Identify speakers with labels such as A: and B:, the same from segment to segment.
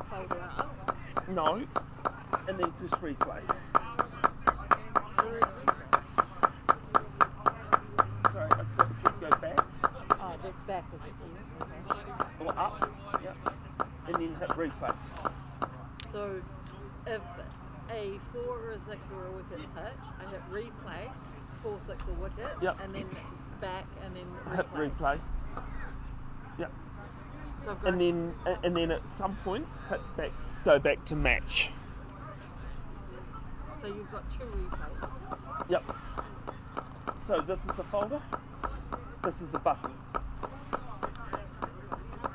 A: folder up?
B: No. And then press replay.
A: Where is replay?
B: Sorry, it says go back
A: Oh, that's back, is it, Gina? Okay.
B: or up. Yep. And then hit replay.
A: So, if a 4 or a 6 or a wicket's hit, I hit replay, 4, 6 or wicket,
B: Yep.
A: and then back, and then
B: Hit replay. Yep.
A: So I've got
B: And then at some point go back to match.
A: So you've got 2 replays.
B: Yep. So this is the folder. This is the button.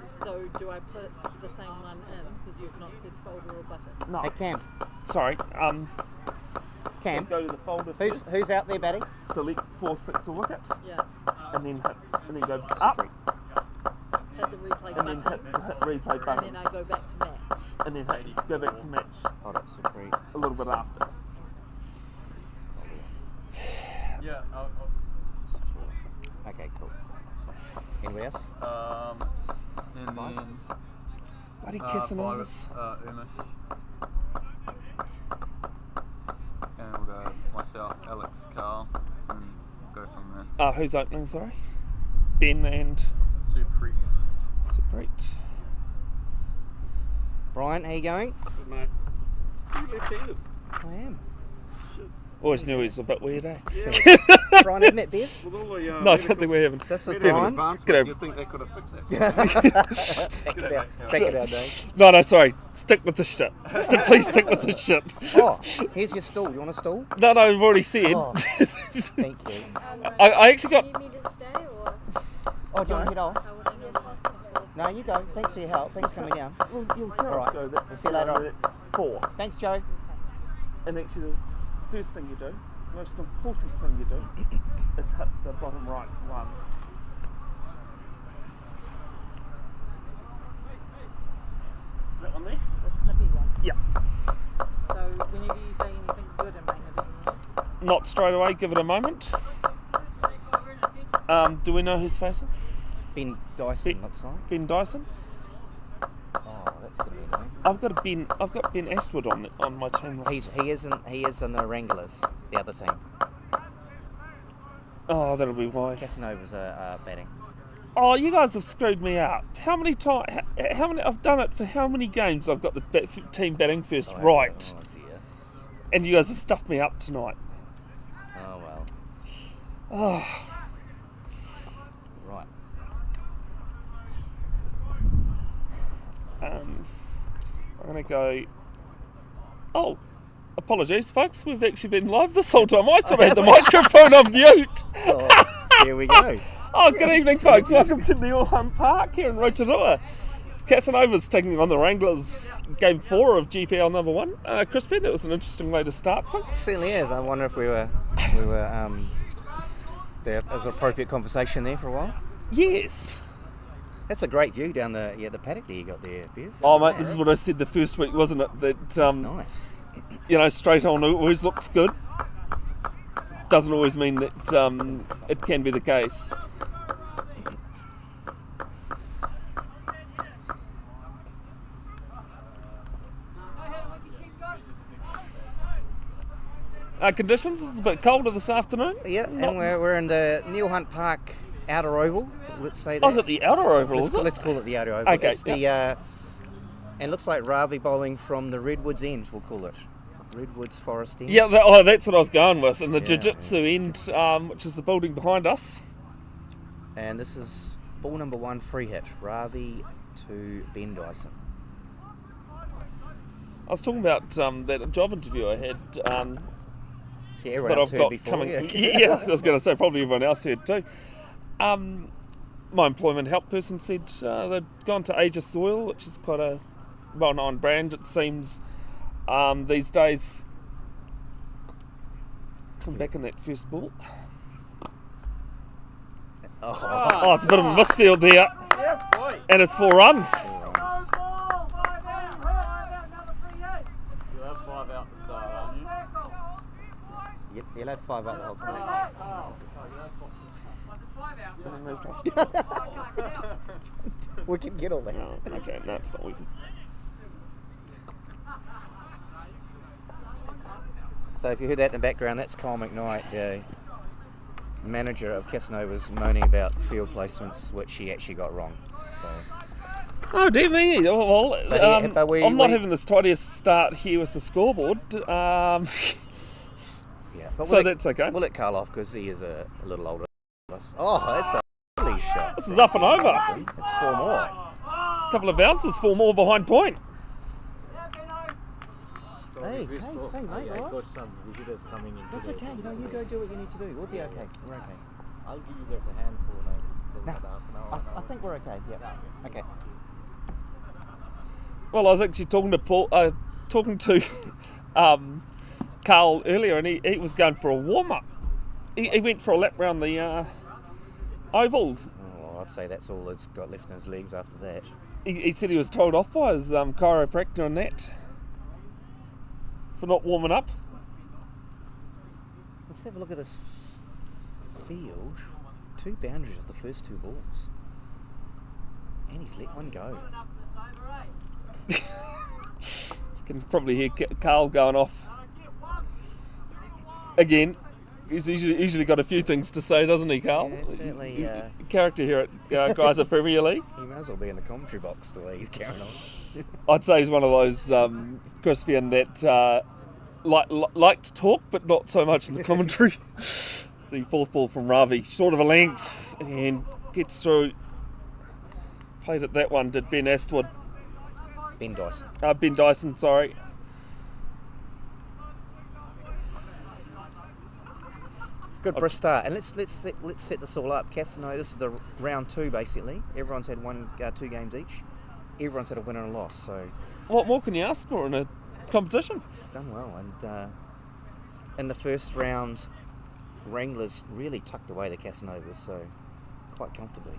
A: So do I put the same one in because you've not said folder or button?
B: No.
C: Hey Cam.
B: Sorry.
C: Cam.
B: Go to the folder first.
C: Who's out there batting?
B: Select 4, 6 or wicket,
A: Yeah.
B: and then go up,
A: Hit the replay
B: and then
A: button.
B: hit replay
A: And
B: button,
A: then I go back to match.
B: and then go back to match
C: Oh, that's super.
B: a little bit after.
D: Yeah.
C: Okay, cool. Anybody else?
D: And then
B: Bloody Casanovas.
D: Uma. And we'll go myself, Alex, Carl, and we'll go from there.
B: Who's opening? Sorry, Ben and
D: Super.
B: Super.
C: Brian, how you going?
E: Good, mate. You left-handed.
C: I am.
B: Always knew he was a bit weird, eh?
E: Yeah,
C: Brian, have met Bev?
E: with all the
B: No, I don't think we haven't.
C: That's the
E: medical
C: Brian.
E: advancement, you'd think they could have fixed that.
C: Back in our day.
B: No, sorry. Stick with the shit. Please stick with the shit.
C: Oh, here's your stool. You want a stool?
B: No, I've already said.
C: Oh, thank you.
B: I actually got.
F: Do you need me to stay or?
C: Oh, do you want to head off?
A: I would have known.
C: No, you go. Thanks for your help. Thanks for coming down.
B: Well, you'll hear
C: All
B: us
C: right.
B: go. That,
C: We'll see you later on.
B: That's 4.
C: Thanks, Joe.
B: And actually, the first thing you do, most important thing you do, is hit the bottom right one. That one there?
A: The snippy one.
B: Yeah.
A: So whenever you say anything good and bring it in.
B: Not straight away. Give it a moment. Do we know who's facing?
C: Ben Dyson, looks like.
B: Ben Dyson.
C: Oh, that's going to be annoying.
B: I've got Ben Astwood on my team list.
C: He is in the Wranglers, the other team.
B: Oh, that'll be why.
C: Casanovas are batting.
B: Oh, you guys have screwed me up. How many times? How many? I've done it for how many games? I've got the team batting first, right?
C: Oh dear.
B: And you guys have stuffed me up tonight.
C: Oh well.
B: Oh,
C: Right.
B: I'm gonna go. Oh, apologies, folks. We've actually been live this whole time. I thought I had the microphone on mute.
C: Oh, here we go.
B: Oh, good evening, folks. Welcome to Neil Hunt Park here in Rotorua. Casanovas taking on the Wranglers, game 4 of GPL number 1. Crispin, that was an interesting way to start, folks.
C: Certainly is. I wonder if we were there was an appropriate conversation there for a while.
B: Yes.
C: That's a great view down the paddock there you got there, Bev.
B: Oh, mate, this is what I said the first week, wasn't it? That
C: That's nice.
B: you know, straight on always looks good. Doesn't always mean that it can be the case. Conditions, it's a bit colder this afternoon.
C: Yeah, and we're in the Neil Hunt Park outer oval. Let's say that.
B: Oh, is it the outer oval, is it?
C: Let's call it the outer oval.
B: Okay,
C: It's the and looks like Ravi bowling from the Redwoods end. We'll call it Redwoods Forest end.
B: Yeah, that's what I was going with. And the Jiu-Jitsu end, which is the building behind us.
C: And this is ball number 1 free hit. Ravi to Ben Dyson.
B: I was talking about that job interview I had.
C: Yeah, everyone
B: But
C: else
B: I've
C: heard
B: got
C: before.
B: coming.
C: Yeah.
B: Yeah, I was going to say probably everyone else heard too. My employment help person said they'd gone to Asia Soil, which is quite a well-known brand, it seems, these days. Come back in that first ball. Oh, it's a bit of a misfield there, and it's 4 runs.
D: You'll have 5 out to start, aren't you?
C: Yep, he'll have 5 up the whole time. We can get all that.
B: No, okay, no, it's not working.
C: So if you heard that in the background, that's Kyle McKnight, the manager of Casanovas, moaning about field placements, which he actually got wrong. So.
B: Oh, dear me. Well,
C: But
B: I'm not having this tidiest start here with the scoreboard.
C: Yeah, but
B: So that's okay.
C: We'll let Carl off because he is a little older than us. Oh, that's a lovely shot.
B: This is up and over.
C: It's 4 more.
B: Couple of bounces, 4 more behind point.
C: Hey, mate,
F: I
C: right?
F: got some visitors coming in.
C: That's okay. No, you go do what you need to do. We'll be okay. We're okay.
F: I'll give you guys a hand for like
C: No,
F: half an hour.
C: I think we're okay. Yeah. Okay.
B: Well, I was actually talking to Carl earlier, and he was going for a warm-up. He went for a lap round the oval.
C: Oh, I'd say that's all it's got left in his legs after that.
B: He said he was told off by his chiropractor and that for not warming up.
C: Let's have a look at this field. 2 boundaries of the first 2 balls. And he's let one go.
B: You can probably hear Carl going off again. He's usually got a few things to say, doesn't he, Carl?
C: Yeah, certainly.
B: Character here at Geyser Premier League.
C: He may as well be in the commentary box the way he's carrying on.
B: I'd say he's one of those Crispian that like to talk, but not so much in the commentary. See, fourth ball from Ravi, short of a length, and gets through. Played at that one, did Ben Astwood. Ben Dyson, sorry.
C: Good for a start, and let's set this all up. Casanovas, this is the round 2 basically. Everyone's had 2 games each. Everyone's had a win and a loss, so
B: What more can you ask for in a competition?
C: it's done well. And in the first round, Wranglers really tucked away the Casanovas, so quite comfortably.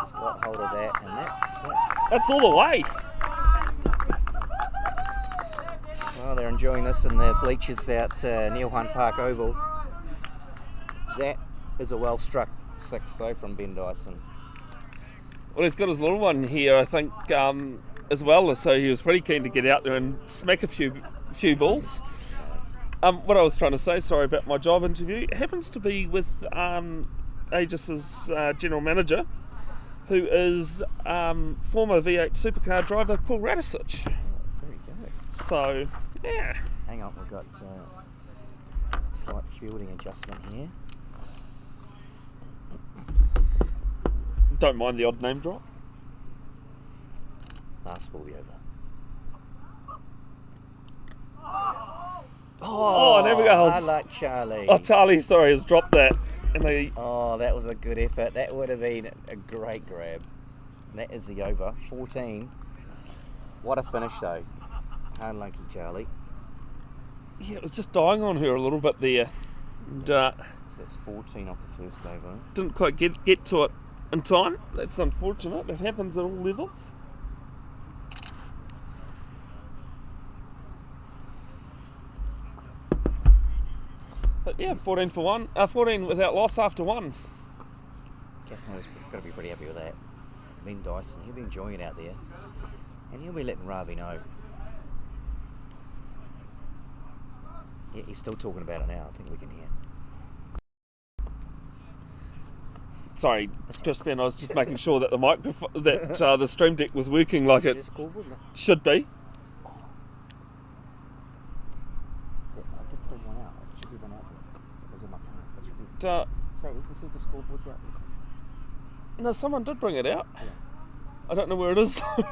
C: He's got hold of that, and that's 6.
B: That's all the way.
C: Well, they're enjoying this in the bleachers out Neil Hunt Park Oval. That is a well struck 6 though from Ben Dyson.
B: Well, he's got his little one here, I think, as well. So he was pretty keen to get out there and smack a few balls. What I was trying to say, sorry about my job interview, happens to be with Aegis's general manager, who is former V8 supercar driver Paul Radicic.
C: Oh, very good.
B: So, yeah.
C: Hang on, we've got slight fielding adjustment here.
B: Don't mind the odd name drop.
C: Last ball, the over.
B: Oh, there we go.
C: I like Charlie.
B: Oh, Charlie, sorry, has dropped that. And
C: Oh, that was a good effort. That would have been a great grab. That is the over. 14. What a finish, though. Unlucky, Charlie.
B: yeah, it was just dying on her a little bit there. And,
C: So that's 14 off the first over.
B: didn't quite get to it in time. That's unfortunate. It happens at all levels. But yeah, 14 for 1. 14 without loss after 1.
C: Casanova's got to be pretty happy with that. Ben Dyson, he'll be enjoying it out there. And he'll be letting Ravi know. Yeah, he's still talking about it now. I think we can hear.
B: Sorry, Crispian, I was just making sure that the microphone, that the stream deck was working like it should be.
C: Yeah, I did bring one out. It should be one out there. It was in my car. It should be.
B: Uh,
C: Say, you can see if the scoreboard's out there.
B: no, someone did bring it out.
C: Yeah.
B: I don't know where it is though.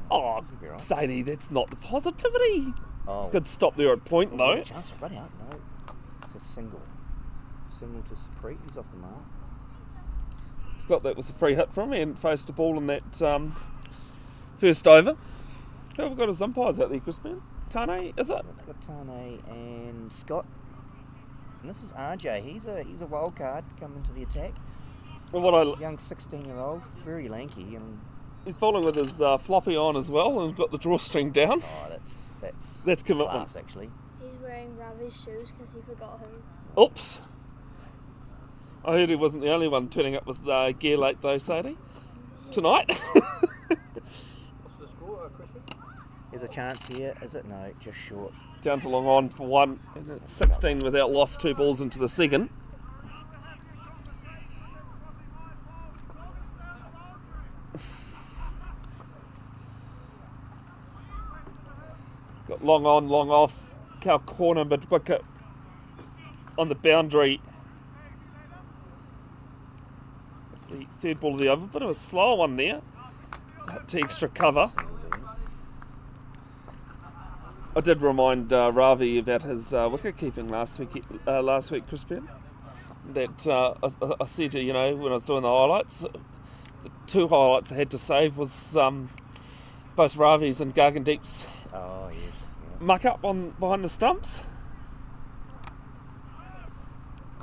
B: Oh,
C: Could be right.
B: Sadie, that's not the positivity.
C: Oh,
B: Could stop there at point
C: oh,
B: though.
C: there's a chance of running out. No, it's a single. Single to Supreet. He's off the mark.
B: Forgot that was a free hit from me and faced a ball in that first over. Who have we got as umpires out there, Crispian? Tane, is it?
C: We've got Tane and Scott. And this is RJ. He's a wild card coming to the attack.
B: Well, what I
C: Young 16-year-old, very lanky, and
B: he's bowling with his floppy on as well and got the drawstring down.
C: oh, that's
B: commitment.
C: class, actually.
G: He's wearing Ravi's shoes because he forgot hers.
B: Oops. I heard he wasn't the only one turning up with gear late though, Sadie. tonight.
F: What's the score, Crispin?
C: There's a chance here, is it? No, just short.
B: Down to long on for one. And it's 16 without loss, 2 balls into the second. Got long on, long off. Cow corner mid wicket on the boundary. That's the third ball of the over. Bit of a slow one there. To extra cover. I did remind Ravi about his wicket keeping last week, Crispin. That I said, you know, when I was doing the highlights, the 2 highlights I had to save was both Ravi's and Gargandeep's
C: Oh, yes. Yeah.
B: muck up on behind the stumps.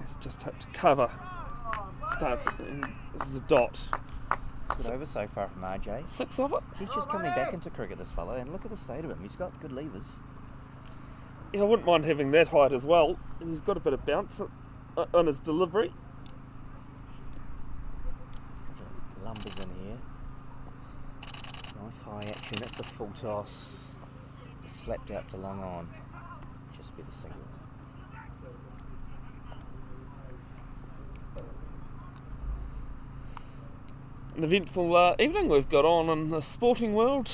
B: It's just had to cover. Starts. This is a dot.
C: It's good over so far from RJ.
B: 6 of it.
C: He's just coming back into cricket, this fellow, and look at the state of him. He's got good levers.
B: Yeah, I wouldn't mind having that height as well. And he's got a bit of bounce on his delivery.
C: Lumbers in here. Nice high action. That's a full toss. Slapped out to long on. Just be the single.
B: An eventful evening we've got on in the sporting world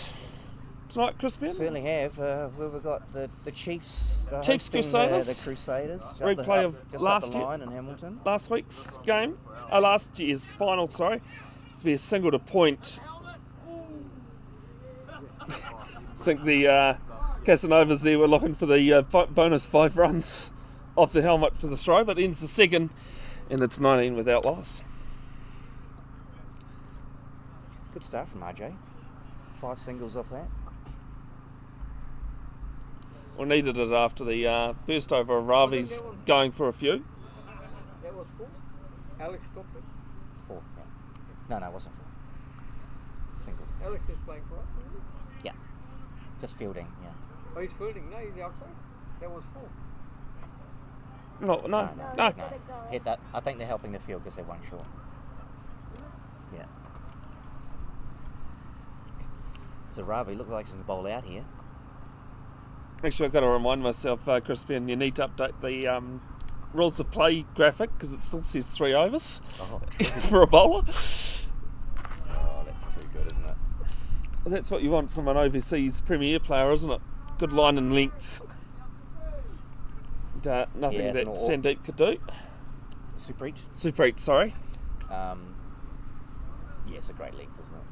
B: tonight, Crispin.
C: Certainly have. Where we've got the Chiefs.
B: Chiefs
C: hosting
B: Crusaders.
C: The Crusaders.
B: Replay of
C: just
B: last
C: up the
B: year.
C: line in Hamilton.
B: Last week's game, last year's final, sorry. It's to be a single to point. I think the Casanovas there were looking for the bonus 5 runs off the helmet for the throw, but ends the second, and it's 19 without loss.
C: Good start from RJ. 5 singles off that.
B: We needed it after the first over of Ravi's going for a few.
F: That was 4. Alex stopped it.
C: 4, yeah. No, it wasn't 4. Single.
F: Alex is playing for us, isn't he?
C: Yeah. Just fielding, yeah.
F: Oh, he's fielding. No, he's outside. That was 4.
B: No.
G: No.
C: Hit that. I think they're helping the field because they're 1 short. Yeah. So Ravi looks like he's going to bowl out here.
B: Actually, I've got to remind myself, Crispin, you need to update the rules of play graphic because it still says 3 overs
C: Oh,
B: for a bowler.
C: oh, that's too good, isn't it?
B: That's what you want from an overseas Premier player, isn't it? Good line and length. And, nothing
C: Yeah,
B: that
C: it's an
B: Sandeep could do.
C: Supreet.
B: Supreet, sorry.
C: Yeah, it's a great length, isn't it?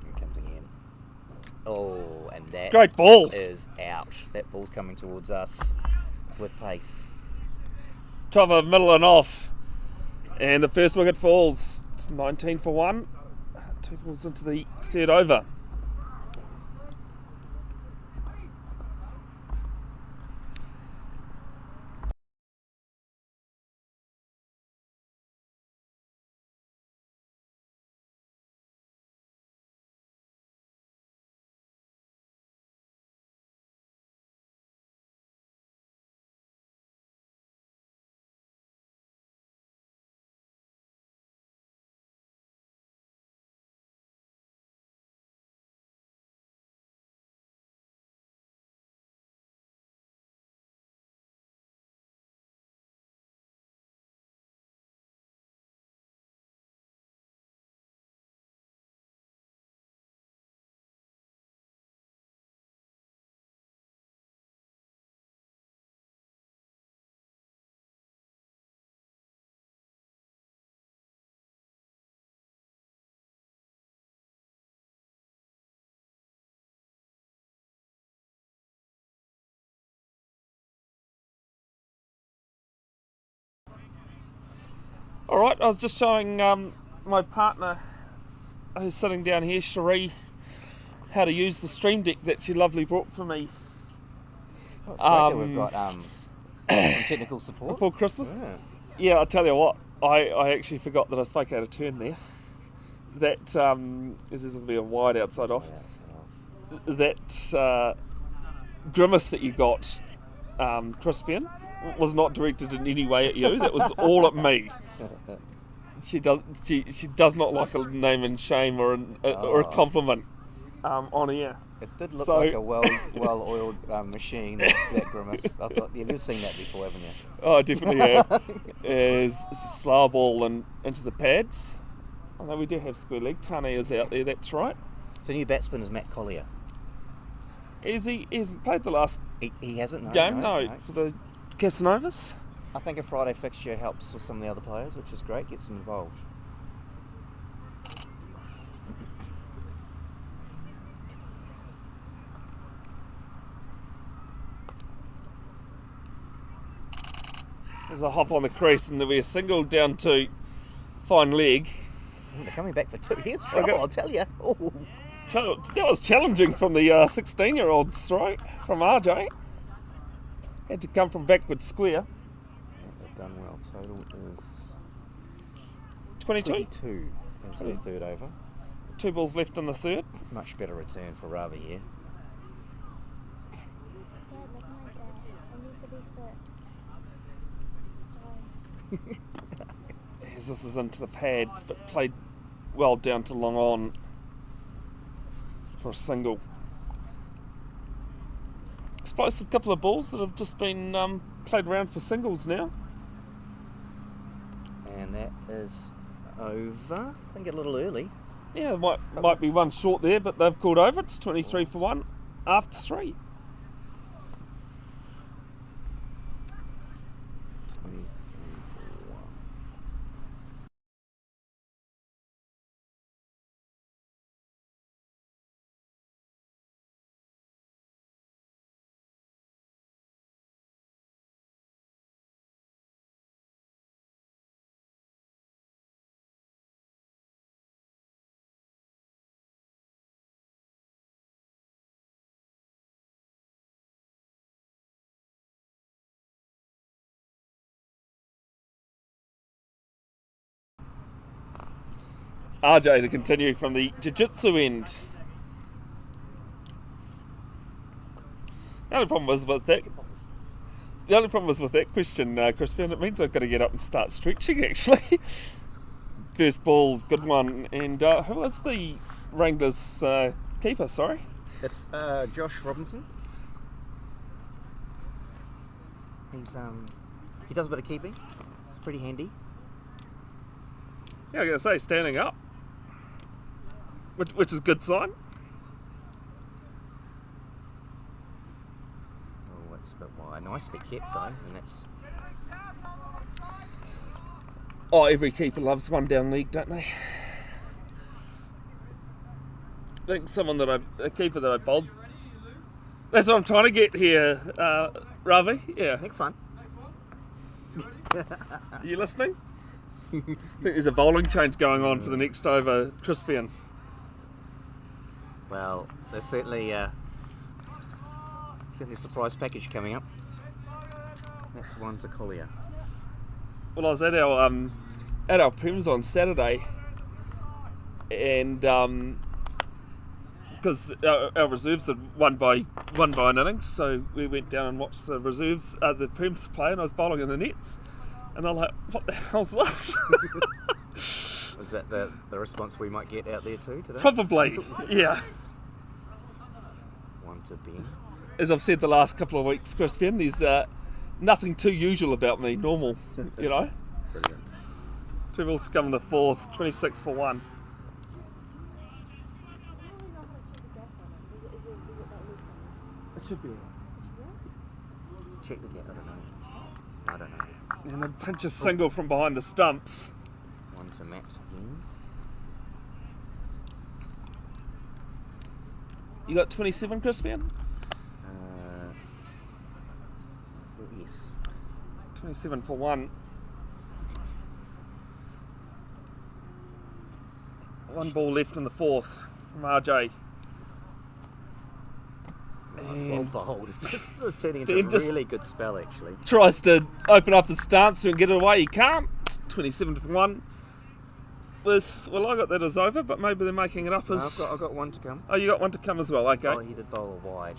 C: Here comes again. Oh, and that
B: Great ball.
C: is out. That ball's coming towards us with pace.
B: Top of middle and off. And the first wicket falls. It's 19 for 1. 2 balls into the third over. Alright, I was just showing my partner who's sitting down here, Cherie, how to use the Stream Deck that she lovely brought for me
C: Oh, it's great that we've got some technical support.
B: before Christmas.
C: Yeah.
B: Yeah, I tell you what, I actually forgot that I spoke out of turn there. That, this is going to be a wide outside off.
C: Yeah,
B: That grimace that you got Crispian, was not directed in any way at you. That was all at me. She does not like a name and shame or a compliment on air.
C: It did look
B: So-
C: like a well-oiled machine, that grimace. I thought, you've never seen that before, haven't you?
B: Oh, I definitely have. Is slow ball and into the pads. I know we do have square leg. Tane is out there, that's right.
C: So new batsman is Matt Collier.
B: He hasn't played the last
C: He hasn't, no.
B: game,
C: no.
B: for the Casanovas.
C: I think a Friday fixture helps with some of the other players, which is great, gets them involved.
B: There's a hop on the crease and there'll be a single down to fine leg.
C: They're coming back for two. Here's trouble, I'll tell you. Oh.
B: That was challenging from the 16-year-olds, right? From RJ. Had to come from backward square.
C: They've done well. Total is
B: 22.
C: 22 into the third over.
B: 2 balls left in the third.
C: Much better return for Ravi here.
G: Dad, look at my dad. He needs to be fit. Sorry.
B: As this is into the pads, but played well down to long on for a single. Explosive couple of balls that have just been played around for singles now.
C: And that is over. I think a little early.
B: Yeah, might be one short there, but they've called over. It's 23 for 1 after 3.
C: 23 for 1.
B: RJ to continue from the jiu-jitsu end. The only problem was with that question, Crispian, it means I've got to get up and start stretching actually. First ball, good one. And who was the Wranglers keeper, sorry?
C: It's Josh Robinson. He does a bit of keeping. It's pretty handy.
B: Yeah, I gotta say, standing up, which is a good sign.
C: Oh, it's a bit wide. Nicely kept though, and that's
B: Oh, every keeper loves one down league, don't they? I think a keeper that I bowled. That's what I'm trying to get here, Ravi. Yeah.
C: next one.
B: Are you listening? I think there's a bowling change going on for the next over, Crispian.
C: Well, there's certainly a surprise package coming up. That's one to Collier.
B: Well, I was at our Prims on Saturday, and because our reserves had won by an innings, so we went down and watched the reserves, the Prims play, and I was bowling in the nets, and they're like, "What the hell's this?"
C: Is that the response we might get out there too today?
B: Probably, yeah.
C: One to Ben.
B: As I've said the last couple of weeks, Crispian, there's nothing too usual about me, normal, you know.
C: Brilliant.
B: 2 balls to come in the fourth, 26 for 1. It should be alright.
C: Check the gap. I don't know.
B: And a punch a single from behind the stumps.
C: One to Matt again.
B: You got 27, Crispian?
C: Yes.
B: 27 for 1. 1 ball left in the fourth from RJ.
C: Nice, well bowled. This is turning into
B: Ben
C: a
B: just-
C: really good spell, actually.
B: Tries to open up his stance and get it away. He can't. It's 27 for 1. Well, I got that as over, but maybe they're making it up as...
C: I've got one to come.
B: Oh, you got one to come as well, okay.
C: Oh, he did bowl a wide.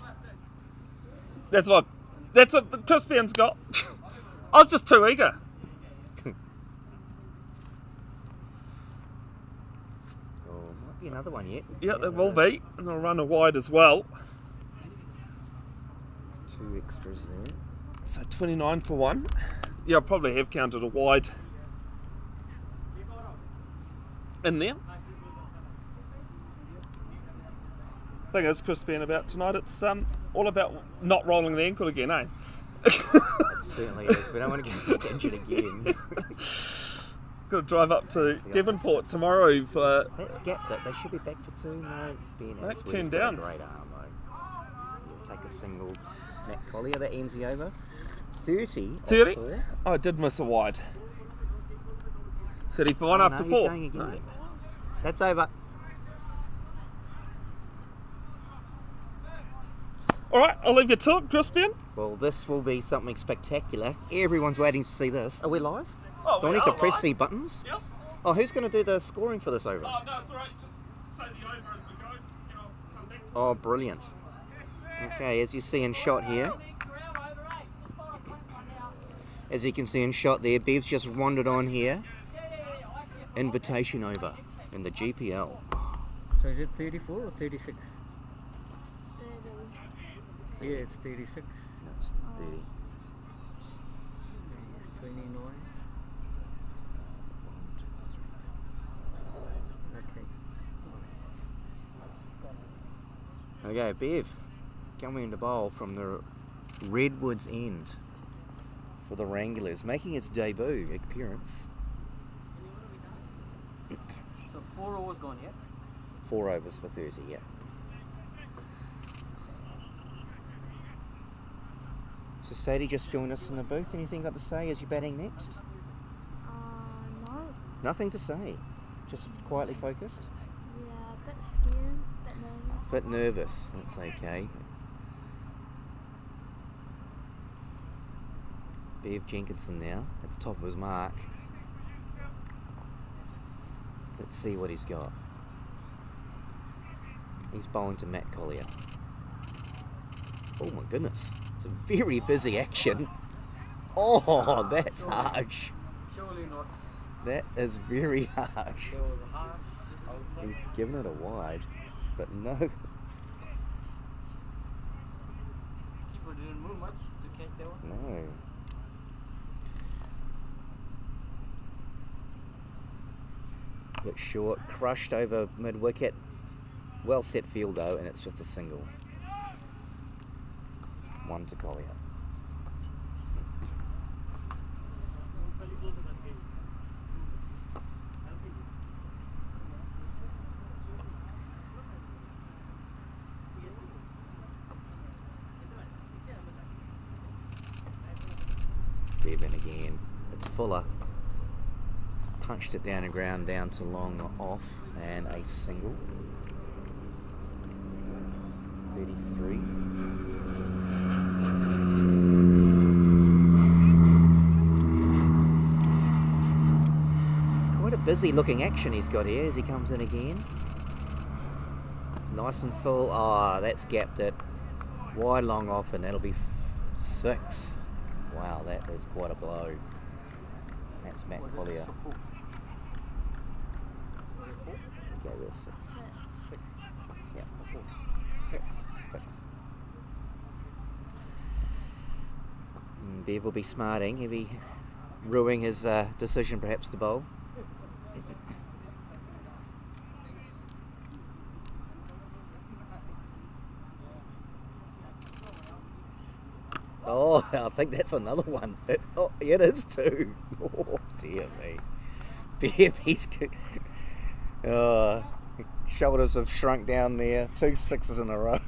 B: That's what That's what the Crispian's got. I was just too eager.
C: Oh, might be another one yet.
B: Yeah, there will
C: there is.
B: be. And I'll run a wide as well.
C: There's 2 extras there.
B: So 29 for one. Yeah, I probably have counted a wide in there. Thing is, Crispian, about tonight, it's all about not rolling the ankle again, eh?
C: It certainly is. We don't want to get injured again.
B: Got to drive up to Devonport tomorrow for.
C: That's gapped it. They should be back for 2. No, Ben
B: That
C: Aswell's
B: turned
C: got
B: down.
C: a great arm though. He'll take a single. Matt Collier, that ends the over. 30.
B: 30?
C: 4.
B: Oh, I did miss a wide. 30 for one
C: Oh,
B: after
C: no,
B: 4.
C: He's going again. That's over.
B: All right, I'll leave you to it, Crispian.
C: Well, this will be something spectacular. Everyone's waiting to see this. Are we live?
B: Oh,
C: Do I
B: we
C: need to
B: are
C: press
B: live.
C: the buttons?
B: Yep.
C: Oh, who's going to do the scoring for this over?
B: Oh, no, it's all right. Just say the over as we go, and I'll come back to it.
C: Oh, brilliant. Okay, as you see in shot here. As you can see in shot there, Bev's just wandered on here. Invitation over in the GPL.
F: So is it 34 or 36?
G: 30.
F: Yeah, it's 36.
C: That's 30.
F: It's 29. Okay.
C: Okay, Bev, coming to bowl from the Redwoods end for the Wranglers, making its debut appearance.
F: So 4 overs gone, yeah?
C: 4 overs for 30, yeah. So Sadie just joined us in the booth. Anything got to say as you're batting next?
G: No.
C: Nothing to say. Just quietly focused.
G: Yeah, a bit scared, a bit nervous.
C: Bit nervous. That's okay. Bev Jenkinson now at the top of his mark. Let's see what he's got. He's bowling to Matt Collier. Oh my goodness. It's a very busy action. Oh, that's harsh.
F: Surely not.
C: That is very harsh.
F: There was a half outside.
C: He's given it a wide, but no.
F: Keeper didn't move much to catch that one.
C: No. Bit short, crushed over mid wicket. Well set field though, and it's just a single. 1 to Collier. Bevan again. It's Fuller. Punched it down the ground, down to long off, and a single. 33. Quite a busy looking action he's got here as he comes in again. Nice and full. Ah, that's gapped it. Wide long off, and that'll be 6. Wow, that is quite a blow. That's Matt Collier. Okay, this 6. Yeah, 6. 6. Bev will be smarting. He'll be ruining his decision perhaps to bowl. Oh, I think that's another one. It is too. Oh, dear me. Bev, shoulders have shrunk down there. 2 6s in a row.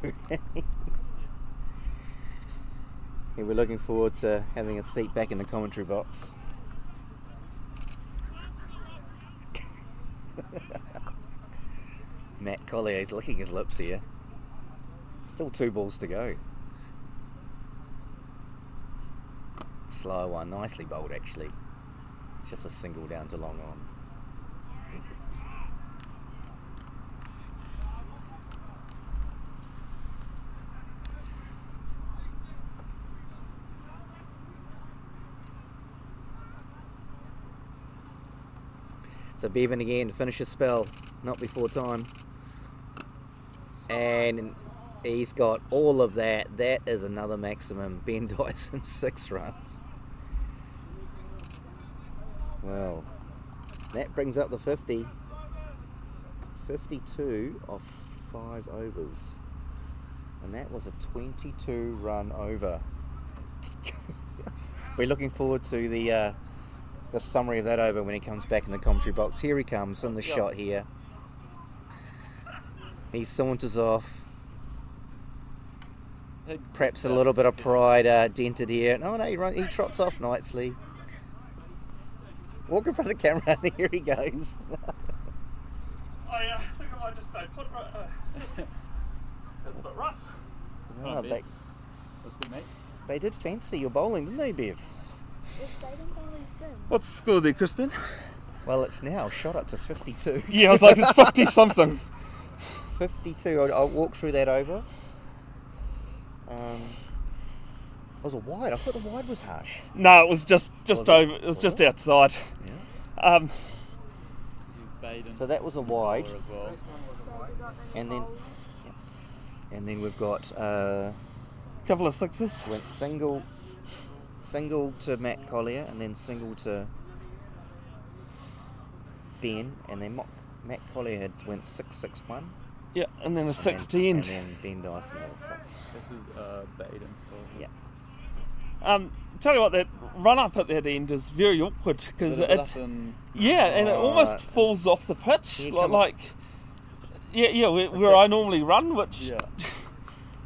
C: Yeah, we're looking forward to having a seat back in the commentary box. Matt Collier is licking his lips here. Still 2 balls to go. Slow one, nicely bowled actually. It's just a single down to long on. So Bevan again finish his spell, not before time. And he's got all of that. That is another maximum Ben Dyson 6 runs. Well, that brings up the 50. 52 of 5 overs. And that was a 22 run over. We're looking forward to the summary of that over when he comes back in the commentary box. Here he comes in the shot here. He saunters off. Perhaps a little bit of pride dented here. No, he trots off nicely. Walk in front of the camera and here he goes.
B: I think I might just stay put. That's a bit rough.
C: Oh,
D: That's good, mate.
C: they did fancy your bowling, didn't they, Bev?
G: Yes, they didn't always win.
B: What's the score there, Crispin?
C: Well, it's now shot up to 52.
B: Yeah, I was like, it's 50 something.
C: 52. I'll walk through that over. Was it wide? I thought the wide was harsh.
B: No, it was just
C: Was it?
B: over. It was
C: Was
B: just
C: it?
B: outside.
C: Yeah.
D: This is Baden.
C: So that was a wide,
D: As well.
C: and then we've got
B: Couple of sixes.
C: went single to Matt Collier, and then single to Ben, and then Matt Collier went 6-6-1.
B: Yeah, and then a
C: and
B: 6 to
C: then,
B: end.
C: And then Ben Dyson had a 6.
D: This is Baden.
C: Yeah.
B: Tell you what, that run up at that end is very awkward because
D: Bit of
B: it,
D: bluff and
B: and it almost falls off the pitch,
C: Yeah, come on.
B: like where I normally run, which
D: yeah.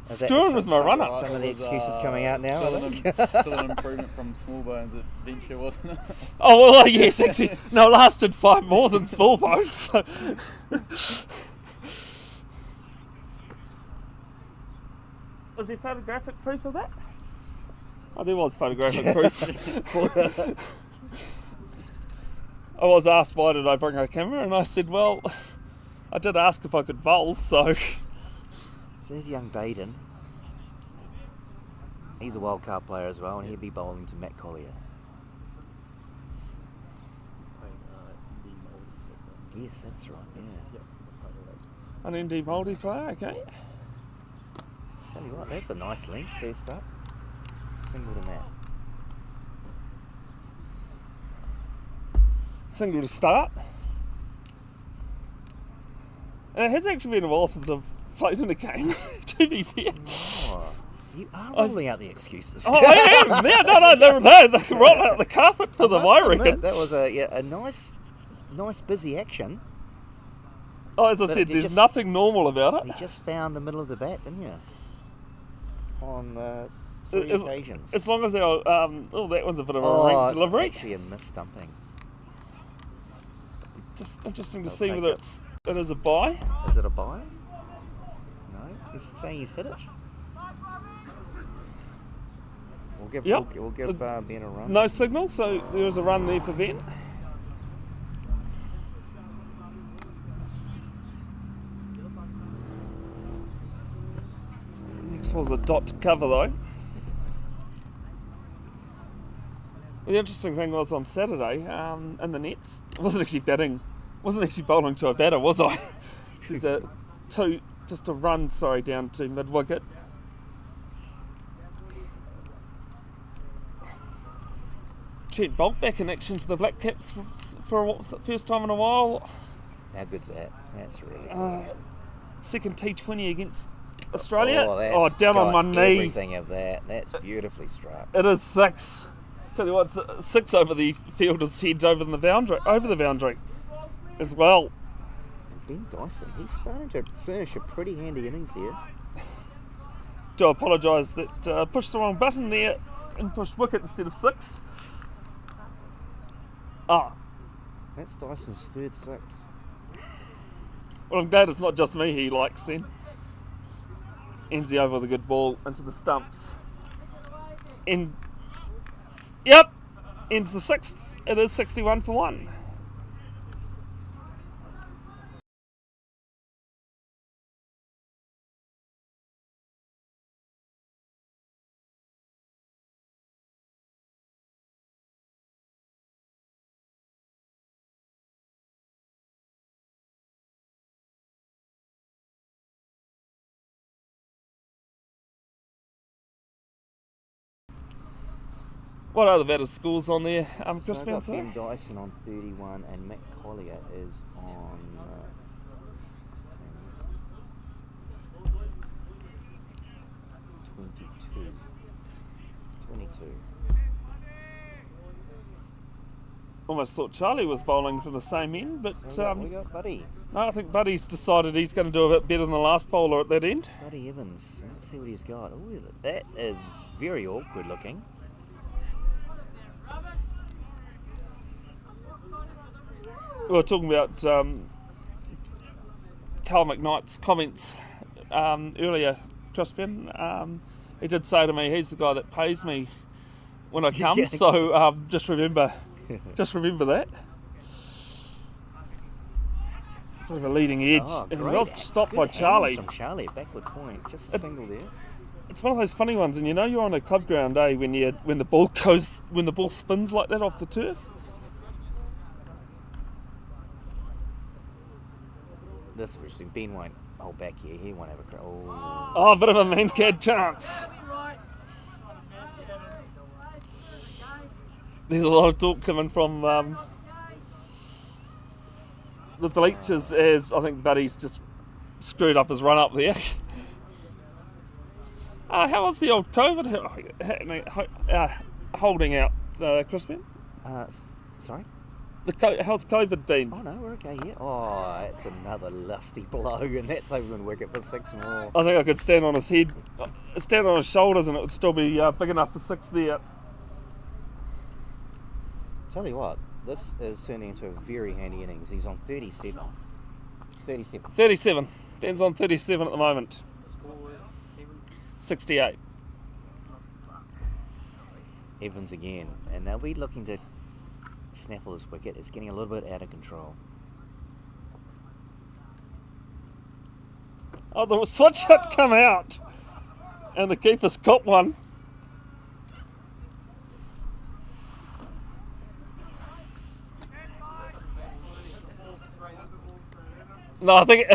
C: Is that
B: screwing with my
C: some-
B: run up.
C: Some of the excuses coming out now,
D: Still
C: I
D: an,
C: think.
D: still an improvement from small bones at venture, wasn't it?
B: Oh well, yes, actually, no, it lasted 5 more than small bones. So. Was there photographic proof of that? Oh, there was photographic proof. I was asked why did I bring a camera, and I said, well, I did ask if I could bowl, so.
C: So there's young Baden. He's a wild card player as well, and he'll be bowling to Matt Collier. Yes, that's right, yeah.
B: An ND multi player, okay.
C: Tell you what, that's a nice length first up. Single to Matt.
B: Single to start. And it has actually been a while since I've played in a game, to be fair.
C: Oh, you are rolling out the excuses.
B: Oh, I am! Yeah, they're rolling out the carpet for them, I reckon.
C: Admit, that was a nice busy action.
B: Oh, as I
C: But
B: said,
C: you
B: there's
C: just-
B: nothing normal about
C: You
B: it.
C: just found the middle of the bat, didn't you? On 3
B: As-
C: occasions.
B: As long as they're, that one's a bit of a
C: Oh,
B: rank
C: it's
B: delivery.
C: actually a miss-stumping.
B: Just interesting to
C: I'll
B: see
C: take
B: whether
C: it.
B: it is a buy.
C: Is it a buy? No, he's saying he's hit it. We'll give
B: Yep.
C: we'll give Ben a run.
B: No signal, so there is a run there for Ben. Next was a dot to cover though. The interesting thing was on Saturday, in the nets, I wasn't actually bowling to a batter, was I? This is just a run, down to mid wicket. Trent Bolt back in action for the Black Caps for first time in a while.
C: How good's that? That's really good.
B: Second T20 against Australia.
C: That's
B: Down on
C: got
B: one knee.
C: Everything of that. That's beautifully struck.
B: It is 6. Tell you what, 6 over the fielder's heads over the boundary as well.
C: Ben Dyson, he's starting to furnish a pretty handy innings here.
B: Do apologise that pushed the wrong button there and pushed wicket instead of 6.
C: That's Dyson's third 6.
B: Well, I'm glad it's not just me he likes then. Ends over with a good ball into the stumps. Ends the 6th. It is 61 for 1. What are the better scores on there,
C: So
B: Chris
C: I've
B: Van?
C: got Ben Dyson on 31 and Matt Collier is on 22. 22.
B: Almost thought Charlie was bowling from the same end, but
C: So we got Buddy.
B: no, I think Buddy's decided he's going to do a bit better than the last bowler at that end.
C: Buddy Evans. Let's see what he's got. Oh, that is very awkward looking.
B: We were talking about Carl McKnight's comments earlier, Chris Ben. He did say to me, he's the guy that pays me when I come,
C: Yeah.
B: so just remember that. Bit of a leading edge,
C: Oh,
B: and
C: great.
B: well stopped
C: Good
B: by
C: hands
B: Charlie.
C: from Charlie, backward point, just a single there.
B: It's one of those funny ones, and you know you're on a club ground, when the ball spins like that off the turf.
C: This is interesting. Ben won't hold back here. He won't have a crack. Oh,
B: Oh, a bit of a man-cad chance. There's a lot of talk coming from the bleachers as I think Buddy's just screwed up his run up there. How was the old COVID holding out, Chris Ben?
C: sorry?
B: How's COVID been?
C: Oh no, we're okay here. Oh, that's another lusty blow, and that's over in wicket for 6 more.
B: I think I could stand on his head, stand on his shoulders, and it would still be big enough for 6 there.
C: Tell you what, this is turning into a very handy innings. He's on 37. 37.
B: 37. Ben's on 37 at the moment. 68.
C: Evans again, and they'll be looking to snaffle his wicket. It's getting a little bit out of control.
B: Oh, the switch had come out, and the keeper's got one. No, I think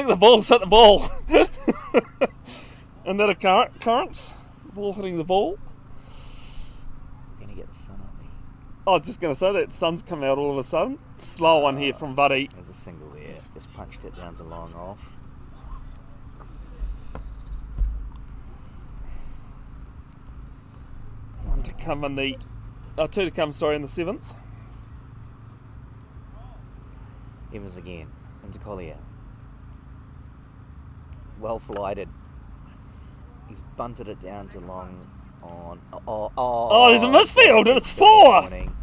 B: the ball's hit the ball. And that occurrence, the ball hitting the ball.
C: We're going to get the sun on me.
B: I was just going to say that sun's come out all of a sudden. Slow one here from Buddy.
C: There's a single there. Just punched it down to long off.
B: One to come in the... two to come, sorry, in the 7th.
C: Evans again. Into Collier. Well flighted. He's bunted it down to long on.
B: Oh, there's a misfield and it's 4!
C: Warning.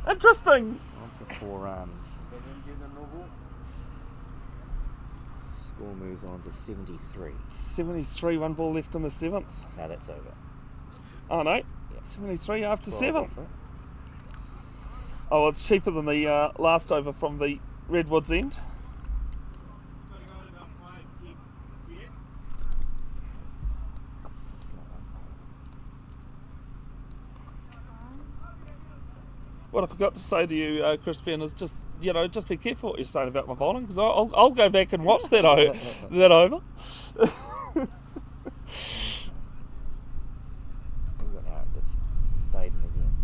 B: Interesting.
C: On for 4 runs. Score moves on to 73.
B: 73, 1 ball left in the 7th.
C: Now that's over.
B: Oh no,
C: Yep.
B: 73 after
C: 12
B: 7.
C: off it.
B: Oh, it's cheaper than the last over from the Redwoods end. What I forgot to say to you, Chris Ben, is just be careful what you're saying about my bowling, because I'll go back and watch that that over.
C: We've got Aaron. It's Baden again.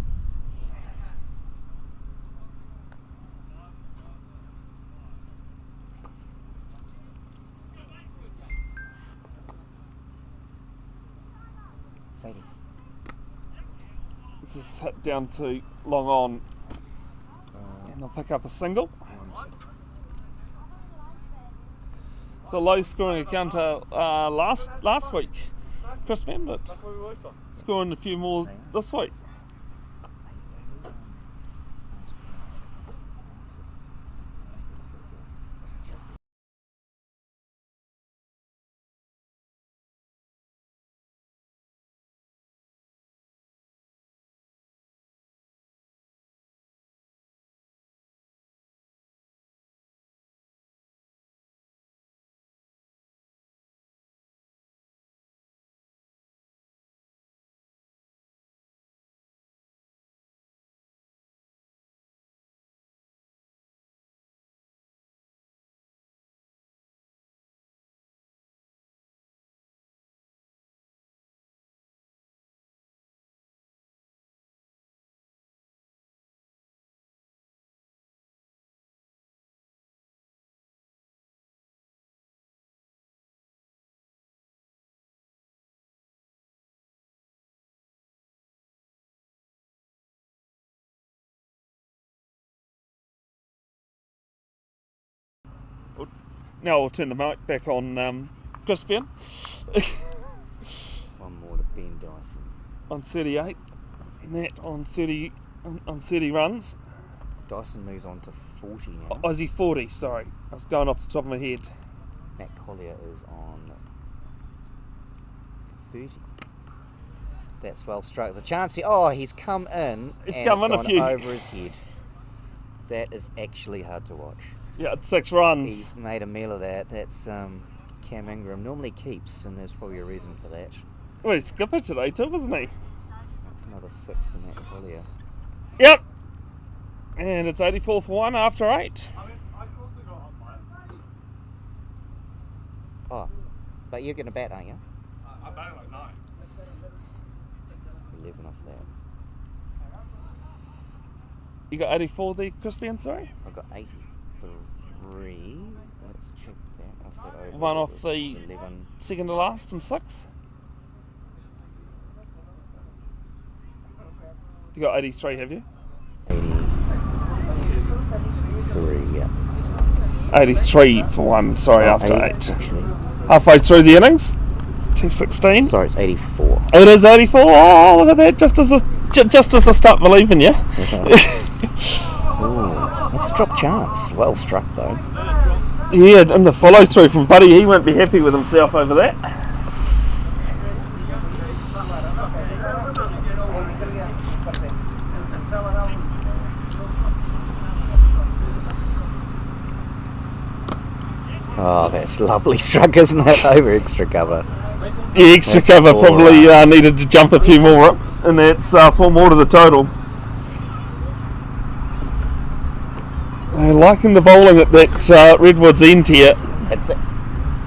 C: Sadie.
B: This is hit down to long on, and they'll pick up a single. It's a low scoring account last week, Chris Ben, but scoring a few more this week. Now we'll turn the mic back on Crispian
C: One more to Ben Dyson.
B: on 38. Nat on 30 on 30 runs.
C: Dyson moves on to 40 now.
B: Aussie 40, sorry. I was going off the top of my head.
C: Matt Collier is on 30. That's well struck. There's a chance here. Oh, he's come in.
B: He's
C: and
B: come in a
C: gone
B: few.
C: over his head. That is actually hard to watch.
B: Yeah, it's 6 runs.
C: He's made a meal of that. That's Cam Ingram normally keeps, and there's probably a reason for that.
B: Well, he's skipper today too, wasn't he?
C: That's another 6 to Matt Collier.
B: Yep. And it's 84 for 1 after 8.
C: Oh, but you're going to bat, aren't you?
E: I bet like 9.
C: 11 off that.
B: You got 84 there, Crispian, sorry?
C: I've got 83. Let's check that. Off that over.
B: One
C: It
B: off
C: was
B: the
C: 11.
B: second to last and 6. You got 83, have you?
C: 83, yeah.
B: 83 for 1, sorry, after 8.
C: Actually.
B: Halfway through the innings, 216.
C: Sorry, it's 84.
B: It is 84. Oh, look at that! Just as I start believing you.
C: Ooh, that's a drop chance. Well struck though.
B: Yeah, and the follow through from Buddy, he won't be happy with himself over that.
C: Oh, that's lovely struck, isn't it? Over extra cover.
B: Yeah, extra
C: That's
B: cover
C: 4
B: probably needed to jump a few more up, and that's 4 more to the total. Liking the bowling at that Redwoods end here.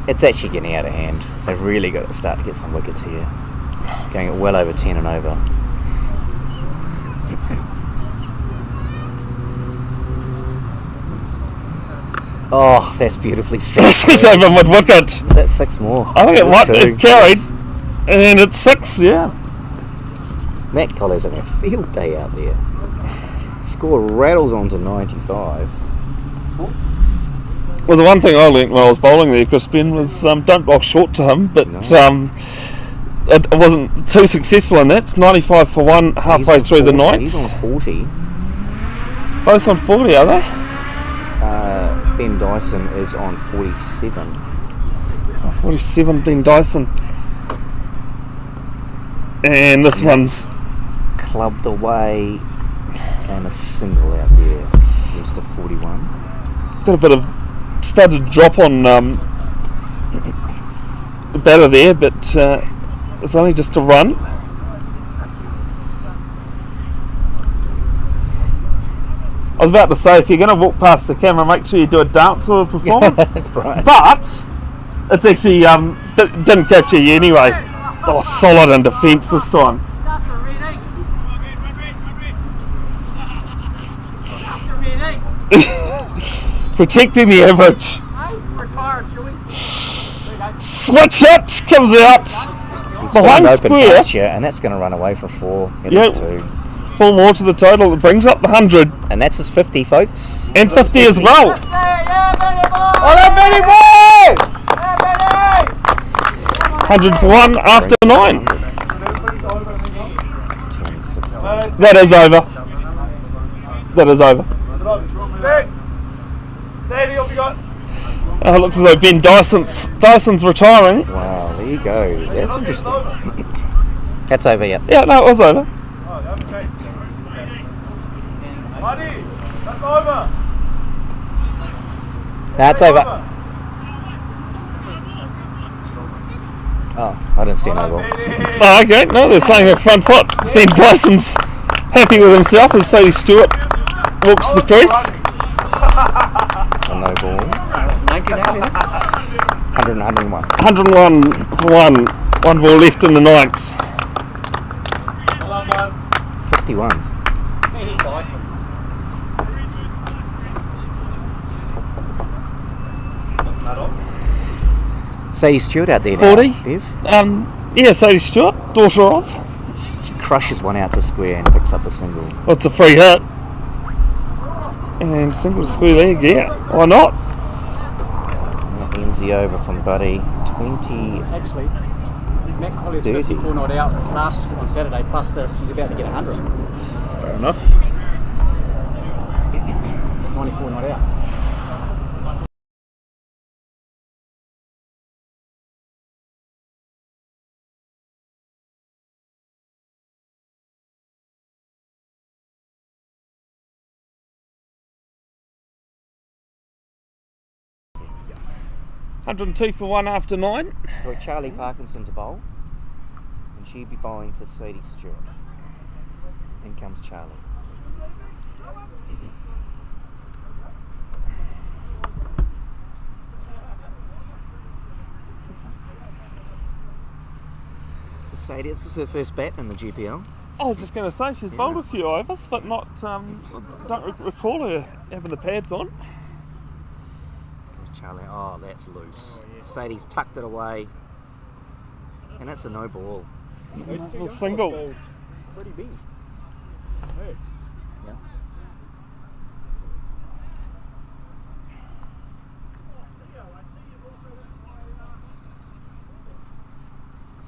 C: It's actually getting out of hand. They've really got to start to get some wickets here. Going at well over 10 and over. Oh, that's beautifully struck.
B: This is over mid wicket.
C: That's 6 more.
B: I think
C: That's
B: it
C: 2.
B: carried,
C: Yes.
B: and it's 6. Yeah.
C: Matt Collier's having a field day out there. Score rattles on to 95.
B: Well, the one thing I learnt when I was bowling there, Crispian, was don't bowl short to him, but
C: No.
B: it wasn't too successful in that. It's 95 for 1 halfway
C: He's on
B: through the
C: 40.
B: ninth.
C: He's on 40.
B: Both on 40, are they?
C: Ben Dyson is on 47.
B: Oh, 47, Ben Dyson. And this one's
C: Clubbed away and a single out there. Goes to 41.
B: got a bit of studded drop on the batter there, but it's only just a run. I was about to say, if you're going to walk past the camera, make sure you do a dance or a performance.
C: Right.
B: But it's actually didn't capture you anyway. Oh, solid in defence this time. Protecting the average. Switch it comes out
C: He's
B: behind
C: open
B: square.
C: pasture, and that's going to run away for 4. It
B: Yep.
C: is 2.
B: 4 more to the total. It brings up the 100
C: And that's his 50, folks.
B: and 50 as well.
C: Oh, that Benny boy!
B: 100 for 1 after 9.
C: 10, 6,
B: That is over. That is over. It looks as though Ben Dyson's retiring.
C: Wow, there you go. That's interesting. That's over, yeah.
B: Yeah, no, it was over.
C: That's over. Oh, I didn't see no ball.
B: Oh, okay, no, they're saying a front foot. Ben Dyson's happy with himself as Sadie Stewart walks the crease.
C: A no ball. 100 and 101.
B: 101 for 1. 1 ball left in the 9th.
C: 51. Sadie Stewart out there now,
B: 40.
C: Bev.
B: Yeah, Sadie Stewart, daughter of.
C: She crushes one out to square and picks up a single.
B: Well, it's a free hit. And single to square leg, yeah. Why not?
C: There's the over from Buddy. 20.
F: Actually, Matt Collier's
C: 30.
F: 54 not out last on Saturday, plus this, he's about to get 100.
E: Fair enough.
F: 94 not out.
B: $102 for 1 after 9.
C: Got Charlie Parkinson to bowl. And she'd be bowling to Sadie Stewart. In comes Charlie. So Sadie, this is her first bat in the GPL.
B: I was just going to say she's bowled a few overs, but not. Don't recall her having the pads on.
C: Comes Charlie. Oh, that's loose. Sadie's tucked it away. And that's a no ball.
B: Little single.
F: Pretty big.
C: Yeah.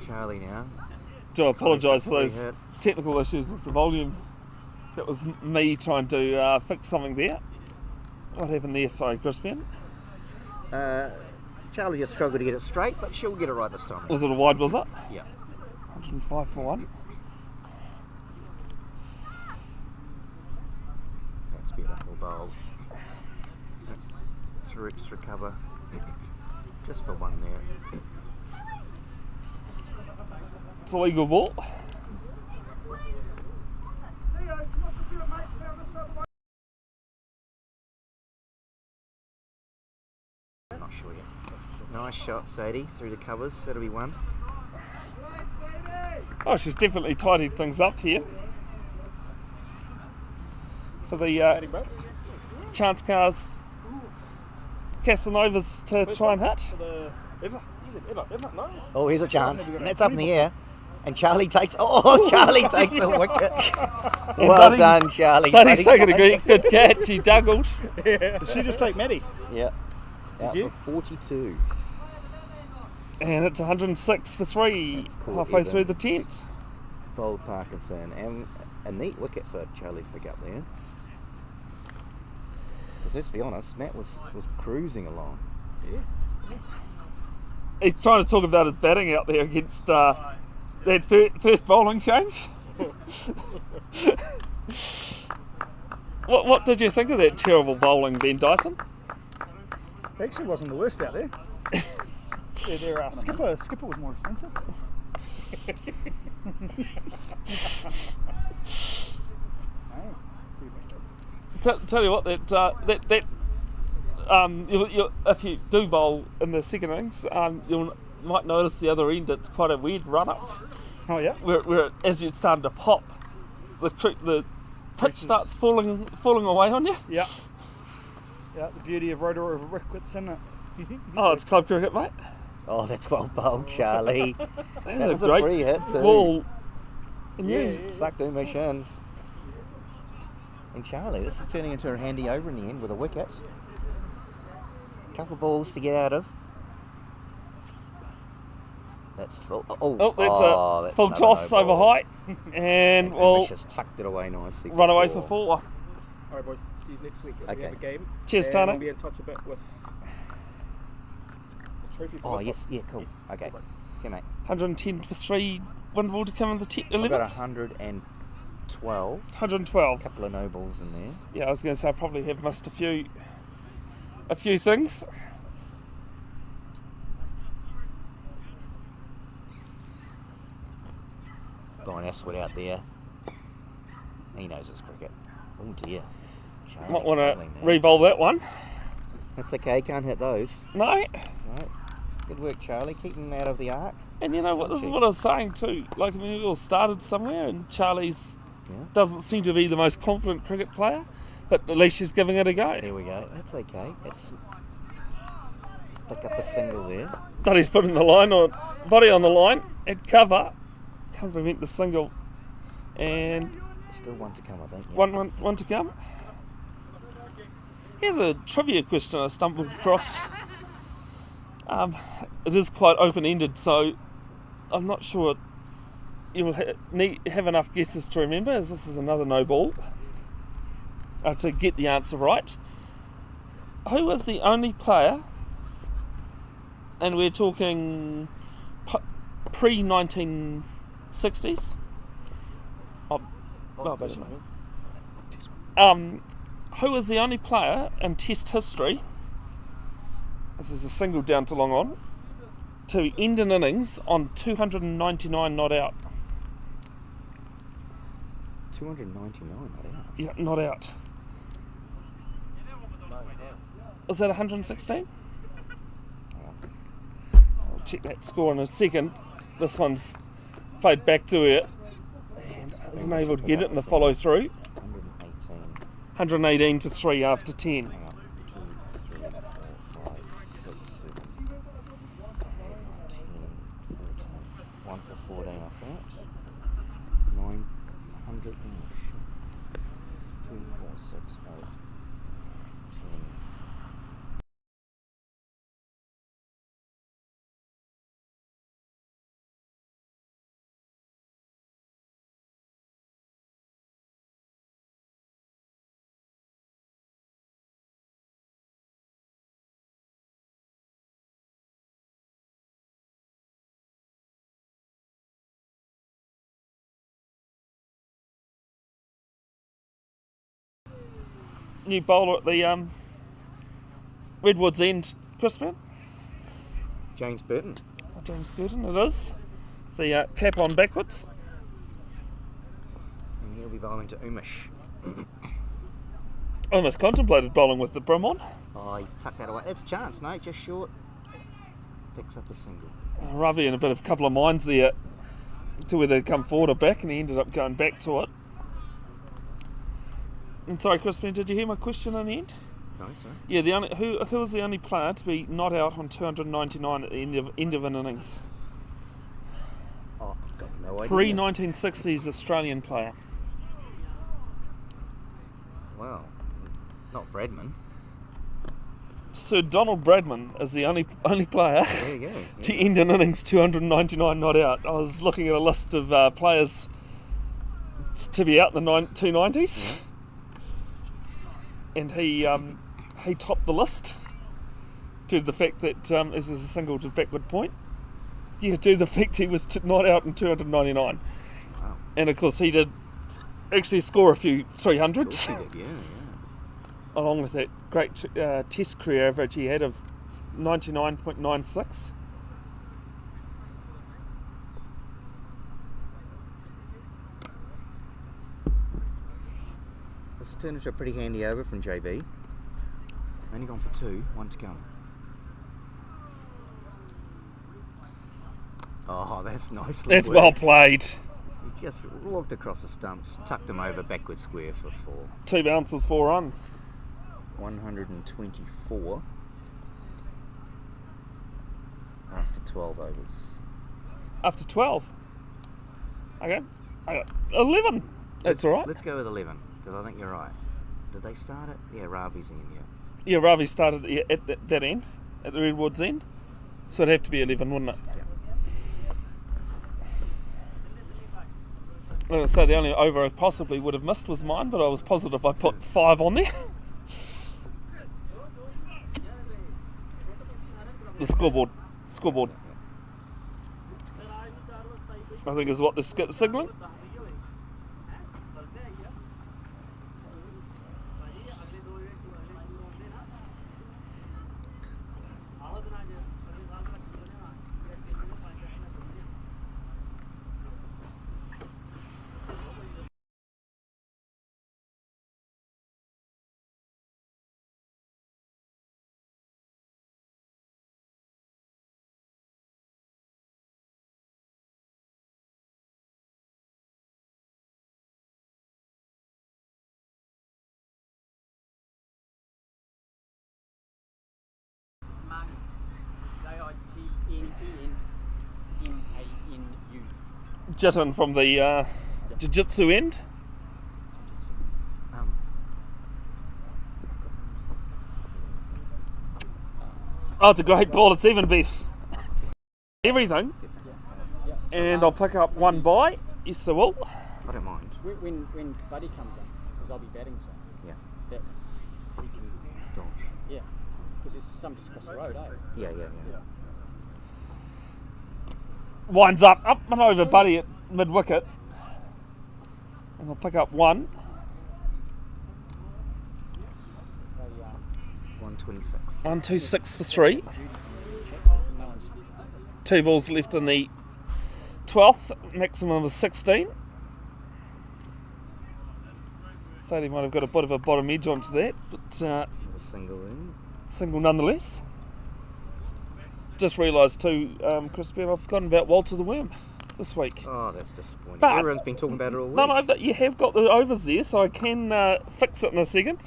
C: Charlie now.
B: Do apologise for those
C: Hurt.
B: technical issues with the volume. That was me trying to fix something there. What happened there? Sorry, Crispian.
C: Charlie just struggled to get it straight, but she'll get it right this time.
B: Was it a wide, was it?
C: Yeah.
B: 105 for 1.
C: That's beautiful bowl. Through extra cover. Just for one there.
B: It's a legal ball.
C: Not sure yet. Nice shot, Sadie, through the covers. That'll be one.
B: Oh, she's definitely tidied things up here. For the chance cars, Casanovas to try and hit.
E: Ever, nice.
C: Oh, here's a chance. And that's up in the air. And Charlie takes. Oh, Charlie takes the wicket. Well
B: Buddy's-
C: done, Charlie.
B: Buddy's
C: Buddy.
B: taken a good catch. He juggled.
E: Did she just take Maddie?
C: Yeah. Out
E: you?
C: for 42.
B: And it's 106 for 3,
C: cool,
B: halfway
C: even.
B: through the 10th.
C: Bold Parkinson. And a neat wicket for Charlie to pick up there. Because let's be honest, Matt was cruising along.
B: He's trying to talk about his batting out there against that first bowling change. What did you think of that terrible bowling, Ben Dyson?
E: It actually wasn't the worst out there. Their skipper was more expensive.
B: Tell you what, if you do bowl in the second innings, you might notice the other end. It's quite a weird run up.
E: Oh yeah.
B: Where as you're starting to pop, the pitch starts falling away on you.
E: Yeah. Yeah. The beauty of rotor of wickets, isn't it?
B: Oh, it's club cricket, mate.
C: Oh, that's well bowled, Charlie.
B: That
C: was
B: a great
C: free hit too.
B: ball. And
E: Yeah.
C: Sucked in my shin. And Charlie, this is turning into a handy over in the end with a wicket. Couple of balls to get out of. That's full.
B: Oh, that's a full
C: another
B: toss
C: no
B: over
C: ball.
B: height, and we'll
C: just tucked it away nicely.
B: run away for 4.
H: All right, boys. See you next week.
C: Okay.
H: We have a game.
B: Cheers,
H: and
B: Tano.
H: We'll be in touch a bit with the trophy for
C: Oh
H: this
C: yes,
H: one.
C: yeah, cool.
H: Yes.
C: Okay, okay, mate.
B: 110 for 3. One ball to come in the
C: I've
B: 11th.
C: got 112.
B: 112.
C: Couple of no balls in there.
B: Yeah, I was going to say I probably have missed a few things.
C: Brian Aswood out there. He knows his cricket. Oh dear. Charlie's
B: Might want to
C: struggling there.
B: re-bowl that one.
C: That's okay, can't hit those.
B: No.
C: Right. Good work, Charlie. Keep him out of the arc.
B: And you know what? This is what I was saying too. Like, I mean, we all started somewhere, and Charlie's
C: Yeah.
B: doesn't seem to be the most confident cricket player, but at least she's giving it a go.
C: There we go. That's okay. It's pick up a single there.
B: But he's putting the line on, body on the line, and cover. Can't prevent the single. And
C: Still one to come, I think. Yeah.
B: one to come. Here's a trivia question I stumbled across It is quite open-ended, so I'm not sure you will have enough guesses to remember, as this is another no ball, to get the answer right. Who was the only player, and we're talking pre-1960s? Who was the only player in Test history, this is a single down to long on, to end an innings on 299 not out?
C: 299 not out.
B: Yeah, not out. Was that 116? I'll check that score in a second. This one's fade back to it and isn't able to get it in the follow through. 118 for 3 after 10.
C: Hang on. 2, 3, 4, 5, 6, 7, 10, 14. 1 for 14 off that. 900. 2, 4, 6, 8, 10.
B: New bowler at the Redwoods End, Crispin.
C: James Burton.
B: James Burton, it is. The cap on backwards.
C: And he'll be bowling to Umish.
B: Almost contemplated bowling with the brim on.
C: Oh, he's tucked that away. It's a chance, no, just short. Picks up a single.
B: Ravi in a bit of a couple of minds there to whether they'd come forward or back, and he ended up going back to it. And sorry, Crispin, did you hear my question in the end?
C: No, sorry.
B: Yeah, who was the only player to be not out on 299 at the end of an innings?
C: Oh, I've got no idea.
B: Pre-1960s Australian player.
C: Wow. Not Bradman.
B: Sir Donald Bradman is the only player
C: There you go.
B: to end an innings 299 not out. I was looking at a list of players to be out in the 290s.
C: Yeah.
B: And he topped the list due to the fact that this is a single to backward point. Yeah, due to the fact he was not out in 299.
C: Wow.
B: And of course he did actually score a few 300s,
C: He did, yeah.
B: along with that great test career average he had of 99.96.
C: This turned into a pretty handy over from JB. Only gone for 2, 1 to come. Oh, that's nicely
B: That's
C: worked.
B: well played.
C: He just walked across the stumps, tucked them over backward square for 4.
B: 2 bounces, 4 runs.
C: 124 after 12 overs.
B: After 12. Okay. I got 11. That's all right.
C: Let's go with 11, because I think you're right. Did they start it? Yeah, Ravi's in, yeah.
B: Yeah, Ravi started at that end, at the Redwoods end. So it'd have to be 11, wouldn't it?
C: Yeah.
B: So the only over I possibly would have missed was mine, but I was positive I put 5 on there. The scoreboard. I think is what this is signalling.
F: J-I-T-N-E-N-M-A-N-U.
B: Jitin from the jiu-jitsu end. Oh, it's a great ball. It's even beat everything. And I'll pick up one bye. Yes, I will.
C: I don't mind.
H: When Buddy comes in, because I'll be batting, so
C: Yeah.
H: that we can,
C: Gosh.
H: yeah, because there's some just across the road, eh?
C: Yeah.
B: Winds up and over Buddy at mid-wicket. And I'll pick up one.
H: They,
C: 126.
B: 1, 2, 6 for 3.
H: no one's,
B: 2 balls left in the 12th, maximum of 16. Sadie might have got a bit of a bottom edge onto that, but
C: A single in.
B: single nonetheless. Just realised too, Crispy, I've forgotten about Walter the Worm this week.
C: Oh, that's disappointing.
B: But-
C: Everyone's been talking about it all week.
B: No, but you have got the overs there, so I can fix it in a second.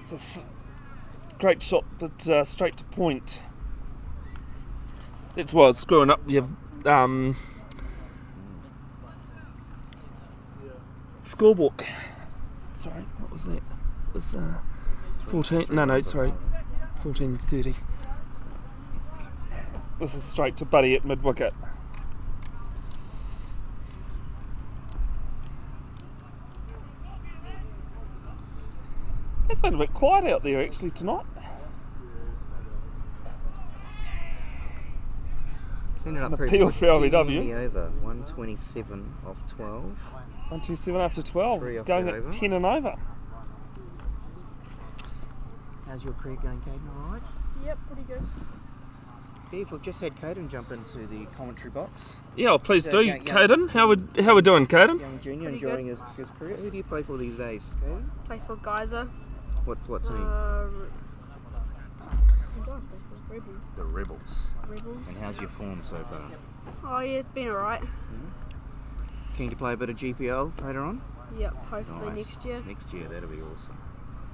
B: It's a great shot, but straight to point. That's why I was screwing up your scorebook. Sorry, what was that? It was 14. No, sorry, 14:30. This is straight to Buddy at mid-wicket. It's been a bit quiet out there actually tonight.
C: Send it
B: It's
C: up
B: an
C: pretty
B: appeal
C: quick.
B: for LBW.
C: Give me over 127 off 12.
B: 127 after 12,
C: 3 off
B: going
C: the
B: at
C: over.
B: 10 and over.
C: How's your career going, Caden? All right.
G: Yep, pretty good.
C: Bev, we've just had Caden jump into the commentary box.
B: Yeah, well, please
C: So,
B: do,
C: yeah.
B: Caden. How we doing, Caden?
C: Young junior
G: Pretty
C: enjoying his career. Who do you play for these days, Caden?
G: Play for Geyser.
C: What team?
G: Rebels.
C: The Rebels.
G: Rebels.
C: And how's your form so far?
G: Oh yeah, it's been alright.
C: Keen to play a bit of GPL later on?
G: Yep, hopefully
C: Nice.
G: next year.
C: Next year, that'll be awesome.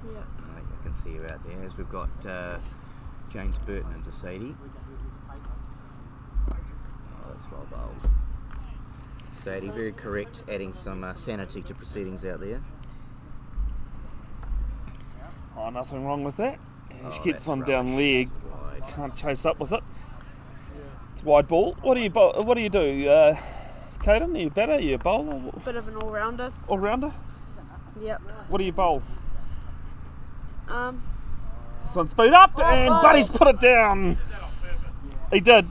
G: Yep.
C: Right, I can see you out there. As we've got James Burton into Sadie. Oh, that's well bowled. Sadie, very correct, adding some sanity to proceedings out there.
B: Oh, nothing wrong with that. Yeah, she
C: Oh,
B: gets
C: that's
B: one down
C: rubbish.
B: leg.
C: That's wide.
B: Can't chase up with it. It's wide ball. What do you do, Caden? Are you batter? Are you a bowler?
G: Bit of an all-rounder.
B: All rounder?
G: Yep.
B: What do you bowl? This one speed up and Buddy's put it down. He did.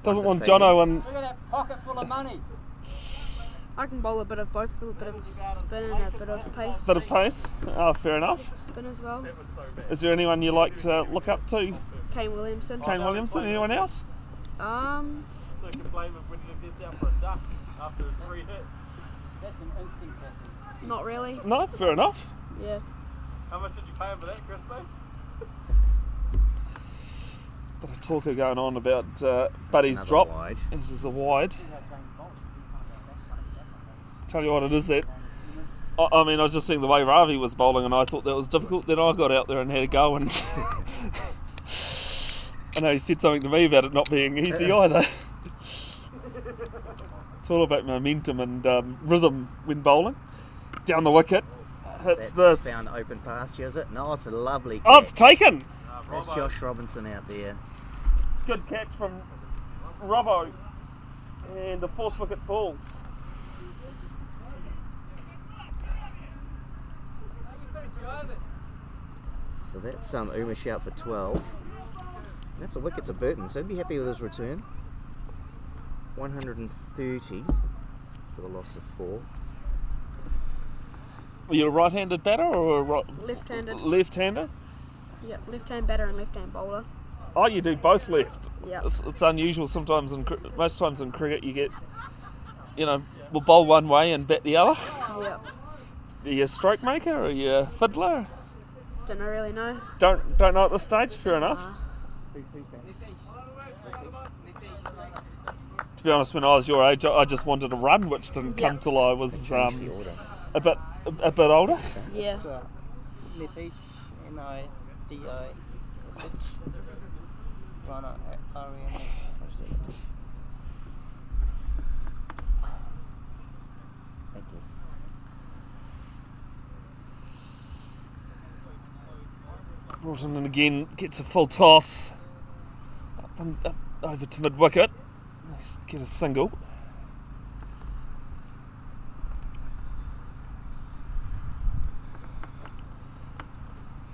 B: Doesn't want Jono and
F: Look at that pocket full of money.
G: I can bowl a bit of both, a bit of spin and a bit of pace.
B: bit of pace. Oh, fair enough.
G: Spin as well.
B: Is there anyone you like to look up to?
G: Kane Williamson.
B: Kane Williamson? Anyone else?
F: So you can blame him when he gets out for a duck after his free hit. That's an instant tackle.
G: Not really.
B: No, fair enough.
G: Yeah.
F: How much did you pay him for that, Crispy?
B: Bit of talker going on about Buddy's
C: Another
B: drop.
C: wide.
B: This is a wide. Tell you what, it is that. I mean, I was just seeing the way Ravi was bowling, and I thought that was difficult. Then I got out there and had a go, and I know he said something to me about it not being easy either. It's all about momentum and rhythm when bowling. Down the wicket, hits
C: That's
B: this.
C: found open pasture, is it? No, it's a lovely catch.
B: Oh, it's taken.
C: That's Josh Robinson out there.
B: Good catch from Robbo, and the fourth wicket falls.
C: So that's Umish out for 12. That's a wicket to Burton, so he'd be happy with his return. 130 for the loss of 4.
B: Are you a right-handed batter or a
G: Left-handed.
B: left-hander?
G: Yep. Left-hand batter and left-hand bowler.
B: Oh, you do both left.
G: Yep.
B: It's unusual sometimes. Most times in cricket, you get, we'll bowl one way and bat the other.
G: Yep.
B: Are you a stroke maker or are you a fiddler?
G: Don't really know.
B: Don't know at this stage. Fair enough. To be honest, when I was your age, I just wanted to run, which didn't come
G: Yep.
B: till I was
C: Change the order.
B: a bit older.
G: Yeah.
F: Nitish, N-I-D-I-S-H. Rana, R-E-N-A.
C: Thank you.
B: Broughton again gets a full toss. Up over to mid wicket. Let's get a single.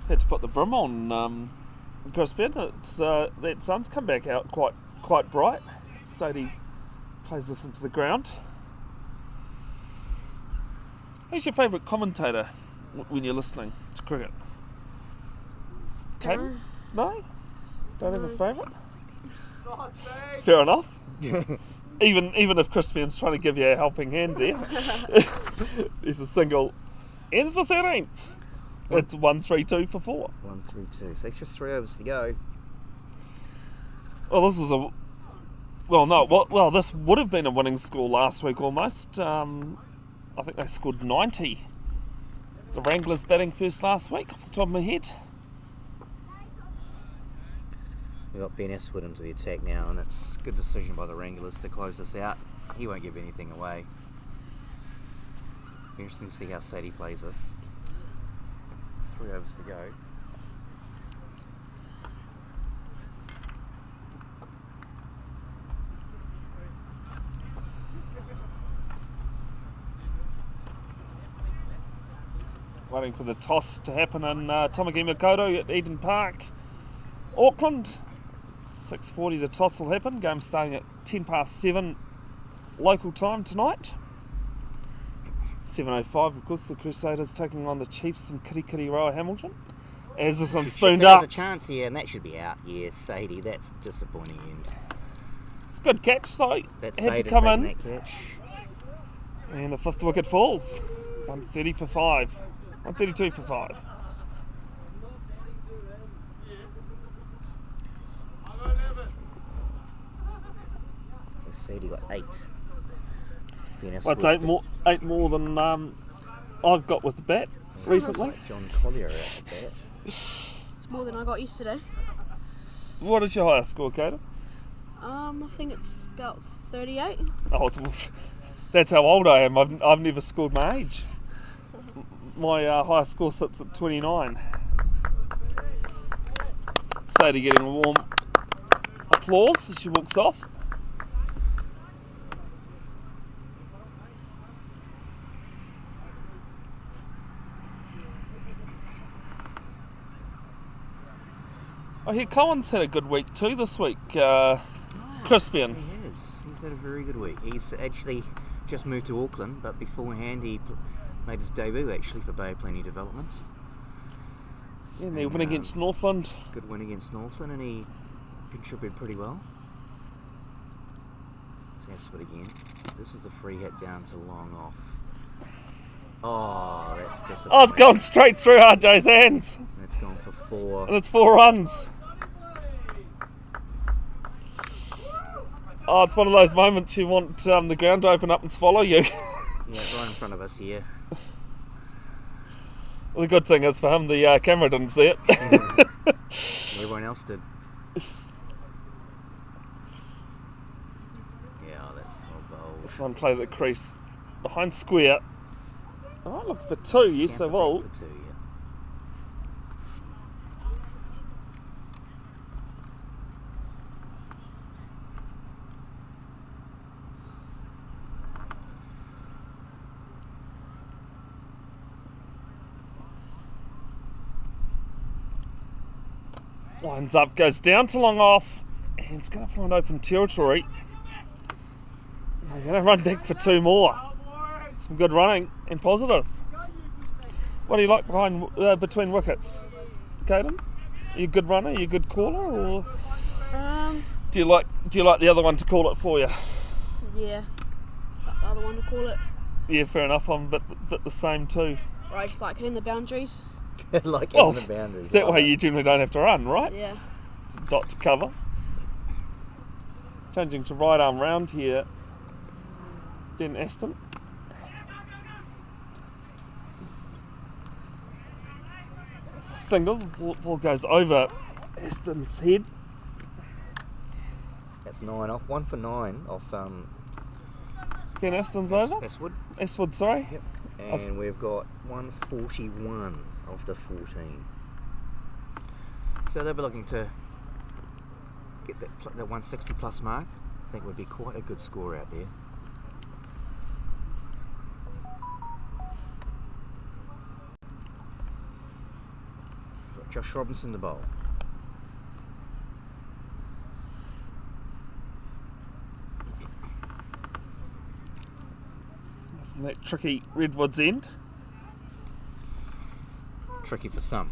B: Had to put the brim on Crispian. It's that sun's come back out quite bright. Sadie plays this into the ground. Who's your favourite commentator when you're listening to cricket? Caden? No? Don't have a favourite? Fair enough. even if Crispian's trying to give you a helping hand there. There's a single. Ends the 13th. It's 1-3-2 for 4.
C: 1-3-2. So extra 3 overs to go.
B: Well, this is a... Well, this would have been a winning score last week almost. I think they scored 90. The Wranglers batting first last week, off the top of my head.
C: We've got Ben Estwood into the attack now, and it's a good decision by the Wranglers to close this out. He won't give anything away. Be interesting to see how Sadie plays this. 3 overs to go.
B: Waiting for the toss to happen in Tamaki Makaurau at Eden Park, Auckland. 6:40 the toss will happen. Game starting at 7:10 local time tonight. 7:05, of course, the Crusaders taking on the Chiefs in Kirikiriroa, Hamilton. As this one spooned up.
C: There's a chance here, and that should be out. Yes, Sadie, that's disappointing end.
B: It's a good catch, so
C: That's
B: had to
C: Bader
B: come
C: taking
B: in.
C: that catch.
B: And the 5th wicket falls. 130 for 5. 132 for 5.
C: So Sadie got 8.
B: That's 8 more than I've got with the bat recently.
C: John Collier at the bat.
G: It's more than I got yesterday.
B: What is your highest score, Kato?
G: I think it's about 38.
B: Oh, that's how old I am. I've never scored my age. My highest score sits at 29. Sadie getting a warm applause as she walks off. I hear Cohen's had a good week too this week. Crispian.
C: He has. He's had a very good week. He's actually just moved to Auckland, but beforehand he made his debut actually for Bay of Plenty Development.
B: Yeah, and they win against Northland.
C: Good win against Northland, and he contributed pretty well. So that's good again. This is the free hit down to long off. Oh, that's disappointing.
B: Oh, it's gone straight through RJ's hands.
C: That's gone for 4.
B: And it's 4 runs. Oh, it's one of those moments you want the ground to open up and swallow you.
C: Yeah, it's right in front of us here.
B: Well, the good thing is for him, the camera didn't see it.
C: Everyone else did. Yeah, that's not bold.
B: This one played the crease behind square. Oh, look for 2, yes they will.
C: For 2, yeah.
B: Lines up, goes down to long off, and it's going to find open territory. They're going to run back for 2 more. Some good running and positive. What do you like between wickets, Caden? Are you a good runner? Are you a good caller, or do you like the other one to call it for you?
G: Yeah, the other one to call it.
B: Yeah, fair enough. I'm a bit the same too.
G: I just like hitting the boundaries.
C: Like hitting the boundaries.
B: That way you generally don't have to run, right?
G: Yeah.
B: It's a dot to cover. Changing to right arm round here. Ben Aston. Single. Ball goes over Aston's head.
C: That's 9 off. 1 for 9 off.
B: Ben Aston's over.
C: Westwood.
B: Westwood, sorry.
C: Yep. And we've got 141 off the 14. So they'll be looking to get that 160 plus mark. I think would be quite a good score out there. Got Josh Robinson to bowl.
B: From that tricky Redwoods end.
C: Tricky for some.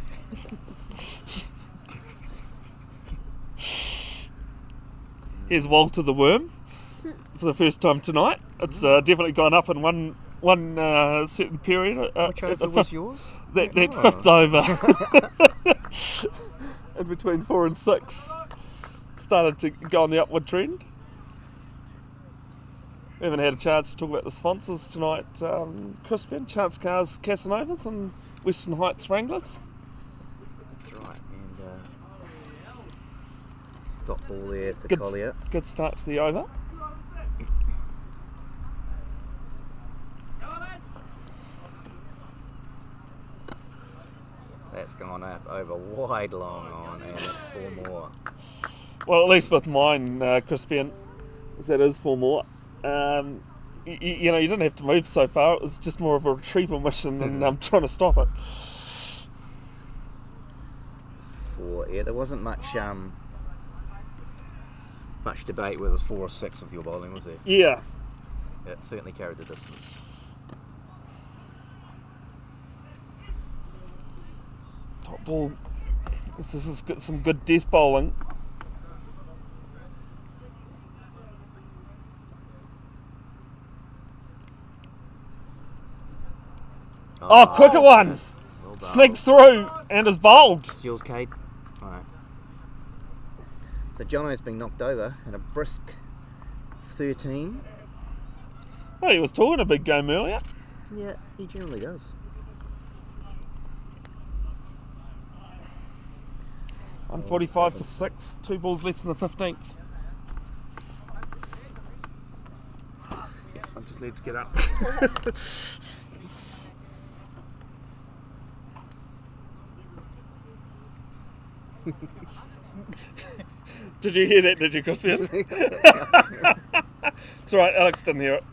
B: Here's Walter the Worm for the first time tonight. It's definitely gone up in one certain period.
C: Which over was yours?
B: That
C: Oh.
B: fifth over. In between 4 and 6. Started to go on the upward trend. We haven't had a chance to talk about the sponsors tonight, Crispian, Chance Cars, Casanovas and Western Heights Wranglers.
C: That's right. And stop ball there to
B: Good,
C: Collier.
B: good start to the over.
C: That's gone up over wide long on, and it's 4 more.
B: Well, at least with mine, Crispian, that is 4 more. You know, you didn't have to move so far. It was just more of a retrieval mission than trying to stop it.
C: 4. Yeah, there wasn't much debate whether it was 4 or 6 with your bowling, was there?
B: Yeah.
C: It certainly carried the distance.
B: Top ball. This has got some good death bowling. Oh, quicker one!
C: Well bowled.
B: Sneaks through and is bowled.
C: It's yours, Cade. Right. So Jono's been knocked over in a brisk 13.
B: Oh, he was talking a big game earlier.
C: Yeah, he generally does.
B: 145 for 6. 2 balls left in the 15th. I just need to get up. Did you hear that, did you, Crispian? It's alright, Alex didn't hear it.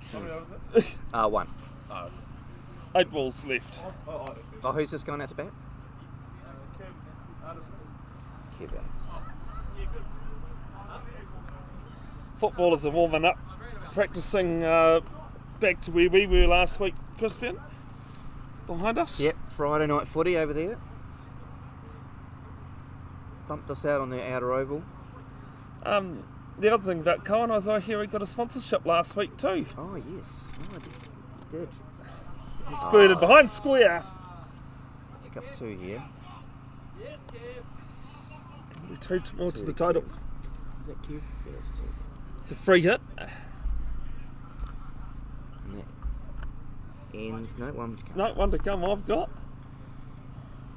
C: 1.
B: 8 balls left.
C: Oh, who's this going out to bat? Kevin.
B: Footballers are warming up, practicing back to where we were last week, Crispian. Behind us.
C: Yep, Friday night footy over there. Bumped us out on the outer oval.
B: The other thing about Cohen is I hear he got a sponsorship last week too.
C: Oh, yes. Oh, he did.
B: He squirted behind square.
C: Pick up 2 here.
B: 2 more to the total.
C: Is that Kev? Yeah, it's 2.
B: It's a free hit.
C: And that ends. No, 1 to come.
B: No, 1 to come I've got.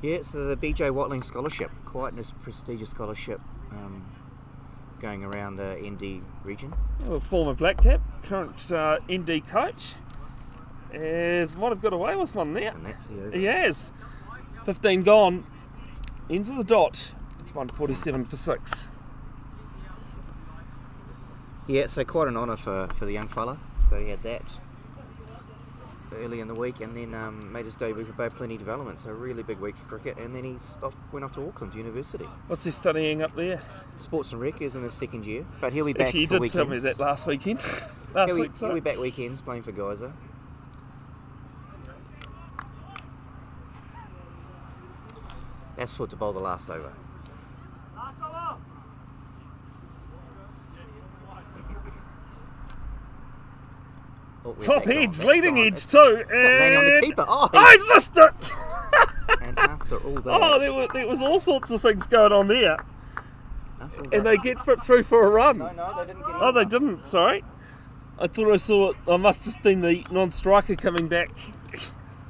C: Yeah, so the BJ Watling Scholarship. Quite a prestigious scholarship going around the ND region.
B: A former Black Cap, current ND coach. Might have got away with one there.
C: And that's the over.
B: He has. 15 gone. Ends of the dot. It's 147 for 6.
C: Yeah, so quite an honour for the young fella. So he had that early in the week, and then made his debut for Bay Plenty Development. So a really big week for cricket, and then went off to Auckland University.
B: What's he studying up there?
C: Sports and Rec is in his 2nd year, but he'll be back
B: Actually, he
C: for
B: did
C: weekends.
B: tell me that last weekend.
C: He'll be back weekends playing for Geyser. That's what to bowl the last over. Oh, where's
B: Top
C: that gone?
B: edge,
C: That's
B: leading
C: gone.
B: edge
C: It's
B: too.
C: landing on the
B: And
C: keeper. Oh,
B: he's missed it!
C: and after all that,
B: Oh, there was all sorts of things going on there.
C: after all
B: And
C: that-
B: they get put through for a run.
C: no, they didn't get.
B: Oh, they didn't, sorry. I thought I saw it. I must have been the non-striker coming back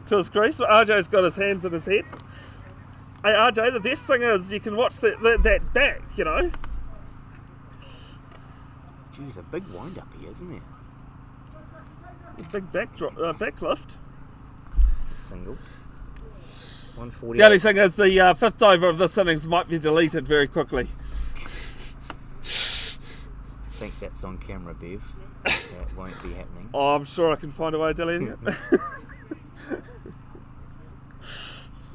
B: to his crease. But RJ's got his hands in his head. Hey, RJ, the best thing is you can watch that back, you know.
C: Geez, a big wind up here, isn't it?
B: The big back lift.
C: A single. 140.
B: The only thing is the fifth over of this innings might be deleted very quickly.
C: I think that's on camera, Bev. That won't be happening.
B: Oh, I'm sure I can find a way of deleting it.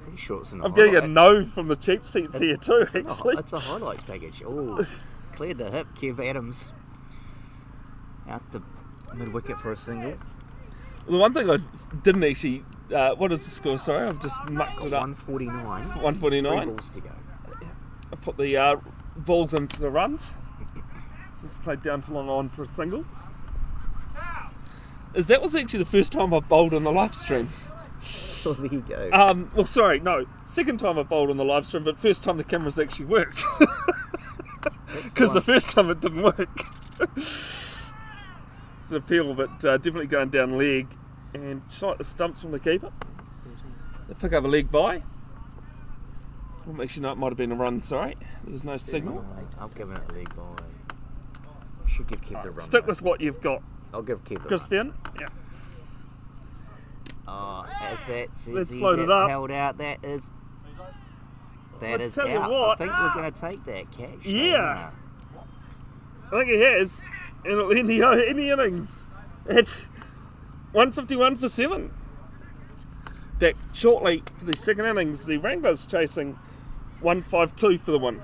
C: Pretty sure it's in the
B: I'm getting a
C: highlight.
B: no from the cheap seats here too, actually.
C: It's a highlights package. Oh, cleared the hip. Kev Adams out the mid wicket for a single.
B: The one thing I didn't actually... what is the score? Sorry, I've just mucked it up.
C: 149.
B: 149.
C: 3 balls to go.
B: I put the balls into the runs. This is played down to long on for a single. That was actually the first time I've bowled on the live stream.
C: Oh, there you go.
B: Well, sorry, no. Second time I've bowled on the live stream, but first time the cameras actually worked. Because the first time it didn't work. It's an appeal, but definitely going down leg. And shot the stumps from the keeper. They pick up a leg by. Well, actually, no, it might have been a run, sorry. There was no signal.
C: I've given it a leg by. Should give Kev the run.
B: Stick
C: though.
B: with what you've got,
C: I'll give Kev the
B: Crispian. Yeah.
C: run. As that says,
B: Let's float it
C: that's
B: up.
C: held out. That is
B: tell you
C: out.
B: what.
C: I think we're going to take that catch.
B: Yeah. I think he has. In the innings. At 151 for 7. Back shortly for the second innings, the Wranglers chasing 152 for the win.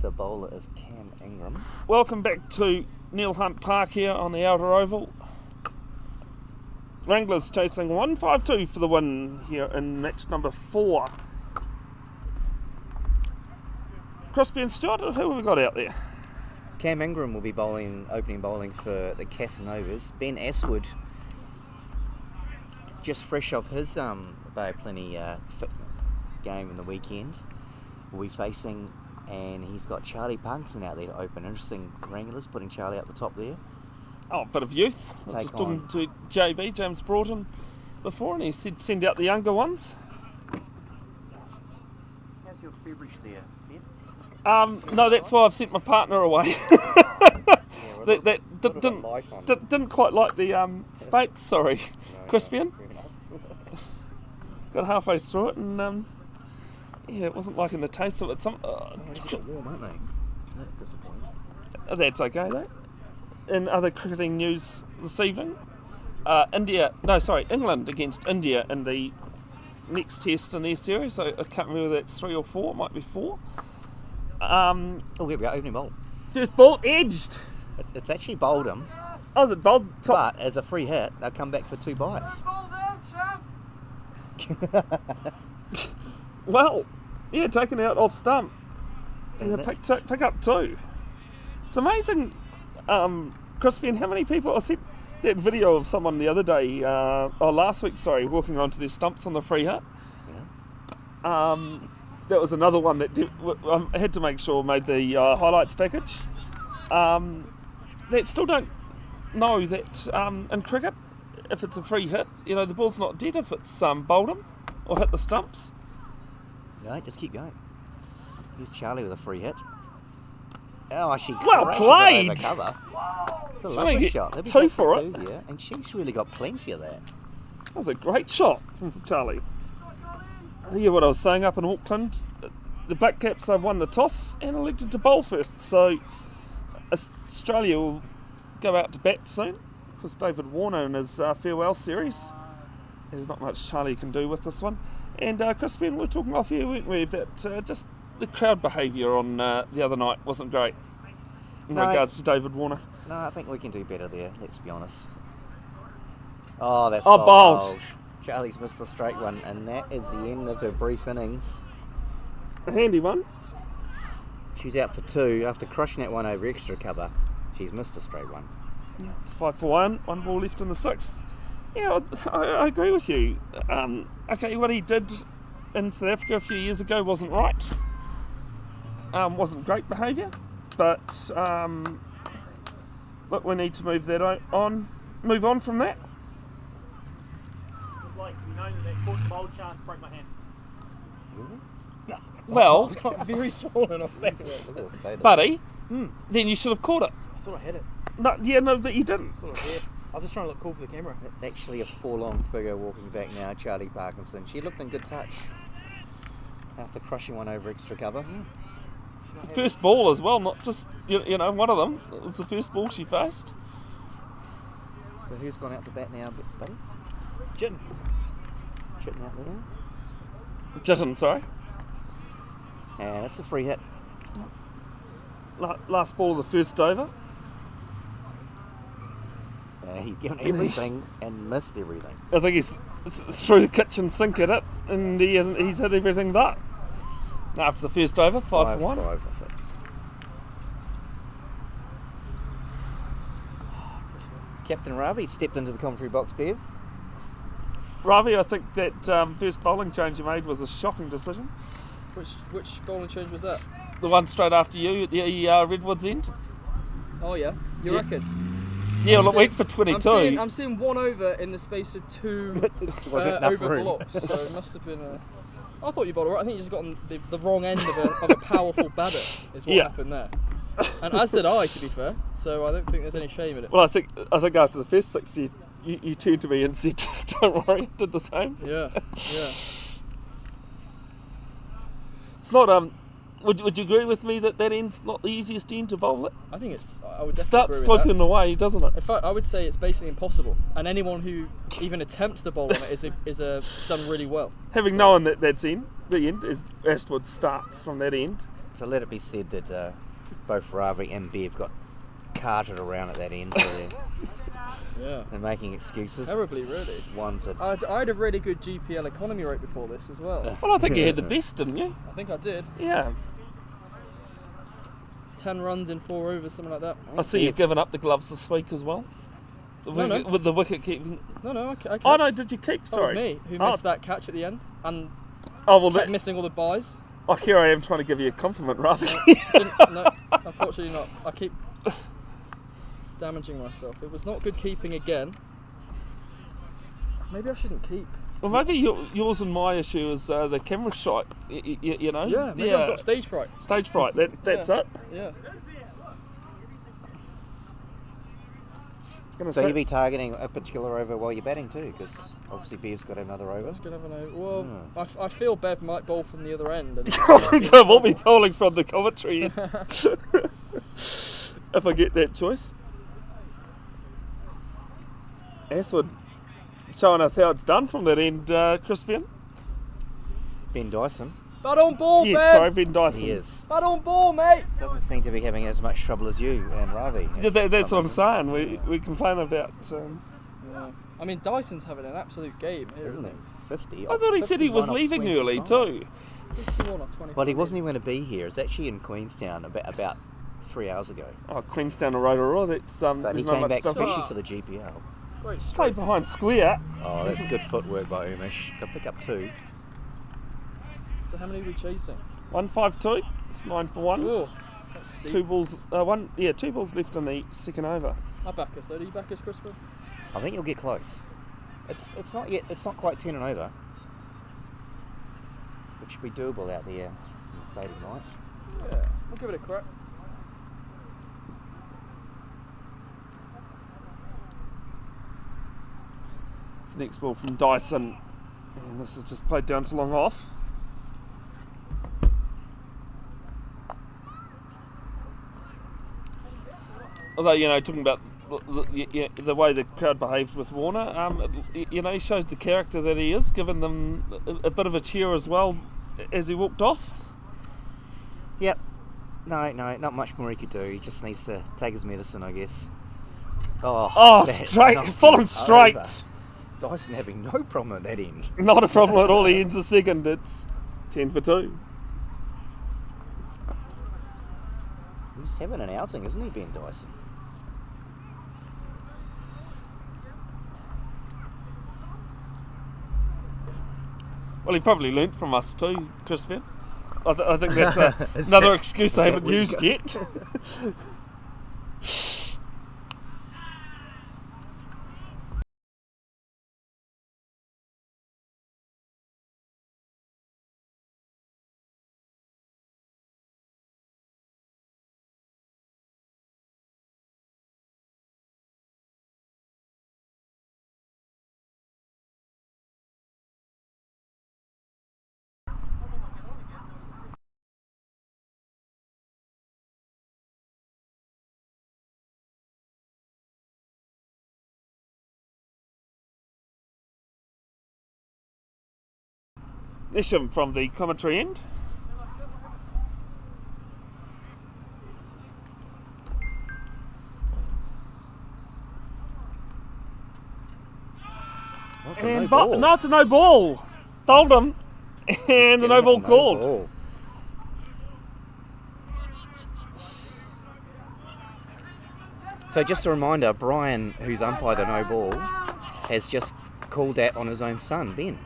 C: The bowler is Cam Ingram.
B: Welcome back to Neil Hunt Park here on the Outer Oval. Wranglers chasing 152 for the win here in match number 4. Crispy and Stewart, who have we got out there?
C: Cam Ingram will be opening bowling for the Casanovas. Ben Aswood, just fresh off his Bay of Plenty fit game in the weekend, will be facing, and he's got Charlie Parkinson out there to open. Interesting Wranglers putting Charlie up the top there.
B: Oh, a bit of youth. I was just talking to JB, James Broughton, before, and he said send out the younger ones.
C: How's your beverage there, Bev?
B: No, that's why I've sent my partner away. that didn't quite like the spates, sorry, Crispian. Got halfway through it and yeah, it wasn't liking the taste of it.
C: These are a bit warm, aren't they? That's disappointing.
B: That's okay though. In other cricketing news this evening, England against India in the next test in their series. So I can't remember whether it's 3 or 4. It might be 4.
C: Oh, here we go, opening bowl.
B: First ball edged.
C: It's actually bowled him,
B: Oh, is it bowled?
C: but as a free hit, they'll come back for 2 byes.
B: Well, yeah, taken out off stump. Yeah, pick up 2. It's amazing, Crispy, and how many people... I sent that video of someone the other day, last week, walking onto their stumps on the free hit.
C: Yeah.
B: That was another one that I had to make sure made the highlights package. That still don't know that in cricket, if it's a free hit, the ball's not dead if it's bowled him or hit the stumps.
C: No, just keep going. Here's Charlie with a free hit. Oh, she
B: Well
C: crashes
B: played!
C: it over cover. It's a
B: She'll
C: lovely
B: get
C: shot. They'll be
B: 2
C: back
B: for
C: 2 here, and she's really got plenty of that.
B: That was a great shot from Charlie. Yeah, what I was saying up in Auckland, the Black Caps, they've won the toss and elected to bowl first, so Australia will go out to bat soon, because David Warner in his farewell series, there's not much Charlie can do with this one. And Crispy, we're talking off here, weren't we, about just the crowd behaviour on the other night wasn't great in regards to David Warner.
C: No, I think we can do better there, let's be honest. Oh, that's
B: bowled.
C: Charlie's missed a straight one, and that is the end of her brief innings.
B: A handy one.
C: She's out for 2 after crushing that one over extra cover. She's missed a straight one.
B: Yeah, it's 5 for 1, 1 ball left in the 6th. Yeah, I agree with you. Okay, what he did in South Africa a few years ago wasn't right. Wasn't great behaviour, but look, we need to move on from that.
F: Just like that caught the bowl chance broke my hand.
B: Well,
H: It's got very swollen on that.
B: buddy, then you should have caught it.
H: I thought I had it.
B: No, but you didn't.
H: I was just trying to look cool for the camera.
C: That's actually a forlorn figure walking back now, Charlie Parkinson. She looked in good touch after crushing one over extra cover.
B: First ball as well, not just one of them. It was the first ball she faced.
C: So who's gone out to bat now, buddy?
H: Jin.
C: Chitting out there.
B: Jitton, sorry.
C: And it's a free hit.
B: Last ball of the first over.
C: He's given everything and missed everything.
B: I think he's through the kitchen sink at it, and he's hit everything but. After the first over, 5 for 1.
C: 5 off it. Captain Ravi stepped into the commentary box, Bev.
B: Ravi, I think that first bowling change you made was a shocking decision.
I: Which bowling change was that?
B: The one straight after you at the Redwoods end.
I: Oh yeah, you reckon?
B: Yeah, well, it went for 22.
I: I'm seeing 1 over in the space of 2
C: Wasn't enough
I: over
C: room.
I: blocks, so it must have been I thought you bowled alright. I think you just got on the wrong end of a powerful batter is what happened there. And as did I, to be fair. So I don't think there's any shame in it.
B: Well, I think after the first 6, you turned to me and said, "Don't worry," did the same.
I: Yeah.
B: It's not. Would you agree with me that end's not the easiest end to bowl it?
I: I think I would definitely
B: Starts
I: agree with
B: flipping
I: that.
B: away, doesn't it?
I: In fact, I would say it's basically impossible, and anyone who even attempts to bowl on it is done really well.
B: Having known that that's the end, as Astwood starts from that end,
C: So let it be said that both Ravi and Bev got carted around at that end, so
I: Yeah.
C: they're making excuses.
I: Terribly, really.
C: One to
I: I had a really good GPL economy rate before this as well.
B: Well, I think you had the best, didn't you?
I: I think I did.
B: Yeah.
I: 10 runs in 4 overs, something like that.
B: I see you've given up the gloves this week as well.
I: No.
B: With the wicket keeping.
I: No, I kept.
B: Oh no, did you keep?
I: That was
B: Sorry.
I: me who missed that catch at the end and
B: Oh well,
I: kept missing all the buys.
B: Oh, here I am trying to give you a compliment, Ravi.
I: No, unfortunately not. I keep damaging myself. It was not good keeping again. Maybe I shouldn't keep.
B: Well, maybe yours and my issue is the camera shot. You know.
I: Yeah, maybe I've got stage fright.
B: Stage fright. That's
I: Yeah.
B: it.
I: Yeah.
C: So you'll be targeting a particular over while you're batting too, because obviously Bev's got another over.
I: Gonna have an over. Well, I feel Bev might bowl from the other end. And
B: We'll be bowling from the commentary if I get that choice. Aswood showing us how it's done from that end, Crispian.
C: Ben Dyson.
I: But on ball,
B: Yes,
I: Ben.
B: sorry, Ben Dyson.
C: He is.
I: But on ball, mate.
C: Doesn't seem to be having as much trouble as you and Ravi.
B: Yeah, that's what I'm saying. We complain about.
I: Yeah. I mean, Dyson's having an absolute game here,
C: Isn't it? 50.
B: I thought he said he was
C: 51 off
B: leaving
C: 25.
B: early too.
I: 51 or 20.
C: Well, he wasn't even going to be here. It's actually in Queenstown about 3 hours ago.
B: Oh, Queenstown or Rotorua. That's
C: But
B: there's
C: he
B: not
C: came
B: much
C: back
B: stuff.
C: especially for the GPL.
I: Great
B: Stay
I: straight.
B: behind square.
C: Oh, that's good footwork by Umesh. Got pick up 2.
I: So how many are we chasing?
B: 152. It's 9 for 1.
I: Oh, that's steep.
B: 2 balls. 2 balls left in the second over.
I: I back us though. Do you back us, Crispin?
C: I think you'll get close. It's not yet. It's not quite 10 and over. Which should be doable out there in the fading light.
I: Yeah, we'll give it a crack.
B: It's the next ball from Dyson. And this is just played down to long off. Although, talking about the way the crowd behaved with Warner, he showed the character that he is, giving them a bit of a cheer as well as he walked off.
C: Yep. No, not much more he could do. He just needs to take his medicine, I guess.
B: Oh,
C: that's
B: straight,
C: knocked
B: full
C: him
B: and straight.
C: over. Dyson having no problem at that end.
B: Not a problem at all. He ends the second. It's 10 for 2.
C: He's having an outing, isn't he, Ben Dyson?
B: Well, he probably learnt from us too, Crispin. I think that's another excuse I haven't used yet. Nisham from the commentary end.
C: Well, it's a
B: And
C: no ball.
B: no, it's a no ball. Told him. And a no ball called.
C: ball. So just a reminder, Brian, who's umpired the no ball, has just called that on his own son, Ben,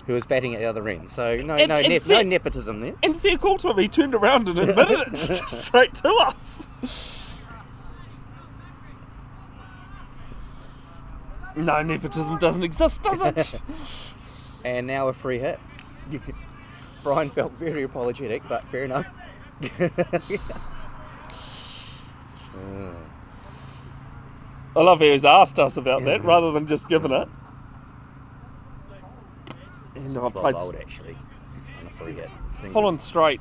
C: who was batting at the other end. So no nepotism there.
B: And fair call to him. He turned around and admitted it straight to us. No, nepotism doesn't exist, does it?
C: And now a free hit. Brian felt very apologetic, but fair enough.
B: I love how he's asked us about that rather than just giving it. And I
C: It's
B: played
C: well bowled, actually, on a free hit.
B: full and straight.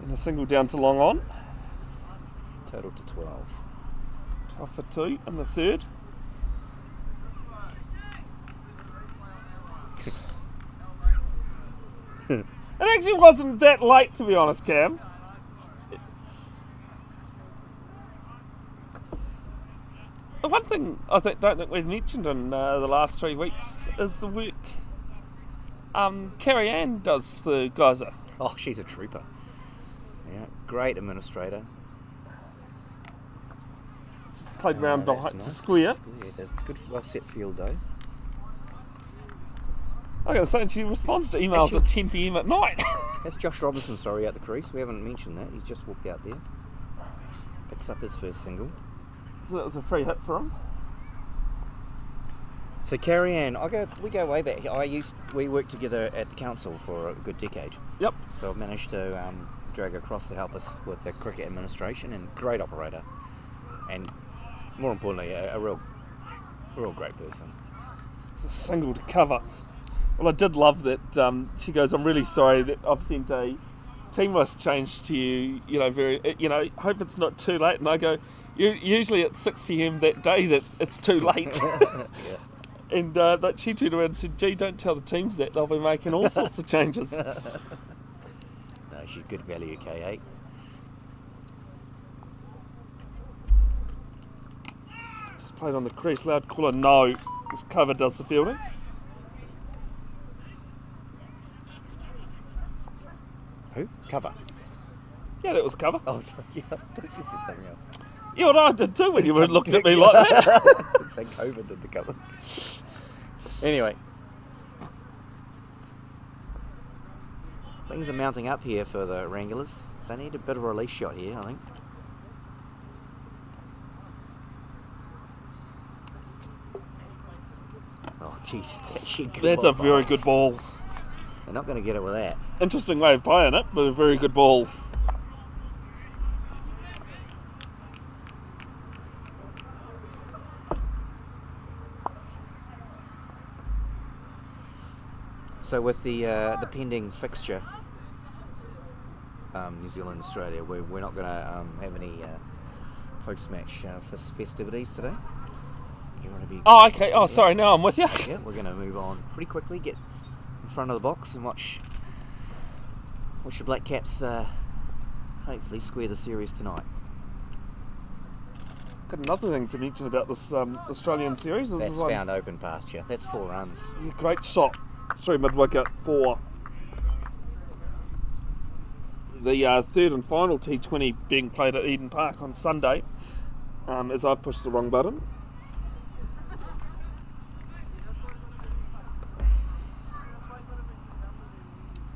B: And a single down to long on.
C: Total to 12.
B: 12 for 2 in the third. It actually wasn't that late, to be honest, Cam. The one thing I don't think we've mentioned in the last 3 weeks is the work Carrie Ann does for Geyser.
C: Oh, she's a trooper. Yeah, great administrator.
B: Just played round
C: That's
B: to
C: nice.
B: square.
C: There's good, well set field though.
B: I gotta say, she responds to emails at 10 PM at night.
C: That's Josh Robinson, sorry, out the crease. We haven't mentioned that. He's just walked out there. Picks up his first single.
B: So that was a free hit for him.
C: So Carrie Ann, we go way back. We worked together at the council for a good decade.
B: Yep.
C: So I've managed to drag her across to help us with the cricket administration, and great operator, and more importantly, a real great person.
B: It's a single to cover. Well, I did love that she goes, I'm really sorry that I've sent a team list change to you, hope it's not too late. And I go, usually at 6 PM that day that it's too late.
C: Yeah.
B: And that she turned around and said, gee, don't tell the teams that, they'll be making all sorts of changes.
C: No, she's good value, K8.
B: Just played on the crease, loud caller, no. This cover does the fielding.
C: Who? Cover.
B: Yeah, that was cover.
C: Oh, sorry. Yeah, I thought you said something else.
B: Yeah, well, I did too when you looked at me like that.
C: It's like COVID did the cover. Anyway. Things are mounting up here for the Wranglers. They need a bit of a release shot here, I think. Oh, jeez, it's actually a good
B: That's
C: ball
B: a very
C: by.
B: good ball.
C: They're not going to get it with that.
B: Interesting way of playing it, but a very good ball.
C: So with the pending fixture, New Zealand, Australia, we're not going to have any post-match festivities today. You want to be?
B: Oh, okay. Oh, sorry. Now I'm with you.
C: Yeah, we're going to move on pretty quickly. Get in front of the box and watch the Black Caps hopefully square the series tonight.
B: Got another thing to mention about this Australian series.
C: That's found open pasture. That's 4 runs.
B: Yeah, great shot through mid-wicket for the third and final T20 being played at Eden Park on Sunday, as I've pushed the wrong button.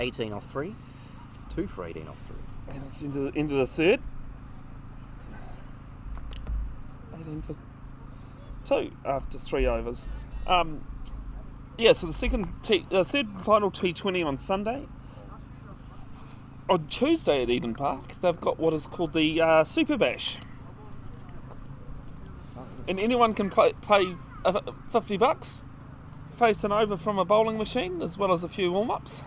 C: $18 off 3. 2 for 18 off 3.
B: And it's into the third. 18 for 2 after 3 overs. Yeah, so the third and final T20 on Sunday. On Tuesday at Eden Park, they've got what is called the Super Bash. And anyone can play $50, face an over from a bowling machine, as well as a few warm-ups.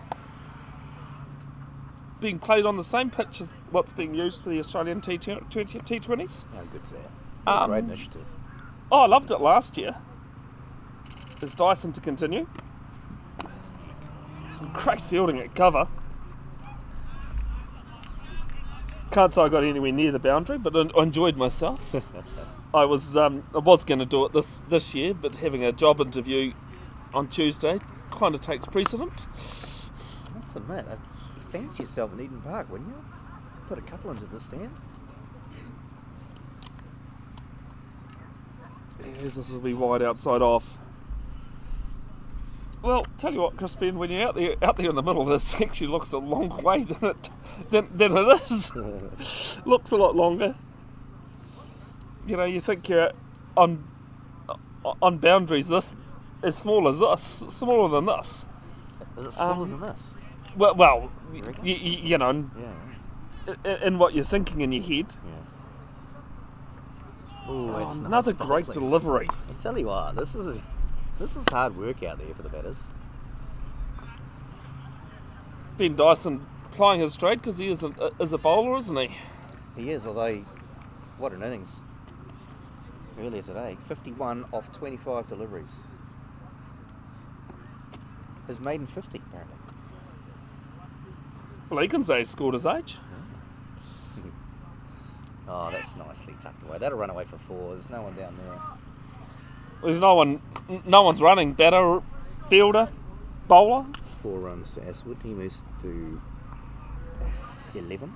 B: Being played on the same pitch as what's being used for the Australian T20s.
C: How good's that? Great initiative.
B: Oh, I loved it last year. Is Dyson to continue? Some great fielding at cover. Can't say I got anywhere near the boundary, but I enjoyed myself. I was going to do it this year, but having a job interview on Tuesday kind of takes precedent.
C: I must admit, you fancy yourself in Eden Park, wouldn't you? Put a couple into the stand.
B: Yes, this will be wide outside off. Well, tell you what, Crispin, when you're out there in the middle, this actually looks a long way than it is. Looks a lot longer. You know, you think you're on boundaries this as small as this, smaller than this.
C: Is it smaller than this?
B: Well,
C: You reckon?
B: you know,
C: Yeah.
B: in what you're thinking in your head.
C: Yeah. Ooh, it's nice
B: Another great
C: bowling.
B: delivery.
C: I tell you what, this is hard work out there for the batters.
B: Ben Dyson plying his trade because he is a bowler, isn't he?
C: He is, although what an innings earlier today. 51 off 25 deliveries. His maiden 50 apparently.
B: Well, he can say he scored his age.
C: Oh, that's nicely tucked away. That'll run away for 4. There's no one down there.
B: There's no one's running. Batter, fielder, bowler.
C: 4 runs to Aswood. He moves to 11.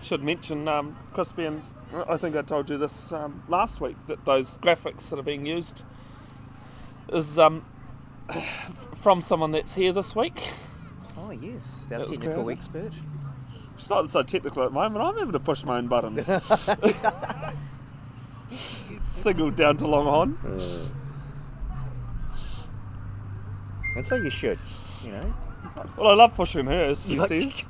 B: Should mention, Crispy, and I think I told you this last week, that those graphics that are being used is from someone that's here this week.
C: Oh, yes. Our
B: That was
C: technical
B: great.
C: expert.
B: It's not so technical at the moment. I'm having to push my own buttons. Singled down to long on.
C: And so you should, you know.
B: Well, I love pushing hers, she
C: Like-
B: says.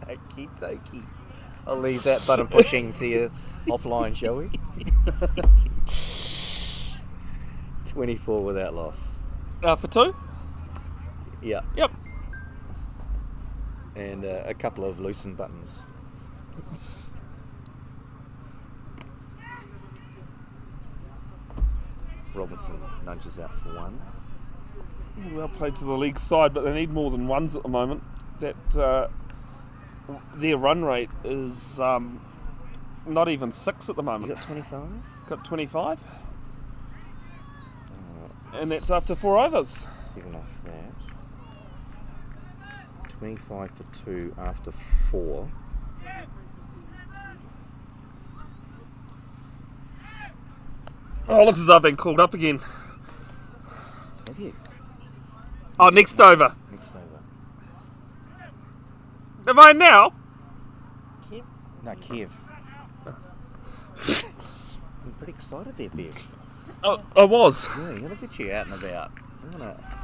C: Okie dokie. I'll leave that button pushing to you offline, shall we? 24 without loss.
B: For 2?
C: Yeah.
B: Yep.
C: And a couple of loosened buttons. Robinson nudges out for 1.
B: Yeah, well played to the league side, but they need more than ones at the moment. That their run rate is not even 6 at the
C: You
B: moment.
C: got 25?
B: Got 25. And that's after 4 overs.
C: 7 off that. 25 for 2 after 4.
B: Oh, looks as though I've been called up again.
C: Have you?
B: Oh, next over.
C: Next over.
B: Am I now?
C: Kev? No, Kev. I'm pretty excited there, Bev.
B: Oh, I was.
C: Yeah, look at you out and about. I'm gonna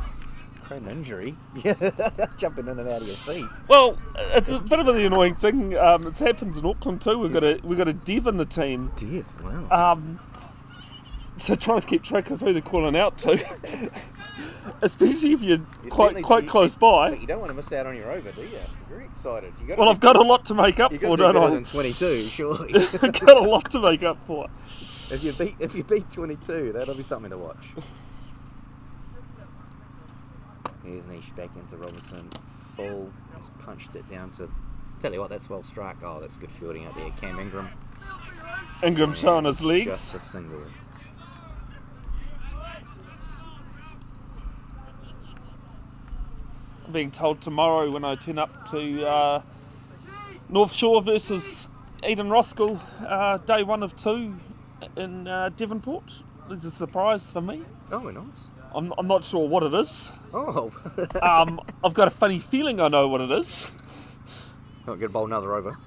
C: create an injury. Jumping in and out of your seat.
B: Well, it's a bit of an annoying thing. It happens in Auckland too. We've got a dev in the team.
C: Dev, wow.
B: So trying to keep track of who they're calling out to, especially if you're
C: certainly-
B: quite close by.
C: But you don't want to miss out on your over, do you? You're very excited. You got
B: Well, I've got a lot to make up
C: You've
B: for,
C: got to do
B: don't
C: better
B: I?
C: than 22, surely.
B: I've got a lot to make up for.
C: If you beat 22, that'll be something to watch. Here's Niche back into Robinson. Full. He's punched it down to... Tell you what, that's well struck. Oh, that's good fielding out there. Cam Ingram.
B: Ingram showing his
C: Just
B: legs.
C: a single.
B: I'm being told tomorrow when I turn up to North Shore versus Eden Roskill, day 1 of 2 in Devonport. It's a surprise for me.
C: Oh, nice.
B: I'm not sure what it is.
C: Oh.
B: I've got a funny feeling I know what it is.
C: Not going to bowl another over.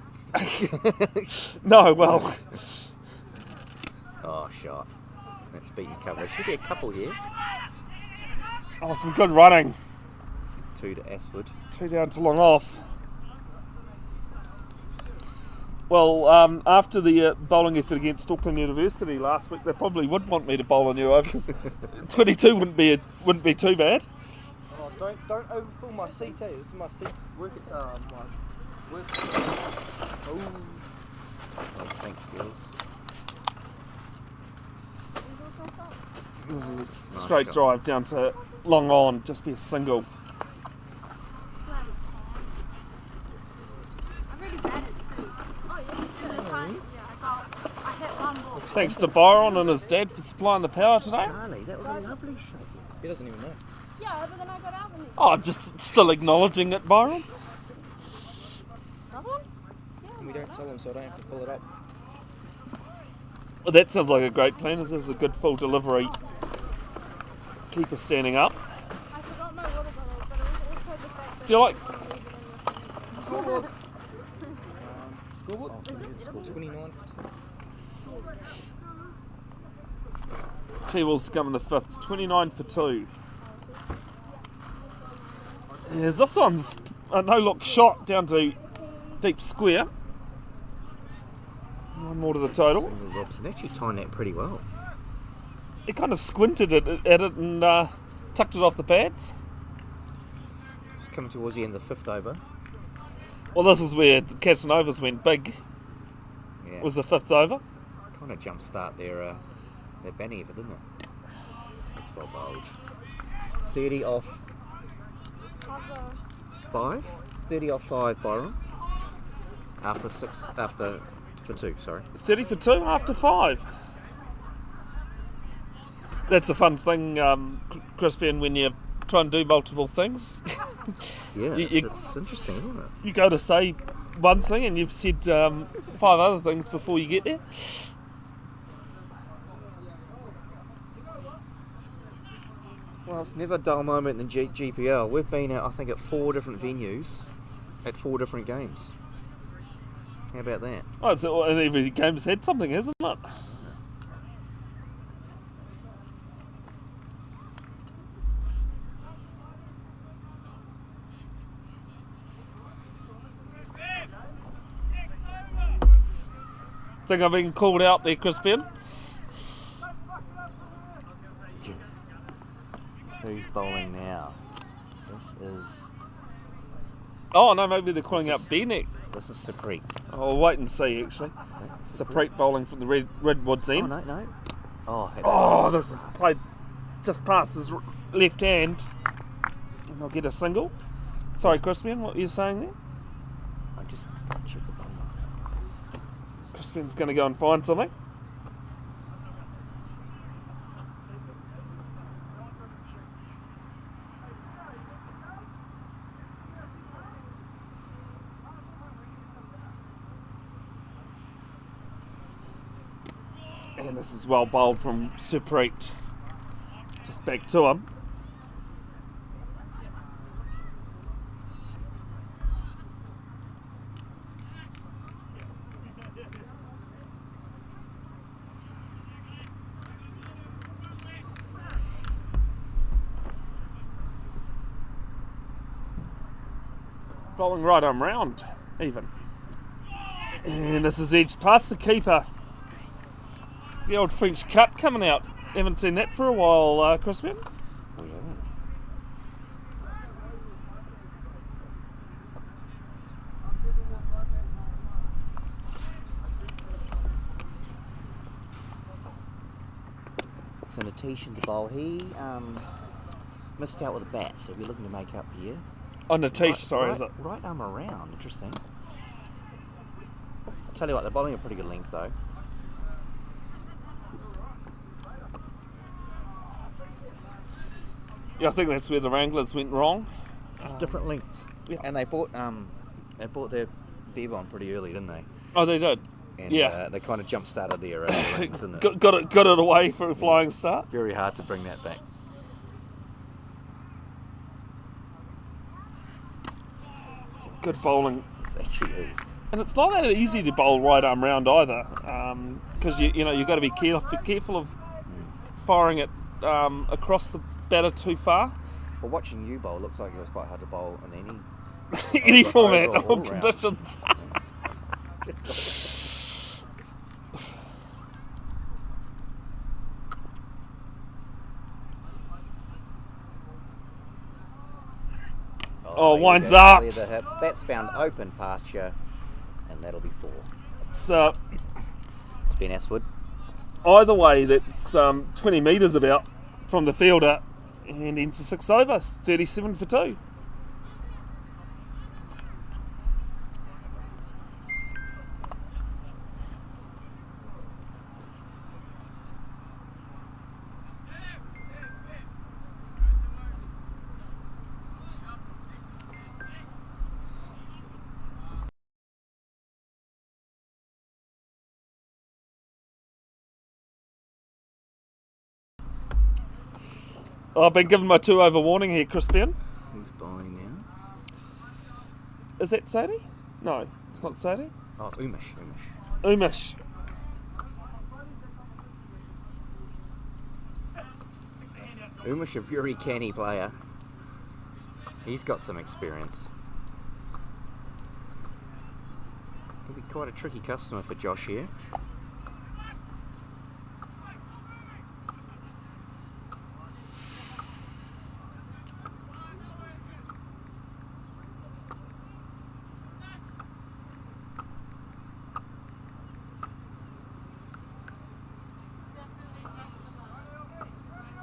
B: No, well,
C: Oh, shot. That's beaten cover. There should be a couple here.
B: oh, some good running.
C: 2 to Aswood.
B: 2 down to long off. Well, after the bowling effort against Auckland University last week, they probably would want me to bowl a new over because 22 wouldn't be too bad.
I: Oh, don't overfill my seat, eh? This is my seat. Work.
C: Oh, thanks, girls.
B: This is a straight drive down to long on, just be a single.
G: I've already batted too. Oh, I hit one ball.
B: Thanks to Byron and his dad for supplying the power today.
C: Charlie, that was a lovely shot.
I: He doesn't even know.
G: Yeah, but then I got out and he
B: Oh, just still acknowledging it, Byron.
G: another one? Yeah.
I: And we don't tell him, so I don't have to fill it up.
B: Well, that sounds like a great plan. This is a good full delivery. Keep her standing up.
G: I forgot my water bottle, but it was also the fact that
B: Do you like?
I: Scoreboard. Scoreboard? Score 29 for 2.
B: T-Will's coming the 5th, 29 for 2. Yes, this one's a no-look shot down to deep square. 1 more to the total.
C: Single Robson actually timed that pretty well.
B: He kind of squinted at it and tucked it off the pads.
C: Just coming towards the end of the 5th over.
B: Well, this is where the Casanovas went big.
C: Yeah.
B: Was the 5th over.
C: Kind of jump start their That banning effort, didn't it? That's well bowled. 30 off 5? 30 off 5, Byron. After for 2, sorry.
B: 30 for 2 after 5. That's a fun thing, Crispian, when you try and do multiple things.
C: Yeah, it's interesting, isn't it?
B: You go to say one thing and you've said 5 other things before you get there.
C: Well, it's never a dull moment in GPL. We've been at, I think, at 4 different venues at 4 different games. How about that?
B: Oh, and every game's had something, hasn't it? Think I've been called out there, Crispian.
C: Who's bowling now? This is...
B: Oh, no, maybe they're calling out Bennett.
C: This is Supreet.
B: I'll wait and see, actually. Supreet bowling from the Redwoods end.
C: Oh, no. Oh, that's
B: Oh,
C: nice.
B: this is played just past his left hand. And I'll get a single. Sorry, Crispian, what were you saying there?
C: I just check the bowler.
B: Crispian's going to go and find something. And this is well bowled from Supreet. Just back to him. Bowling right arm round, even. And this is edged past the keeper. The old French cut coming out. Haven't seen that for a while, Crispian.
C: We haven't. So Natish into bowl. He missed out with a bat, so we're looking to make up here.
B: Oh, Natish, sorry, is it?
C: Right arm around, interesting. I'll tell you what, they're bowling a pretty good length though.
B: Yeah, I think that's where the Wranglers went wrong.
C: Just different lengths.
B: Yeah.
C: And they bought their bev on pretty early, didn't they?
B: Oh, they did.
C: And
B: Yeah.
C: they kind of jump started their lengths, didn't it?
B: got it away for a flying start.
C: Very hard to bring that back.
B: It's a good bowling.
C: It actually is.
B: And it's not that easy to bowl right arm round either, because you've got to be careful of firing it across the batter too far.
C: Well, watching you bowl looks like it was quite hard to bowl in any
B: Any format
C: overall
B: or
C: round.
B: conditions. Oh,
C: there you
B: winds
C: go.
B: up.
C: Clear the hip. That's found open pasture, and that'll be 4.
B: It's
C: It's Ben Aswood.
B: either way, that's 20 metres about from the fielder, and into 6 over, 37 for 2. I've been given my 2 over warning here, Crispian.
C: Who's bowling now?
B: Is that Sadie? No, it's not Sadie.
C: Oh, Umish.
B: Umish.
C: Umish, a very canny player. He's got some experience. He'll be quite a tricky customer for Josh here.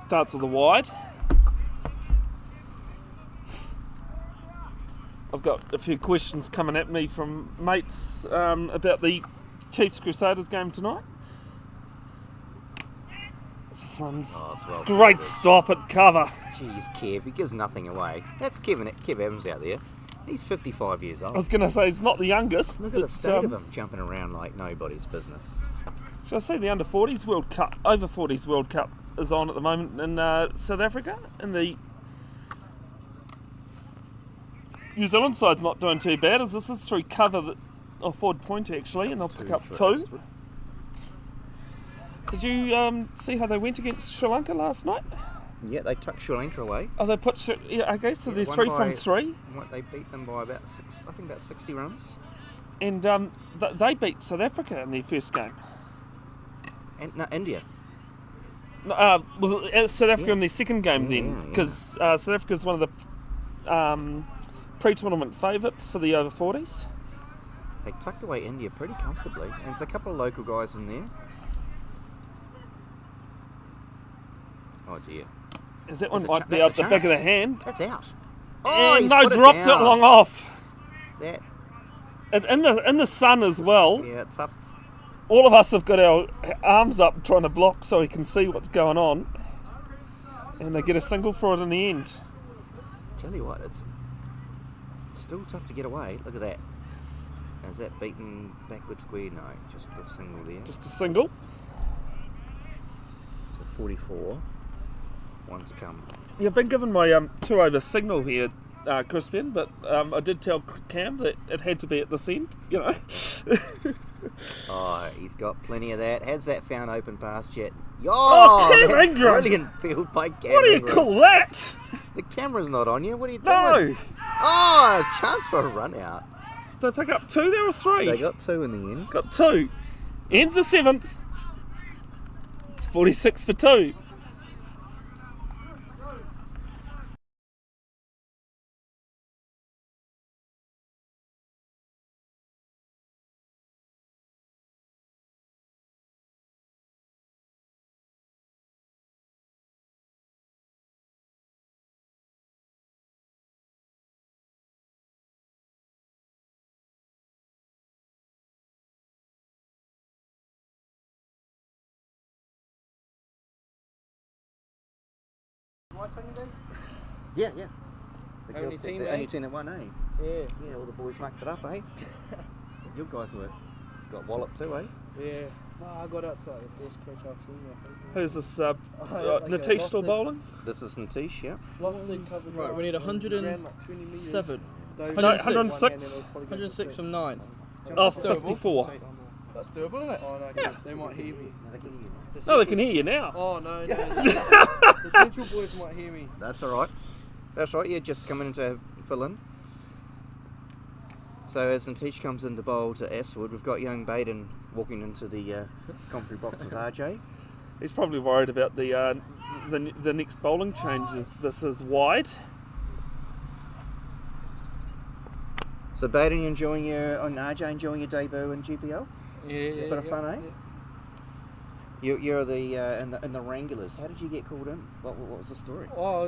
B: Starts with a wide. I've got a few questions coming at me from mates about the Chiefs Crusaders game tonight. This one's
C: it's well
B: great
C: covered.
B: stop at cover.
C: Jeez, Kev, he gives nothing away. That's Kev Evans out there. He's 55 years
B: I
C: old.
B: was going to say he's not the youngest.
C: Look at the
B: but,
C: state of him jumping around like nobody's business.
B: Shall I say the under 40s World Cup, over 40s World Cup is on at the moment in South Africa, and the New Zealand side's not doing too bad, as this is through cover or forward point actually, and they'll pick up
C: for
B: 2.
C: Eastwood.
B: Did you see how they went against Sri Lanka last night?
C: Yeah, they tucked Sri Lanka away.
B: Oh, they put okay, so they're
C: Won
B: 3
C: by-
B: from 3,
C: They beat them by about about 60 runs.
B: and they beat South Africa in their first game.
C: And no, India.
B: Was South Africa
C: Yeah.
B: in their second game
C: Yeah,
B: then?
C: yeah.
B: Because South Africa's one of the pre-tournament favourites for the over 40s.
C: They tucked away India pretty comfortably. And there's a couple of local guys in there. Oh dear.
B: Is that one
C: That's a
B: might be
C: that's
B: out
C: a
B: the back of the
C: chance.
B: hand?
C: That's out.
B: And
C: he's
B: no,
C: put
B: dropped it
C: down.
B: long off.
C: That,
B: And in the sun as well.
C: yeah, tough.
B: All of us have got our arms up trying to block so we can see what's going on. And they get a single for it in the end.
C: Tell you what, it's still tough to get away. Look at that. Is that beaten backward square? No, just a single there.
B: Just a single.
C: So 44. One to come.
B: Yeah, I've been given my 2 over signal here, Crispian, but I did tell Cam that it had to be at this end, you know.
C: Oh, he's got plenty of that. Has that found open past yet?
B: Oh, Cam
C: that's
B: Ingram!
C: Brilliant field by Cam
B: What do you
C: Ingram.
B: call that?
C: The camera's not on you. What are you doing?
B: No!
C: Oh, a chance for a run out.
B: Did they pick up 2 there or 3?
C: They got 2 in the end.
B: Got 2. Ends the 7th. It's 46 for 2.
H: White on you then?
C: Yeah, yeah. The
H: Only
C: girls-
H: team,
C: the
H: eh?
C: only team that won, eh?
H: Yeah.
C: Yeah, all the boys mucked it up, eh? You guys got walloped too, eh?
H: Yeah. No, I got out to like the best coach I've seen, I think.
B: Who's this?
H: like
B: Natish
H: a
B: still
H: Lofted-
B: bowling?
C: This is Natish, yeah.
H: Lofted covered.
I: Right, we need 107.
B: 106?
I: 106 from 9.
B: Oh,
I: That's doable.
B: 54.
I: That's doable, isn't it?
H: Oh no,
B: Yeah.
H: they might hear me.
B: No, they can hear you now.
H: Oh no, the Central boys might hear me.
C: That's alright. That's right, yeah, just coming in to fill in. So as Natish comes in to bowl to Aswood, we've got young Baden walking into the commentary box with RJ.
B: He's probably worried about the next bowling changes. This is wide.
C: So Baden, you enjoying RJ enjoying your debut in GPL?
H: Yeah,
C: Bit of fun, eh? You're in the Wranglers. How did you get called in? What was the story?
H: Oh, I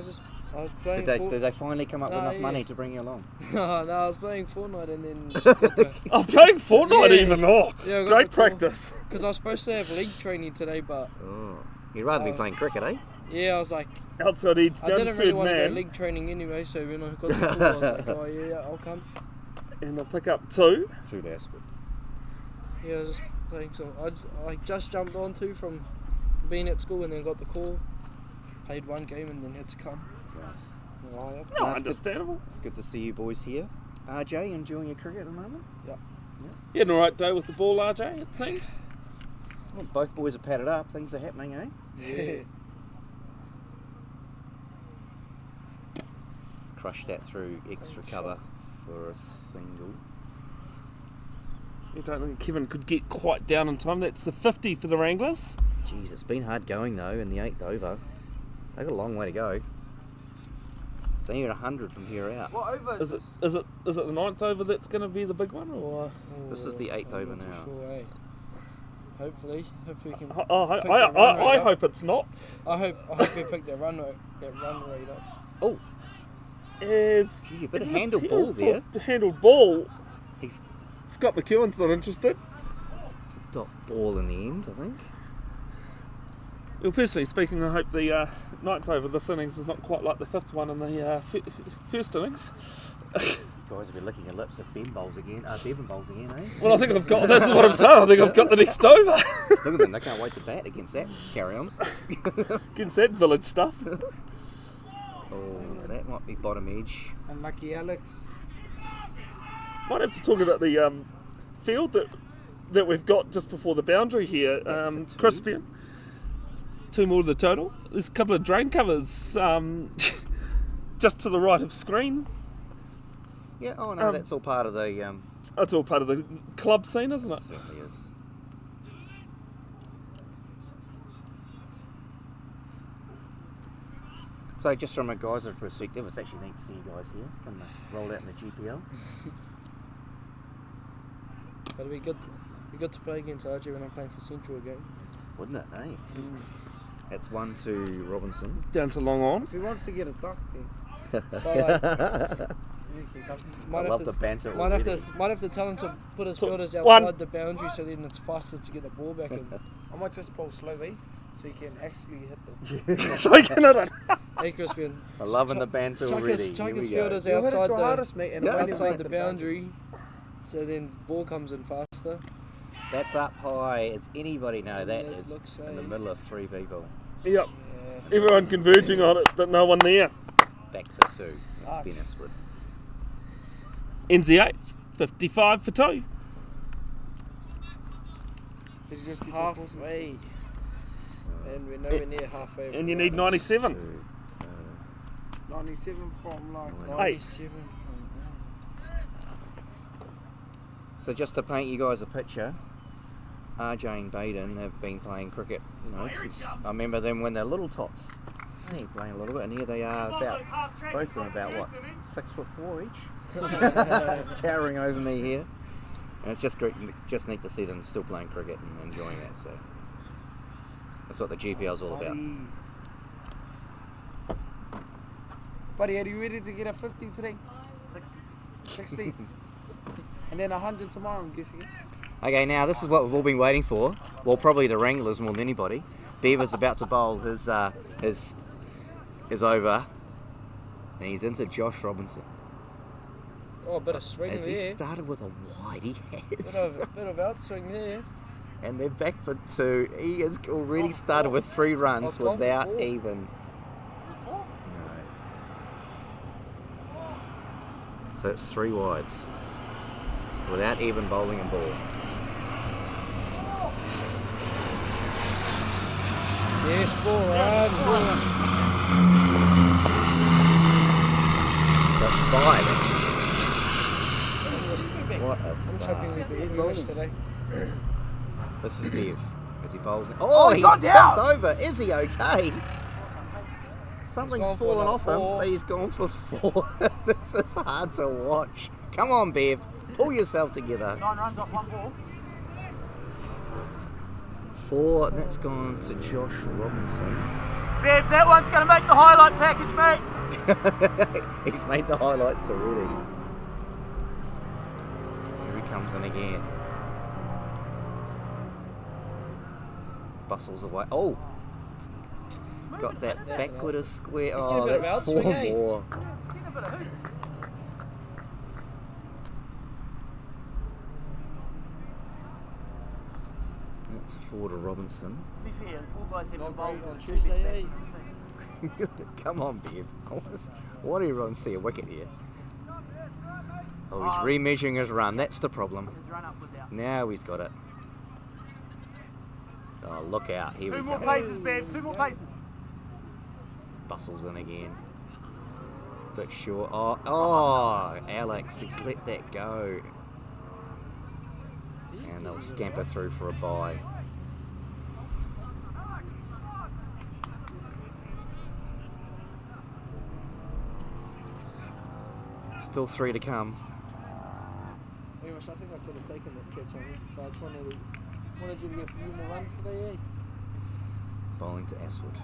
H: was playing.
C: Did they finally come up with
H: No,
C: enough
H: yeah.
C: money to bring you along?
H: No, I was playing Fortnite and then just got the,
B: I'm playing Fortnite
H: Yeah.
B: even. Oh,
H: Yeah, I got
B: great
H: the call.
B: practice.
H: because I was supposed to have league training today, but
C: Oh, you'd rather be playing cricket, eh?
H: yeah, I was like,
B: Outside edge,
H: I
B: down to
H: didn't really
B: third
H: want to go
B: man,
H: league training anyway. So when I got the call, I was like, oh yeah, I'll come.
B: and I'll pick up 2.
C: Two to Aswood.
H: Yeah, I was just playing some. I just jumped on to from being at school and then got the call. Played one game and then had to come.
C: Nice.
B: Oh,
C: That's
B: understandable.
C: It's good to see you boys here. RJ, enjoying your cricket at the moment?
B: You had an alright day with the ball, RJ, it seemed.
C: Well, both boys are padded up. Things are happening, eh?
H: Yeah.
C: Crush that through extra cover for a single.
B: I don't think Kevin could get quite down in time. That's the 50 for the Wranglers.
C: Jeez, it's been hard going though in the 8th over. They've got a long way to go. It's only 100 from here out.
F: What over
B: Is it the 9th over that's going to be the big one, or?
C: This is the 8th over
H: I'm not
C: now.
H: too sure, eh? Hopefully we can. pick
B: I
H: their run rate up.
B: hope it's not.
H: I hope we pick their run rate up.
C: Oh,
B: Is
C: gee, a bit of handled ball there.
B: Handled ball.
C: He's
B: Scott McEwen's not interested.
C: it's a dot ball in the end, I think.
B: Well, personally speaking, I hope the ninth over this innings is not quite like the fifth one in the first innings.
C: You guys will be licking your lips if Bevan bowls again, eh?
B: Well, I think I've got. That's what I'm saying. I think I've got the next over
C: Look at them, they can't wait to bat against that. Carry on.
B: against that village stuff.
C: Oh, that might be bottom edge.
E: Unlucky Alex.
B: Might have to talk about the field that we've got just before the boundary here, Crispian. 2 more to the total. There's a couple of drain covers just to the right of screen.
C: Yeah, oh no, that's all part of the...
B: That's all part of the club scene, isn't it?
C: It certainly is. So just from a Geyser perspective, it's actually neat to see you guys here. Come roll out in the GPL.
H: But it'd be good to play against RJ when I'm playing for Central again.
C: Wouldn't it, eh? That's 1 to Robinson.
B: Down to Long On.
E: If he wants to get a duck, then
C: I love the banter
H: Might
C: already.
H: have to tell him to put his fielders
B: one.
H: outside the boundary so then it's faster to get the ball back in.
E: I might just bowl slowly so you can actually hit them.
B: So I can hit it.
H: Hey Crispian,
C: I'm loving the banter already.
H: chuck
C: Here
H: his
C: we go.
H: fielders
E: You hit it
H: outside
E: your
H: the
E: hardest, mate, and it won't even
H: outside
E: hit
H: the boundary so then ball comes in faster.
C: That's up high. Does anybody know that
H: It
C: is
H: looks
C: in the
H: safe.
C: middle of 3 people?
B: Yep.
E: Yes.
B: Everyone converging on it, but no one there.
C: Back for 2. That's Ben Eastwood.
B: NZ8, 55 for 2.
E: Did you just get
H: Halfway. And we're nowhere near halfway.
B: And you need 97.
E: 97 from like...
H: 97.
C: So just to paint you guys a picture, RJ and Baden have been playing cricket, since I remember them when they're little tots. Hey, playing a little bit, and here they are about, both of them about what, 6'4" each? Towering over me here. And it's just great, just neat to see them still playing cricket and enjoying that, so that's what the GPL's all about.
E: Buddy, are you ready to get a 50 today? 60. And then 100 tomorrow, I'm guessing.
C: Okay, now this is what we've all been waiting for. Well, probably the Wranglers more than anybody. Beaver's about to bowl his over, and he's into Josh Robinson.
H: Oh, a bit of swing
C: As he
H: there.
C: started with a wide, he has.
H: Bit of outswing there.
C: And they're back for 2. He has already started with 3 runs
H: gone for
C: without
H: 4.
C: even. No. So it's 3 wides without even bowling a ball.
H: Yes, 4 runs.
C: That's 5 actually. What a
H: I'm just
C: start.
H: hoping we beat English today.
C: This is Bev as he bowls. Oh, he's tipped over. Is he okay? Something's
H: gone for
C: fallen
H: like
C: off him.
H: 4.
C: He's gone for 4. This is hard to watch. Come on, Bev. Pull yourself together.
F: 9 runs off 1 ball.
C: 4. That's gone to Josh Robinson.
F: Bev, that one's going to make the highlight package, mate.
C: He's made the highlights already. Here he comes in again. Bustles away. Oh! Got that backward a square.
H: He's
C: Oh,
H: getting a bit of
C: that's 4
H: outswing, eh?
C: more. That's 4 to Robinson.
F: To be fair, the poor guys haven't
H: Not
F: bowled
H: great on
F: the two best
H: Tuesday,
F: batsmen.
C: Come on, Bev. Why do everyone see a wicket here? Oh, he's remeasuring his run. That's the problem.
F: His run up was out.
C: Now he's got it. Oh, look out. Here
F: 2
C: we
F: more
C: go.
F: paces, Bev, 2 more paces.
C: Bustles in again. Bit short. Oh, Alex, he's let that go. And they'll scamper through for a bye. Still 3 to come.
H: Anyways, I think I could have taken that catch on him, but I trying to Wanted you to get a few more runs today, eh?
C: Bowling to Aswood.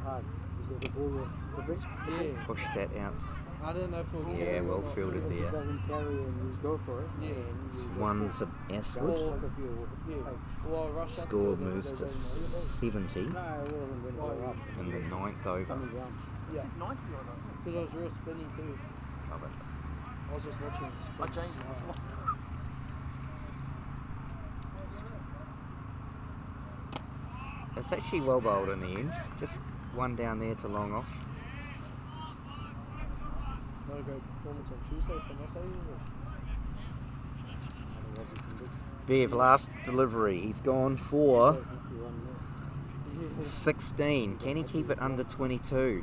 F: Hard. You got the ball the best.
H: Yeah.
C: Push that out.
H: I don't know if we'll get
C: Yeah,
H: it or
C: well
H: not.
C: fielded
F: If it
C: there.
F: doesn't carry and you go for it.
H: Yeah.
C: It's 1 to Aswood.
F: Like if you,
H: Yeah. Well, rush up
C: Score
H: to
C: moves to 70
F: no, it wasn't going to go up.
C: in the 9th over.
F: Coming down.
H: Yeah.
I: 90 or not?
H: Because I was real spinny too.
C: Love it.
H: I was just watching the spin.
I: I changed it.
C: It's actually well bowled in the end. Just one down there to long off.
H: Not a great performance on Tuesday from us,
C: Bev, last delivery. He's gone for 16. Can he keep it under 22?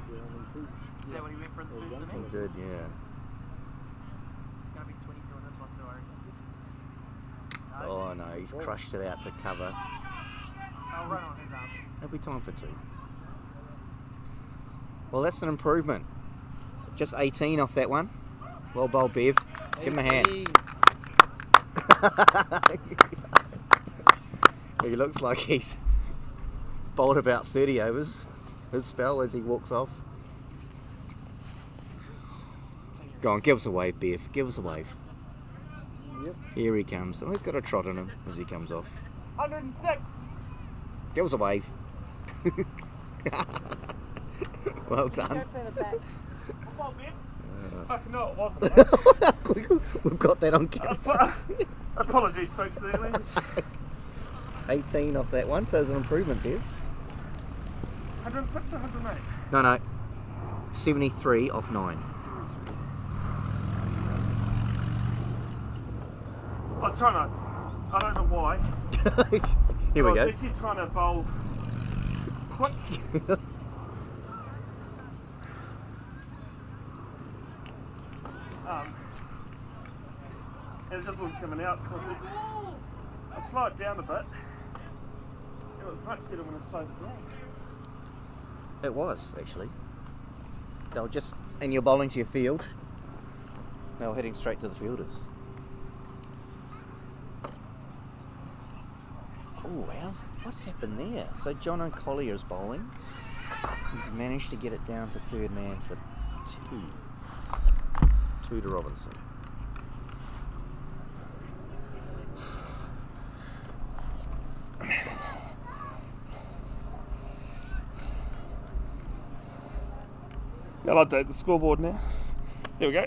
I: Is that what he went for in the first
C: He
I: innings?
C: did, yeah.
I: It's going to be 22 on this one too, I reckon.
C: Oh no, he's crushed it out to cover.
I: I'll run on his arm.
C: There'll be time for 2. Well, that's an improvement. Just 18 off that one. Well bowled, Bev. Give him a hand. He looks like he's bowled about 30 overs his spell as he walks off. Go on, give us a wave, Bev. Give us a wave.
F: Yep.
C: Here he comes. Oh, he's got a trot in him as he comes off.
I: 106!
C: Give us a wave. Well done.
G: Go further back.
I: Come on, Biff. Fuck no, it wasn't.
C: We've got that on camera.
I: Apologies, folks.
C: 18 off that one, so it's an improvement, Bev.
I: 106 or 108?
C: No. 73 off 9.
B: I was trying to, I don't know why.
C: Here we
B: I
C: go.
B: was actually trying to bowl quick. And it just wasn't coming out, so I slowed it down a bit. It was much better when I slowed it down.
C: It was, actually. They were just, and you're bowling to your field. They were heading straight to the fielders. Oh, what's happened there? So John O'Collier's bowling. He's managed to get it down to third man for 2. 2 to Robinson.
B: I'll update the scoreboard now. There we go.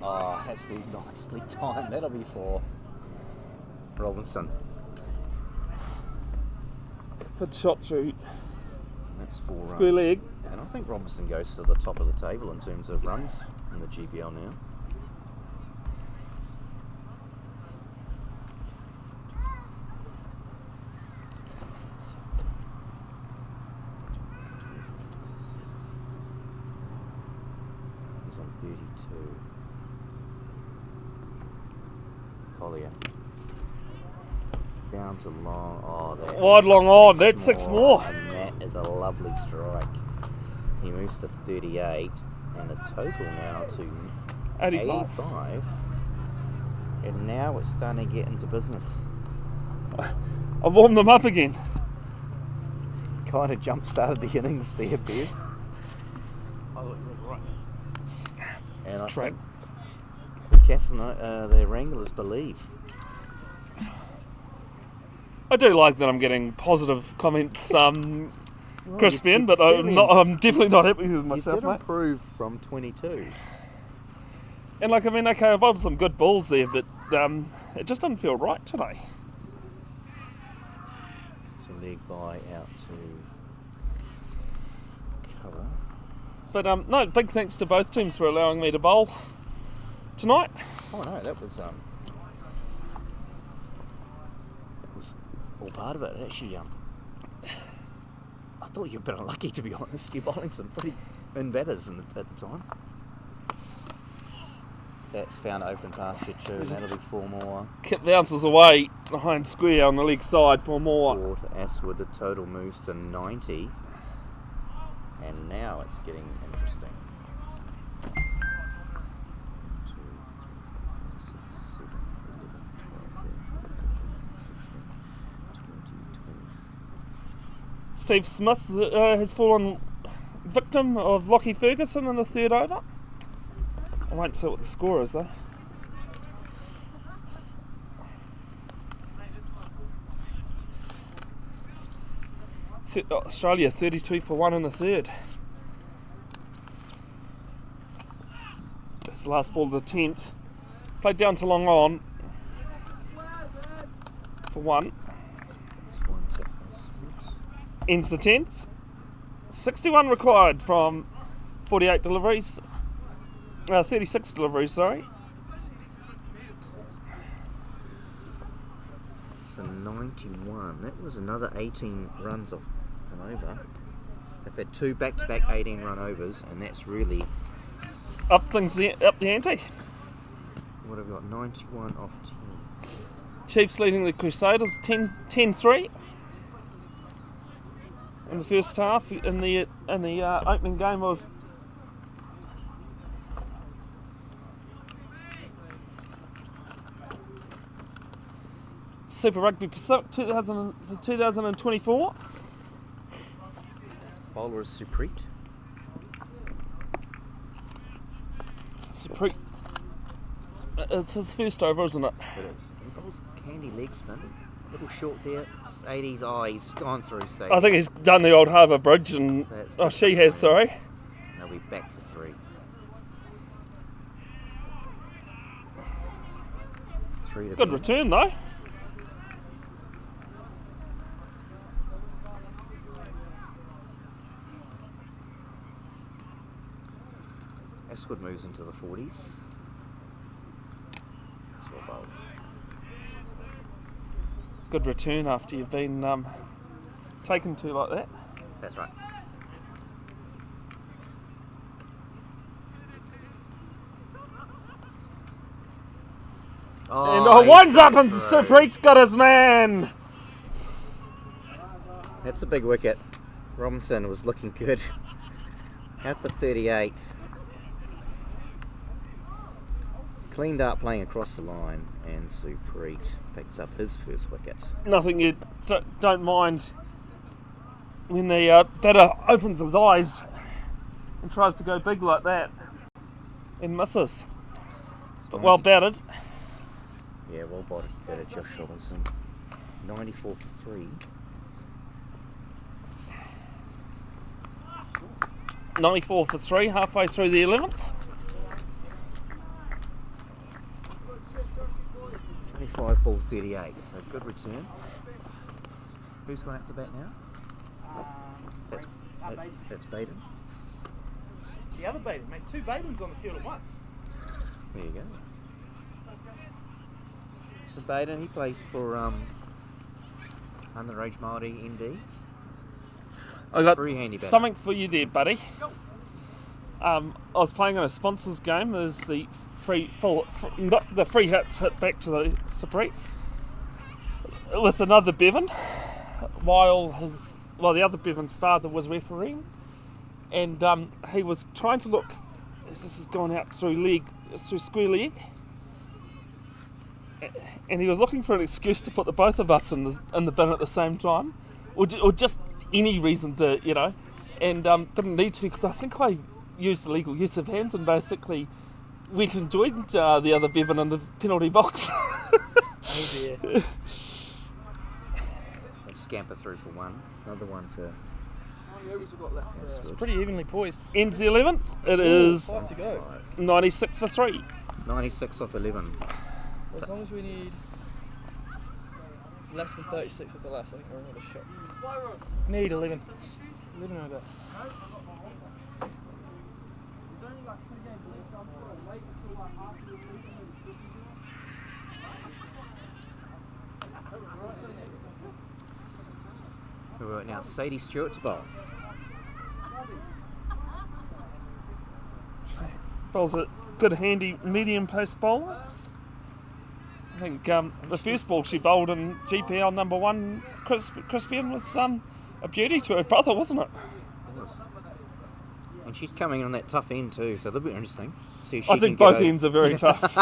C: Oh, that's nicely timed. That'll be for Robinson.
B: Good shot through
C: That's 4 runs.
B: square leg.
C: And I think Robinson goes to the top of the table in terms of runs in the GPL now. He's on 32. Collier. Down to long. Oh, that
B: Wide,
C: is
B: long on. That's 6 more.
C: And that is a lovely strike. He moves to 38 and a total now to 85. And now it's starting to get into business.
B: I've warmed them up again.
C: Kind of jump started the innings there, Bev.
B: I thought you were right.
C: And I
B: track.
C: think the Wranglers believe.
B: I do like that I'm getting positive comments, Crispian, but
C: you
B: I'm definitely not happy with
C: You
B: myself,
C: did
B: mate.
C: improve from 22.
B: And okay, I've had some good balls there, but it just didn't feel right today.
C: So leg by out to cover.
B: But no, big thanks to both teams for allowing me to bowl tonight.
C: Oh no, that was all part of it. Actually, I thought you were a bit unlucky, to be honest. You're bowling some pretty in-batters at the time. That's found open pasture too, and that'll be 4 more.
B: Kit bounces away behind square on the leg side for more.
C: 4 to Aswood, the total moves to 90. And now it's getting interesting. 1, 2, 3, 4, 5, 6, 7,
B: Steve Smith has fallen victim of Lockie Ferguson in the third over. I won't say what the score is though. Australia 32 for 1 in the third. That's the last ball of the 10th. Played down to long on for 1. Ends the 10th. 61 required from 48 deliveries. 36 deliveries, sorry.
C: So 91. That was another 18 runs off an over. They've had 2 back-to-back 18-run overs, and that's really
B: Up the ante.
C: what I've got. 91 off 10.
B: Chiefs leading the Crusaders 10-3 in the first half in the opening game of Super Rugby Pacific 2024.
C: Bowler is Supreet.
B: Supreet. It's his first over, isn't it?
C: It is. He bowls candy leg spin. Little short there. It's 80s. Oh, he's gone through. So
B: I think he's done the old Harbour Bridge, and she has. Sorry.
C: They'll be back for 3. 3 to
B: Good
C: be.
B: return though.
C: Asquith moves into the 40s. That's well bowled.
B: Good return after you've been taken to like that.
C: That's right.
B: And winds up and Supreet's got his man.
C: That's a big wicket. Robinson was looking good. Out for 38. Cleaned up playing across the line, and Supreet picks up his first wicket.
B: Nothing you don't mind when the batter opens his eyes and tries to go big like that and misses. But well batted.
C: Yeah, well batted, Josh Robinson. 94 for 3.
B: 94 for 3, halfway through the 11th.
C: 25 ball 38, so good return. Who's gone out to bat now? That's Baden.
B: The other Baden, mate. 2 Badens on the field at once.
C: There you go. So Baden, he plays for underage Māori ND.
B: I got
C: Very handy batter.
B: something for you there, buddy. I was playing in a sponsors game as the free hits hit back to the Supreet with another Bevan, while the other Bevan's father was refereeing, and he was trying to look as this is going out through square leg, and he was looking for an excuse to put the both of us in the bin at the same time, or just any reason to, and didn't need to, because I think I used illegal use of hands and basically went and joined the other Bevan in the penalty box.
I: Oh dear.
C: They scamper through for 1. Another one to.
I: It's pretty evenly poised.
B: Ends the 11th. It is
I: 5 to go.
B: 96 for 3.
C: 96 off 11.
I: Well, as long as we need less than 36 of the last, I think we're in with a shot. Need 11. 11 over.
C: Now Sadie Stewart to bowl.
B: Bowls a good handy medium pace bowler. I think the first ball she bowled in GPL number 1 Crispian was a beauty to her brother, wasn't it?
C: It was. And she's coming on that tough end too, so that'll be interesting. See if she
B: I think
C: can
B: both
C: get
B: ends are very tough.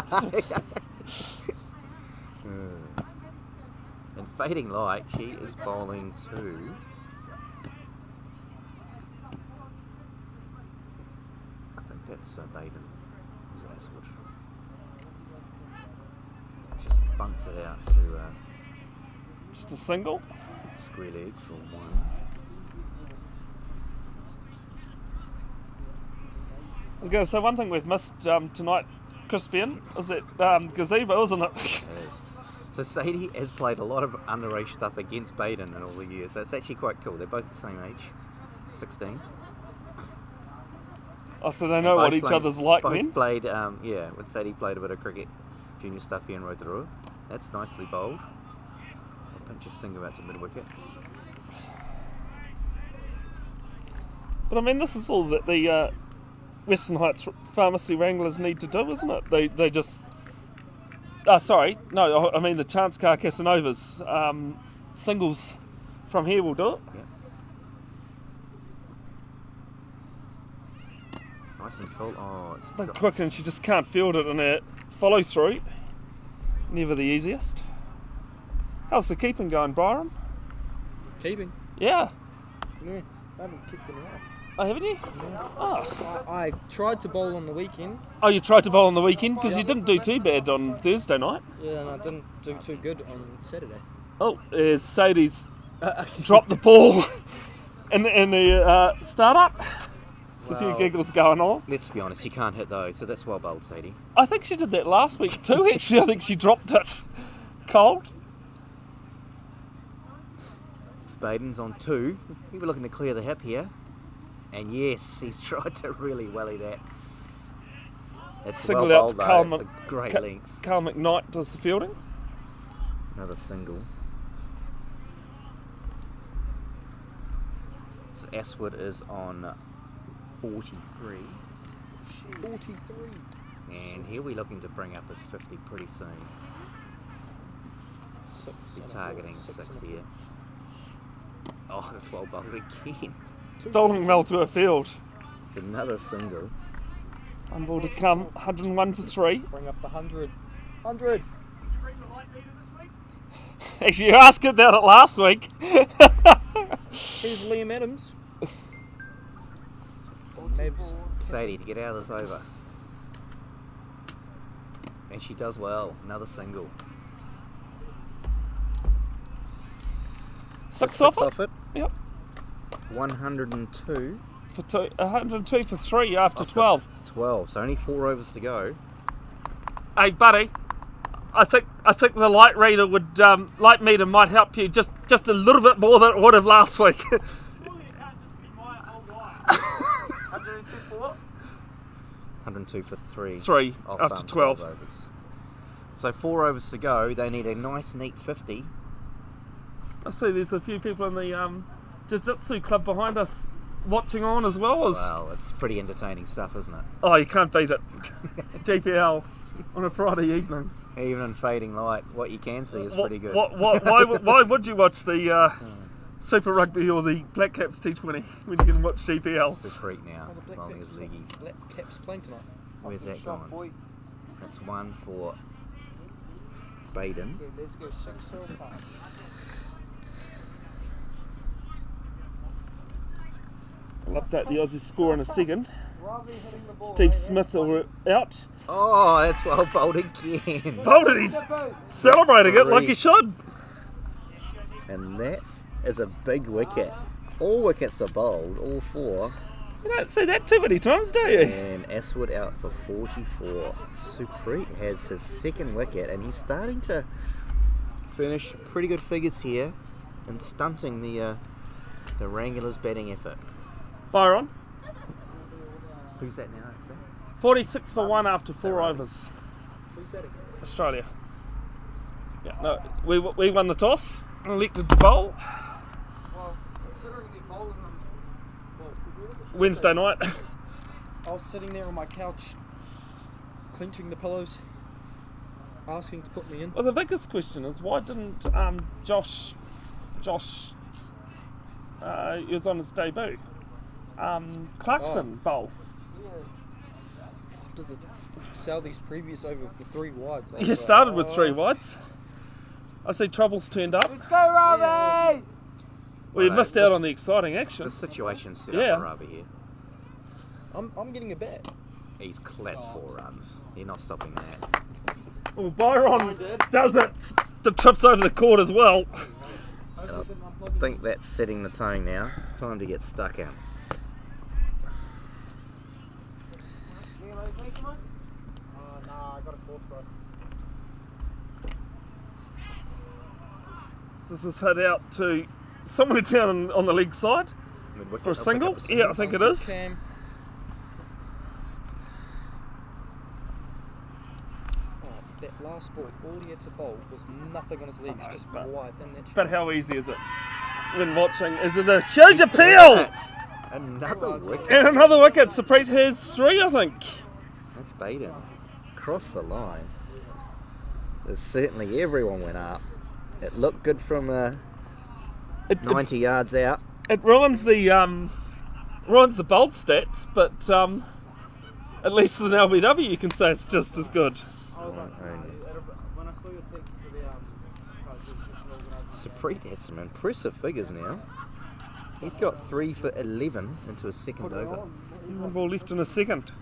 C: And fading light, she is bowling to that's Baden. Is Aswood. Just bunts it out to
B: Just a single.
C: square leg for 1.
B: I was going to say one thing we've missed tonight, Crispian, is that gazebo, isn't it?
C: It is. So Sadie has played a lot of underage stuff against Baden in all the years. So it's actually quite cool. They're both the same age, 16.
B: Oh, so they know what
C: Both
B: each
C: played-
B: other's like
C: both
B: then?
C: played, when Sadie played a bit of cricket, junior stuff here in Rotorua. That's nicely bowled. I'll pinch a single out to mid wicket.
B: But I mean, this is all that the Western Heights Pharmacy Wranglers need to do, isn't it? They just... sorry, no, I mean the Chance Car Casanovas singles from here will do it.
C: Yeah. Nice and full. Oh, it's
B: But
C: got-
B: quick, and she just can't field it in a follow through. Never the easiest. How's the keeping going, Byron?
H: Keeping.
B: Yeah.
H: Yeah, I haven't kicked in a while.
B: Oh, haven't you? Oh.
H: I tried to bowl on the weekend.
B: Oh, you tried to bowl on the weekend because you didn't do too bad on Thursday night.
H: Yeah, and I didn't do too good on Saturday.
B: Oh, Sadie's dropped the ball in the start-up. There's a few
C: Well-
B: giggles going on.
C: Let's be honest, you can't hit those, so that's well bowled, Sadie.
B: I think she did that last week too, actually. I think she dropped it cold.
C: Baden's on 2. We were looking to clear the hip here. And yes, he's tried to really welly that. It's
B: Single
C: well
B: out to
C: bowled,
B: Carl,
C: though. It's a great length.
B: Carl McKnight does the fielding.
C: Another single. So Aswood is on 43.
H: 43.
C: And he'll be looking to bring up his 50 pretty soon. Be targeting 6 here. Oh, that's well bowled again.
B: Stolen well to a field.
C: It's another single.
B: One ball to come, 101 for 3.
H: Bring up the 100. 100.
B: Actually, you asked about it last week.
H: Here's Liam Adams.
C: Sadie to get out of this over. And she does well. Another single.
B: Six off it.
C: it.
B: Yep.
C: 102.
B: For 102 for 3 after 12.
C: 12. So only 4 overs to go.
B: Hey, buddy. I think the light reader would light meter might help you just a little bit more than it would have last week.
C: 102 for 3.
B: 3
C: off,
B: after 12.
C: overs. So 4 overs to go. They need a nice, neat 50.
B: I see there's a few people in the Jiu-Jitsu club behind us watching on as well as...
C: Well, it's pretty entertaining stuff, isn't it?
B: Oh, you can't beat it. GPL on a Friday evening.
C: Even in fading light, what you can see is pretty good.
B: Why would you watch the Super Rugby or the Black Caps T20 when you can watch GPL?
C: It's a treat now. Rolling his leggies.
H: Black Caps playing tonight.
C: Where's that gone? That's 1 for Baden.
E: Okay, let's go 6 or 5.
B: I'll update the Aussie score in a second.
E: Robbie hitting the ball.
B: Steve Smith out.
C: Oh, that's well bowled again.
B: Bowled it, he's celebrating it like he should.
C: And that is a big wicket. All wickets are bowled, all 4.
B: You don't see that too many times, do you?
C: And Aswood out for 44. Supreet has his 2nd wicket and he's starting to finish pretty good figures here and stunting the Wranglers' batting effort.
B: Byron,
C: Who's that now?
B: 46 for 1 after 4 overs.
C: Who's batting?
B: Australia. Yeah, no, we won the toss and elected to bowl
E: Well, considering the bowling on
B: Wednesday night.
H: I was sitting there on my couch, clenching the pillows, asking to put me in.
B: Well, the biggest question is why didn't Josh, he was on his debut, Clarkson bowl?
H: After the Southie's previous over the 3 wides.
B: You started with 3 wides. I see Troubles turned up.
E: Go, Robbie!
B: Well, you
C: Well,
B: missed
C: this-
B: out on the exciting action.
C: The situation's set
B: Yeah.
C: up for Rubber here.
H: I'm getting a bat.
C: He's clats 4 runs. You're not stopping that.
B: Well, Byron does it. The trips over the court as well.
C: And I think that's setting the tone now. It's time to get stuck in.
B: This is head out to somewhere down on the leg side
C: Mid-wicket,
B: for a
C: I'll pick
B: single.
C: up a
B: Yeah, I think it is.
H: Sam. Oh, that last ball, all he had to bowl was nothing on his legs, just wide.
B: But how easy is it when watching? Is it a huge appeal?
C: Another wicket.
B: And another wicket. Supreet has 3, I think.
C: That's Baden. Across the line. There's certainly everyone went up. It looked good from 90 yards out.
B: It ruins the bold stats, but at least with an LBW you can say it's just as good.
F: When I saw your text for the
C: Supreet had some impressive figures now. He's got 3 for 11 into a second over.
B: One ball left in a second.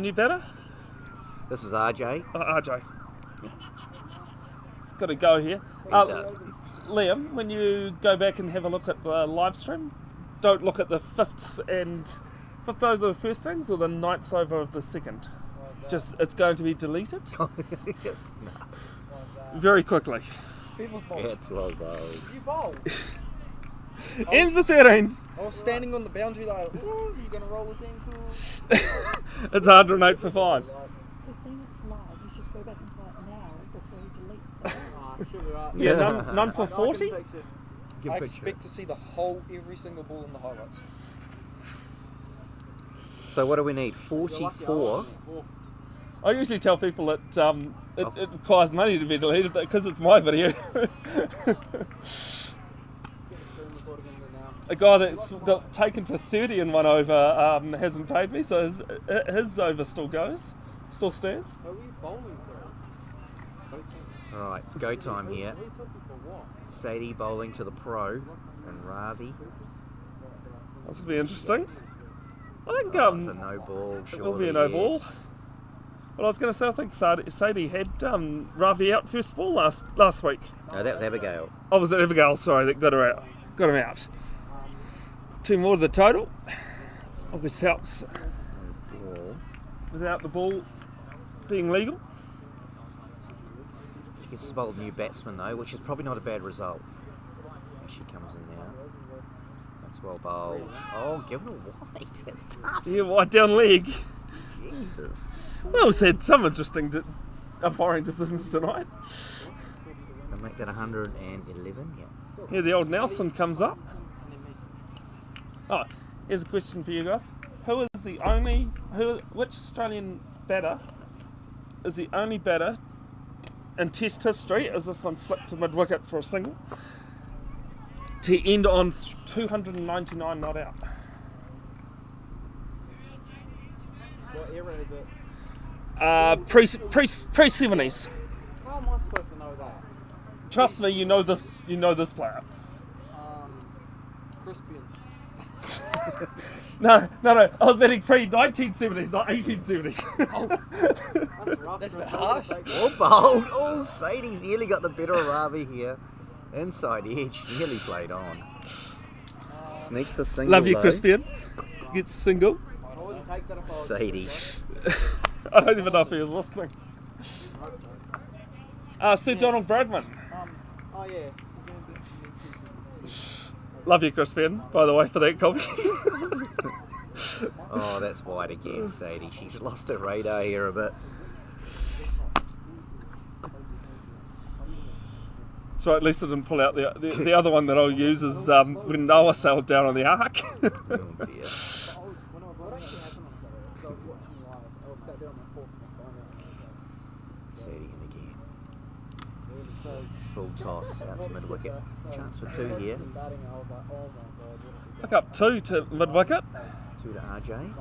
B: New batter?
C: This is RJ.
B: RJ. It's got to go here. Liam, when you go back and have a look at the live stream, don't look at the 5th over of the first innings or the 9th over of the second. Just, it's going to be deleted very quickly.
C: That's well bowled.
H: You bowled.
B: Ends the 13th.
H: I was standing on the boundary like, oh, is he going to roll his ankle?
B: It's 108 for 5.
J: So seeing it's live, you should go back and play it now before you delete it.
B: Yeah, none for 40.
H: I expect to see every single ball in the highlights.
C: So what do we need? 44.
B: I usually tell people that it requires money to be deleted because it's my video. A guy that's got taken for 30 in one over hasn't paid me, so his over still stands.
C: Alright, it's go time here. Sadie bowling to the pro and Ravi.
B: This will be interesting. I think
C: It's a no ball,
B: it will be a no ball. Well, I was going to say, I think Sadie had Ravi out first ball last week.
C: No, that was Abigail.
B: Oh, was it Abigail? Sorry, that got him out. 2 more to the total. Always helps without the ball being legal.
C: She gets to bowl a new batsman though, which is probably not a bad result. She comes in now. That's well bowled. Oh, given a wide. That's tough.
B: Yeah, wide down leg.
C: Jesus.
B: Well, we've had some interesting umpiring decisions tonight.
C: I'll make that 111. Yeah.
B: Here the old Nelson comes up. Oh, here's a question for you guys. Which Australian batter is the only batter in Test history, as this one's flipped to mid-wicket for a single, to end on 299 not out?
F: What era is it?
B: Pre-70s.
F: How am I supposed to know that?
B: Trust me, you know this player.
H: Crispian.
B: No, I was betting pre-1970s, not 1870s.
F: That's rough.
H: That's a bit harsh.
C: Oh, bowled. Oh, Sadie's nearly got the better of Ravi here. Inside edge, nearly played on. Sneaks a single.
B: Love you,
C: though.
B: Crispian. Gets a single.
F: I wouldn't take that if I was
C: Sadie.
B: I don't even know if he was listening. Sir Donald Bradman.
F: oh yeah.
B: Love you, Crispian, by the way, for that copy.
C: Oh, that's wide again, Sadie. She's lost her radar here a bit.
B: That's right, at least I didn't pull out the other one that I'll use is when Noah sailed down on the Ark.
C: Oh dear. Sadie in again. Full toss out to mid-wicket. Chance for 2 here.
B: Pick up 2 to mid-wicket.
C: 2 to RJ.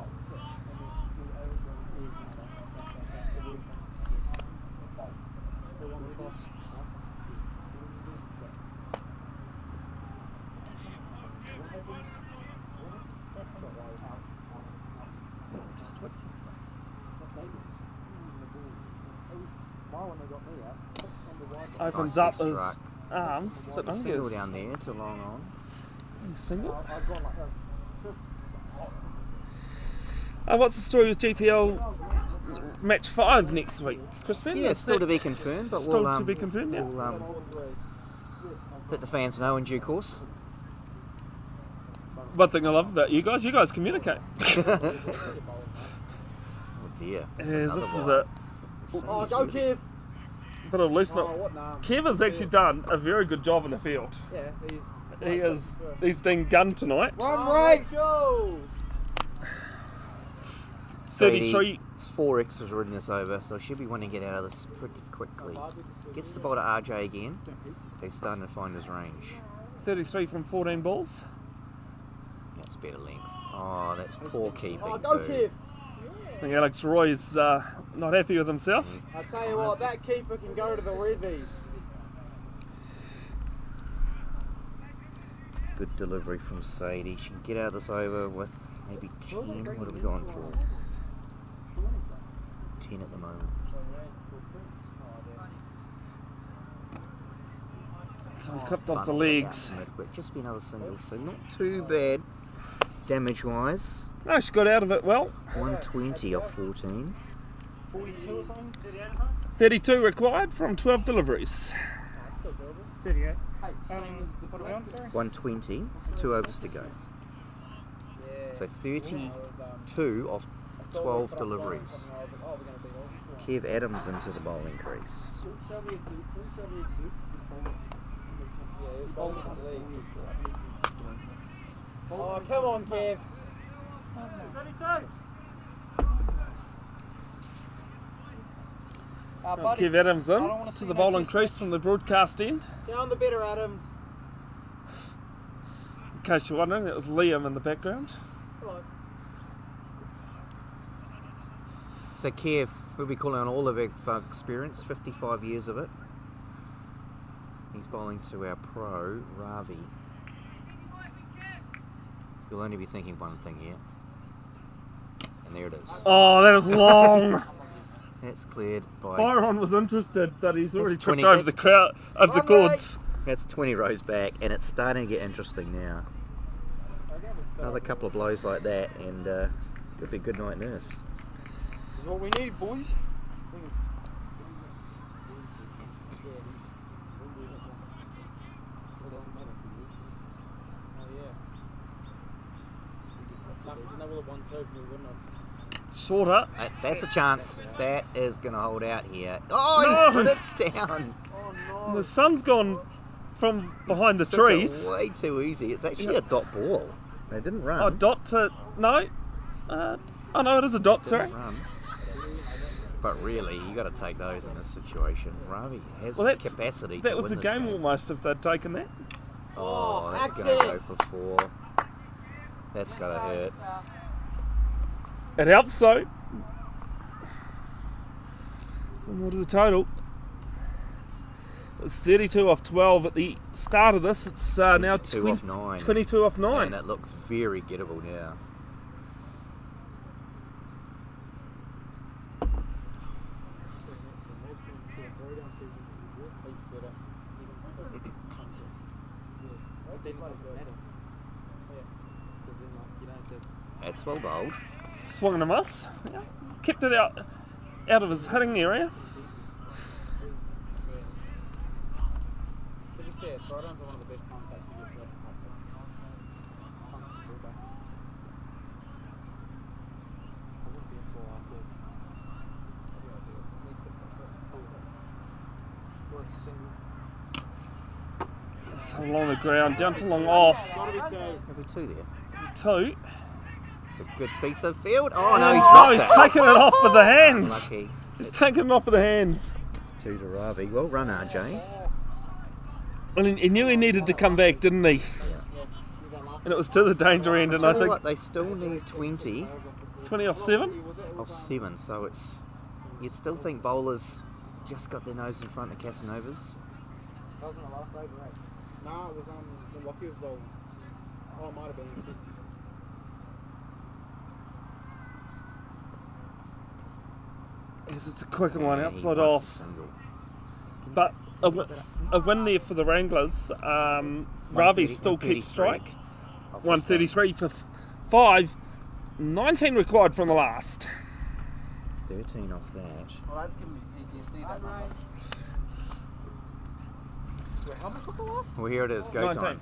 C: Just twitching.
B: Opens up his arms, but I think
C: Single
B: it's
C: down there to long on.
B: single. What's the story with GPL match 5 next week, Crispin?
C: Yeah,
B: Is
C: still to
B: that
C: be confirmed, but
B: still
C: we'll
B: to be confirmed. Yeah.
C: we'll let the fans know in due course.
B: One thing I love about you guys communicate.
C: Oh dear.
B: Yes, this is a
E: Oh, go Kev!
B: bit of loosen up.
E: what now?
B: Kev has actually done a very good job in the field.
E: Yeah,
B: He's been gunned tonight.
E: Run right! Go!
B: 33.
C: It's 4 extras ridden this over, so should be wanting to get out of this pretty quickly. Gets the ball to RJ again. He's starting to find his range.
B: 33 from 14 balls.
C: That's better length. Oh, that's poor keeping
E: Oh, go
C: too.
E: Kev!
B: I think Alex Roy's not happy with himself.
E: I tell you what, that keeper can go to the Rezzies.
C: Good delivery from Sadie. She can get out of this over with maybe 10. What are we going for? 10 at the moment.
B: So he clipped off the
C: Bunts
B: legs.
C: about mid-wick. Just be another single, so not too bad damage-wise.
B: No, she got out of it well.
C: 120 off 14.
E: 42 or something?
B: 32 required from 12 deliveries.
F: 38.
C: 120, 2 overs to go. So 32 off 12 deliveries. Kev Adams into the bowling crease.
E: Oh, come on, Kev.
F: 32.
E: Buddy,
B: Kev Adams
E: I don't
B: in
E: wanna
B: to
E: see
B: the
E: no
B: bowling
E: chest
B: crease from the broadcast end.
E: down the better, Adams.
B: In case you're wondering, that was Liam in the background.
E: Hello.
C: So Kev, we'll be calling on all of our experience, 55 years of it. He's bowling to our pro, Ravi. You'll only be thinking one thing here. And there it is.
B: Oh, that was long.
C: That's cleared by...
B: Byron was interested, but he's already
C: That's
B: tripped
C: 20
B: over the crowd of the cords.
C: That's 20 rows back, and it's starting to get interesting now. Another couple of blows like that, and could be a good night nurse.
E: This is what we need, boys.
B: Shorter.
C: That's a chance. That is going to hold out here. Oh, he's put it down.
B: The sun's gone from behind the
C: Took it
B: trees.
C: way too easy. It's actually a dot ball. They didn't run.
B: Oh, dot to... No. Oh, no, it is a dot, sorry.
C: Didn't run. But really, you got to take those in this situation. Ravi has
B: Well, that's,
C: capacity to
B: that was
C: win
B: the
C: this
B: game almost if they'd taken that.
C: Oh, that's going to go for 4. That's got to hurt.
B: It helps though. More to the total. It's 32 off 12 at the start of this. It's now
C: 22 off 9.
B: 22 off 9.
C: And it looks very gettable now. It's well bowled.
B: Swung and a miss. Yeah. Kept it out of his hitting area.
E: To be fair, Trident's one of the best contacts you get.
B: It's along the ground, down to long off.
C: There'll be 2 there.
B: 2.
C: It's a good piece of field. Oh no, he's
B: Oh,
C: dropped
B: he's
C: it.
B: taken it off with the hands.
C: Unlucky.
B: He's taken it off with the hands.
C: It's 2 to Ravi. Well run, RJ.
B: Well, he knew he needed to come back, didn't he? and it was to the danger end, and
C: Tell
B: I
C: you
B: think
C: what, they still need 20
B: 20 off 7.
C: of 7, so it's you'd still think bowlers just got their nose in front of Casanovas.
E: That wasn't the last over, right? No, it was when Lockie was bowling. Oh, it might have been.
B: Yes, it's a quicker one,
C: And he
B: outside
C: wants
B: off.
C: a single.
B: But a win there for the Wranglers. Ravi still keeps strike. 133 for 5. 19 required from the last.
C: 13 off that.
E: Well, that's giving me PTSD, that right? Wait, how much was the last?
C: Well, here it is, go
B: 19.
C: time.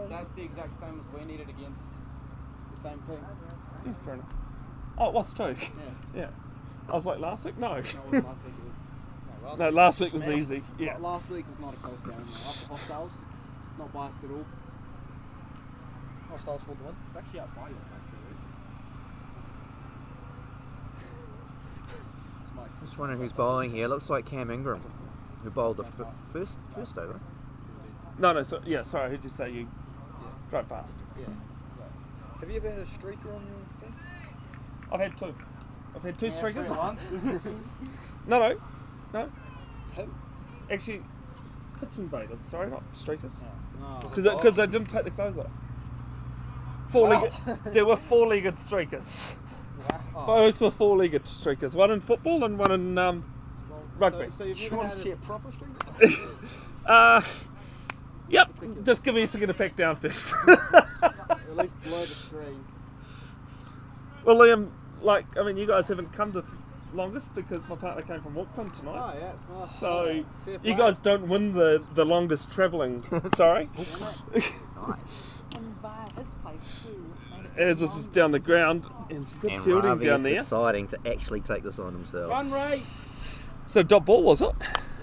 E: That's the exact same as we needed against the same team.
B: Yeah, fair enough. Oh, it was too.
E: Yeah.
B: Yeah. I was like, last week? No.
E: No, it wasn't last week. It was.
B: No, last week was easy. Yeah.
E: Last week was not a close game. After Hostiles, not biased at all.
I: Hostiles for the win.
E: It's actually out by your place,
C: Just wondering who's bowling here. Looks like Cam Ingram, who bowled the first over.
B: No, so, yeah, sorry, I heard you say you drove fast.
I: Yeah. Have you ever had a streaker on your game?
B: I've had 2. I've had 2 streakers.
E: once.
B: No.
I: Two.
B: Actually, pitch invaders, sorry, not streakers.
E: No.
B: Because they didn't take the clothes off. There were 4-legged streakers.
I: Wow.
B: Both were 4-legged streakers. One in football and one in rugby.
E: So you've
I: Do you
E: never
I: want
E: had
I: to see a proper streaker?
B: Yep, just give me a second to pack down first.
E: at least below the screen.
B: Well, Liam, you guys haven't come the longest because my partner came from Auckland tonight.
E: Oh, yeah. Oh,
B: So
E: fair
B: you
E: play.
B: guys don't win the longest travelling. Sorry.
C: Nice.
J: And via his place too, which made it
B: As this is down the ground and some good
C: And
B: fielding
C: Ravi
B: down
C: is
B: there.
C: deciding to actually take this on himself.
E: Run, Ray!
B: So dot ball was it?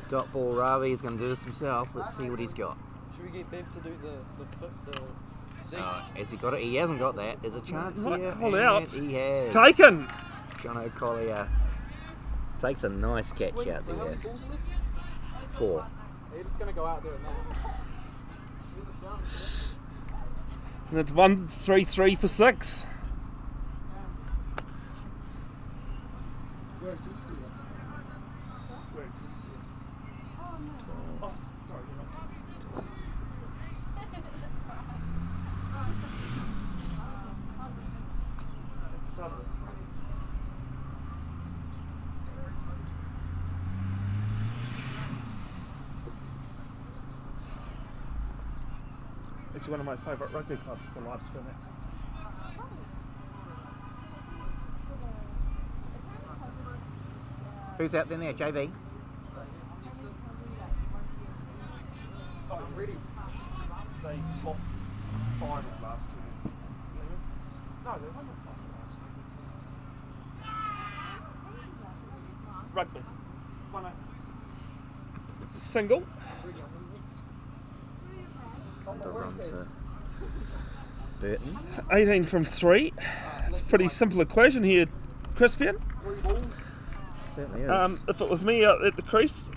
C: Dot ball, Ravi is going to do this himself. Let's see what he's got.
I: Should we get Bev to do the Z's?
C: Has he got it? He hasn't got that. There's a chance
B: Right,
C: here.
B: hold
C: and
B: out.
C: He has.
B: Taken.
C: John O'Collier takes a nice catch out
E: How many
C: there.
E: balls are left?
C: 4.
E: You're just going to go out there and that.
B: And it's 133 for 6. Actually, one of my favourite rugby clubs to live stream it.
C: Who's out there? JB.
B: Oh, ready. They lost the final last year. No, they won the final last year. Rugby. 1-8. Single.
C: The run to Burton.
B: 18 from 3. It's a pretty simple equation here, Crispian.
C: Certainly is.
B: If it was me out at the crease,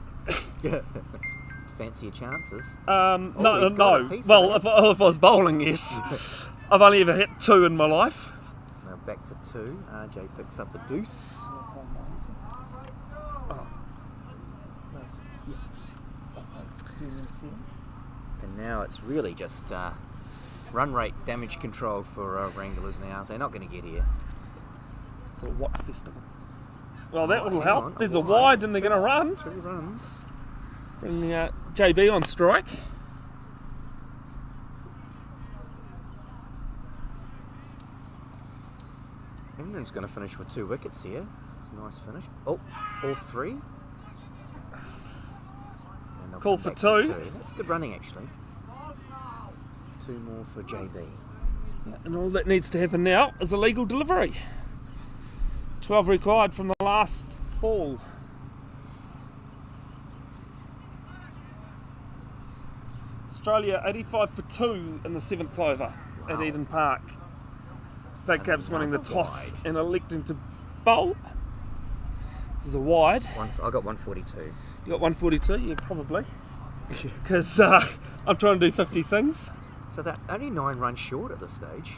C: Fancy your chances.
B: no.
C: he's got a piece
B: Well,
C: of
B: if I was bowling, yes. I've only ever hit 2 in my life.
C: Now back for 2. RJ picks up a deuce. And now it's really just run rate damage control for Wranglers now. They're not going to get here.
B: For what festival? Well, that will
C: hang
B: help.
C: on,
B: There's
C: a
B: a
C: wide.
B: wide and they're going to run.
C: 2 runs.
B: Bring JB on strike.
C: England's going to finish with 2 wickets here. It's a nice finish. Oh, all 3. And they'll
B: Call
C: come
B: for
C: back
B: 2.
C: That's good running, actually. 2 more for JB.
B: And all that needs to happen now is a legal delivery. 12 required from the last ball. Australia 85 for 2 in the 7th over at
C: Wow.
B: Eden Park. Black Caps winning the
C: Another
B: toss
C: wide.
B: and electing to bowl. This is a wide.
C: I got 142.
B: You got 142? Yeah, probably. Because I'm trying to do 50 things.
C: So they're only 9 runs short at this stage.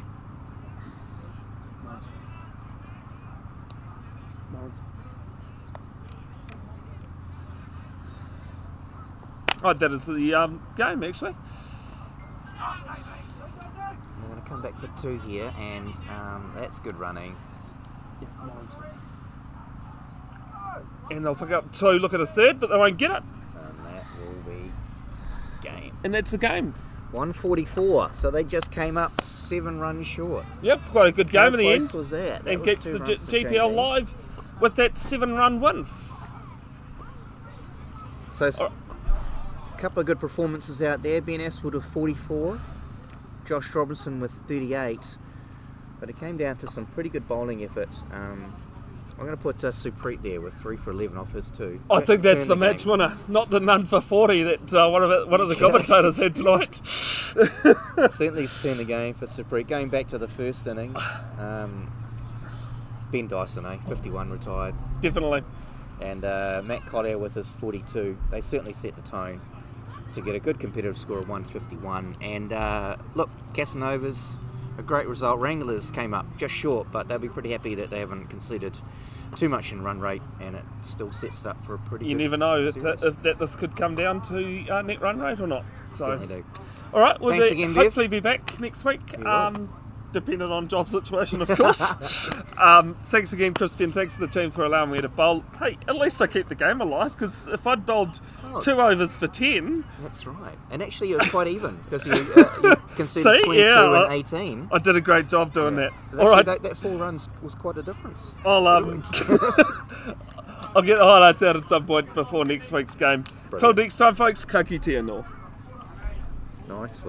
B: Oh, that is the game, actually.
C: They're going to come back for 2 here, and that's good running.
B: And they'll pick up 2, look at a third, but they won't get it.
C: And that will be game.
B: And that's the game.
C: 144. So they just came up 7 runs short.
B: Yep, quite a good game
C: How
B: in the
C: close
B: end.
C: was that? That
B: And
C: was
B: keeps
C: 2
B: the
C: runs to
B: GPL
C: JB.
B: live with that 7-run win.
C: So a couple of good performances out there. Ben Aswood with 44. Josh Robinson with 38. But it came down to some pretty good bowling effort. I'm going to put Supreet there with 3 for 11 off his 2.
B: I think that's
C: Turn
B: the match
C: game.
B: winner, not the none for 40 that one of the commentators had tonight.
C: Certainly turned the game for Supreet. Going back to the first innings, Ben Dyson, 51 retired.
B: Definitely.
C: And Matt Collier with his 42. They certainly set the tone to get a good competitive score of 151. And look, Casanovas, a great result. Wranglers came up just short, but they'll be pretty happy that they haven't conceded too much in run rate, and it still sets it up for a pretty
B: You
C: good
B: never know if
C: series.
B: this could come down to net run rate or not. So,
C: Certainly do.
B: all right, we'll
C: Thanks again, Bev.
B: hopefully be back next week.
C: We will.
B: Depending on job situation, of course. Thanks again, Crispy, and thanks to the teams for allowing me to bowl. Hey, at least I keep the game alive, because if I'd bowled 2 overs for 10...
C: That's right. And actually it was quite even, because you conceded
B: See?
C: 22
B: Yeah,
C: and 18.
B: I did a great job doing that.
C: Actually,
B: All right,
C: that 4 runs was quite a difference.
B: I'll I'll get the highlights out at some point before next week's game. Till
C: Brilliant.
B: next time, folks, ka kite anō.
C: Nice.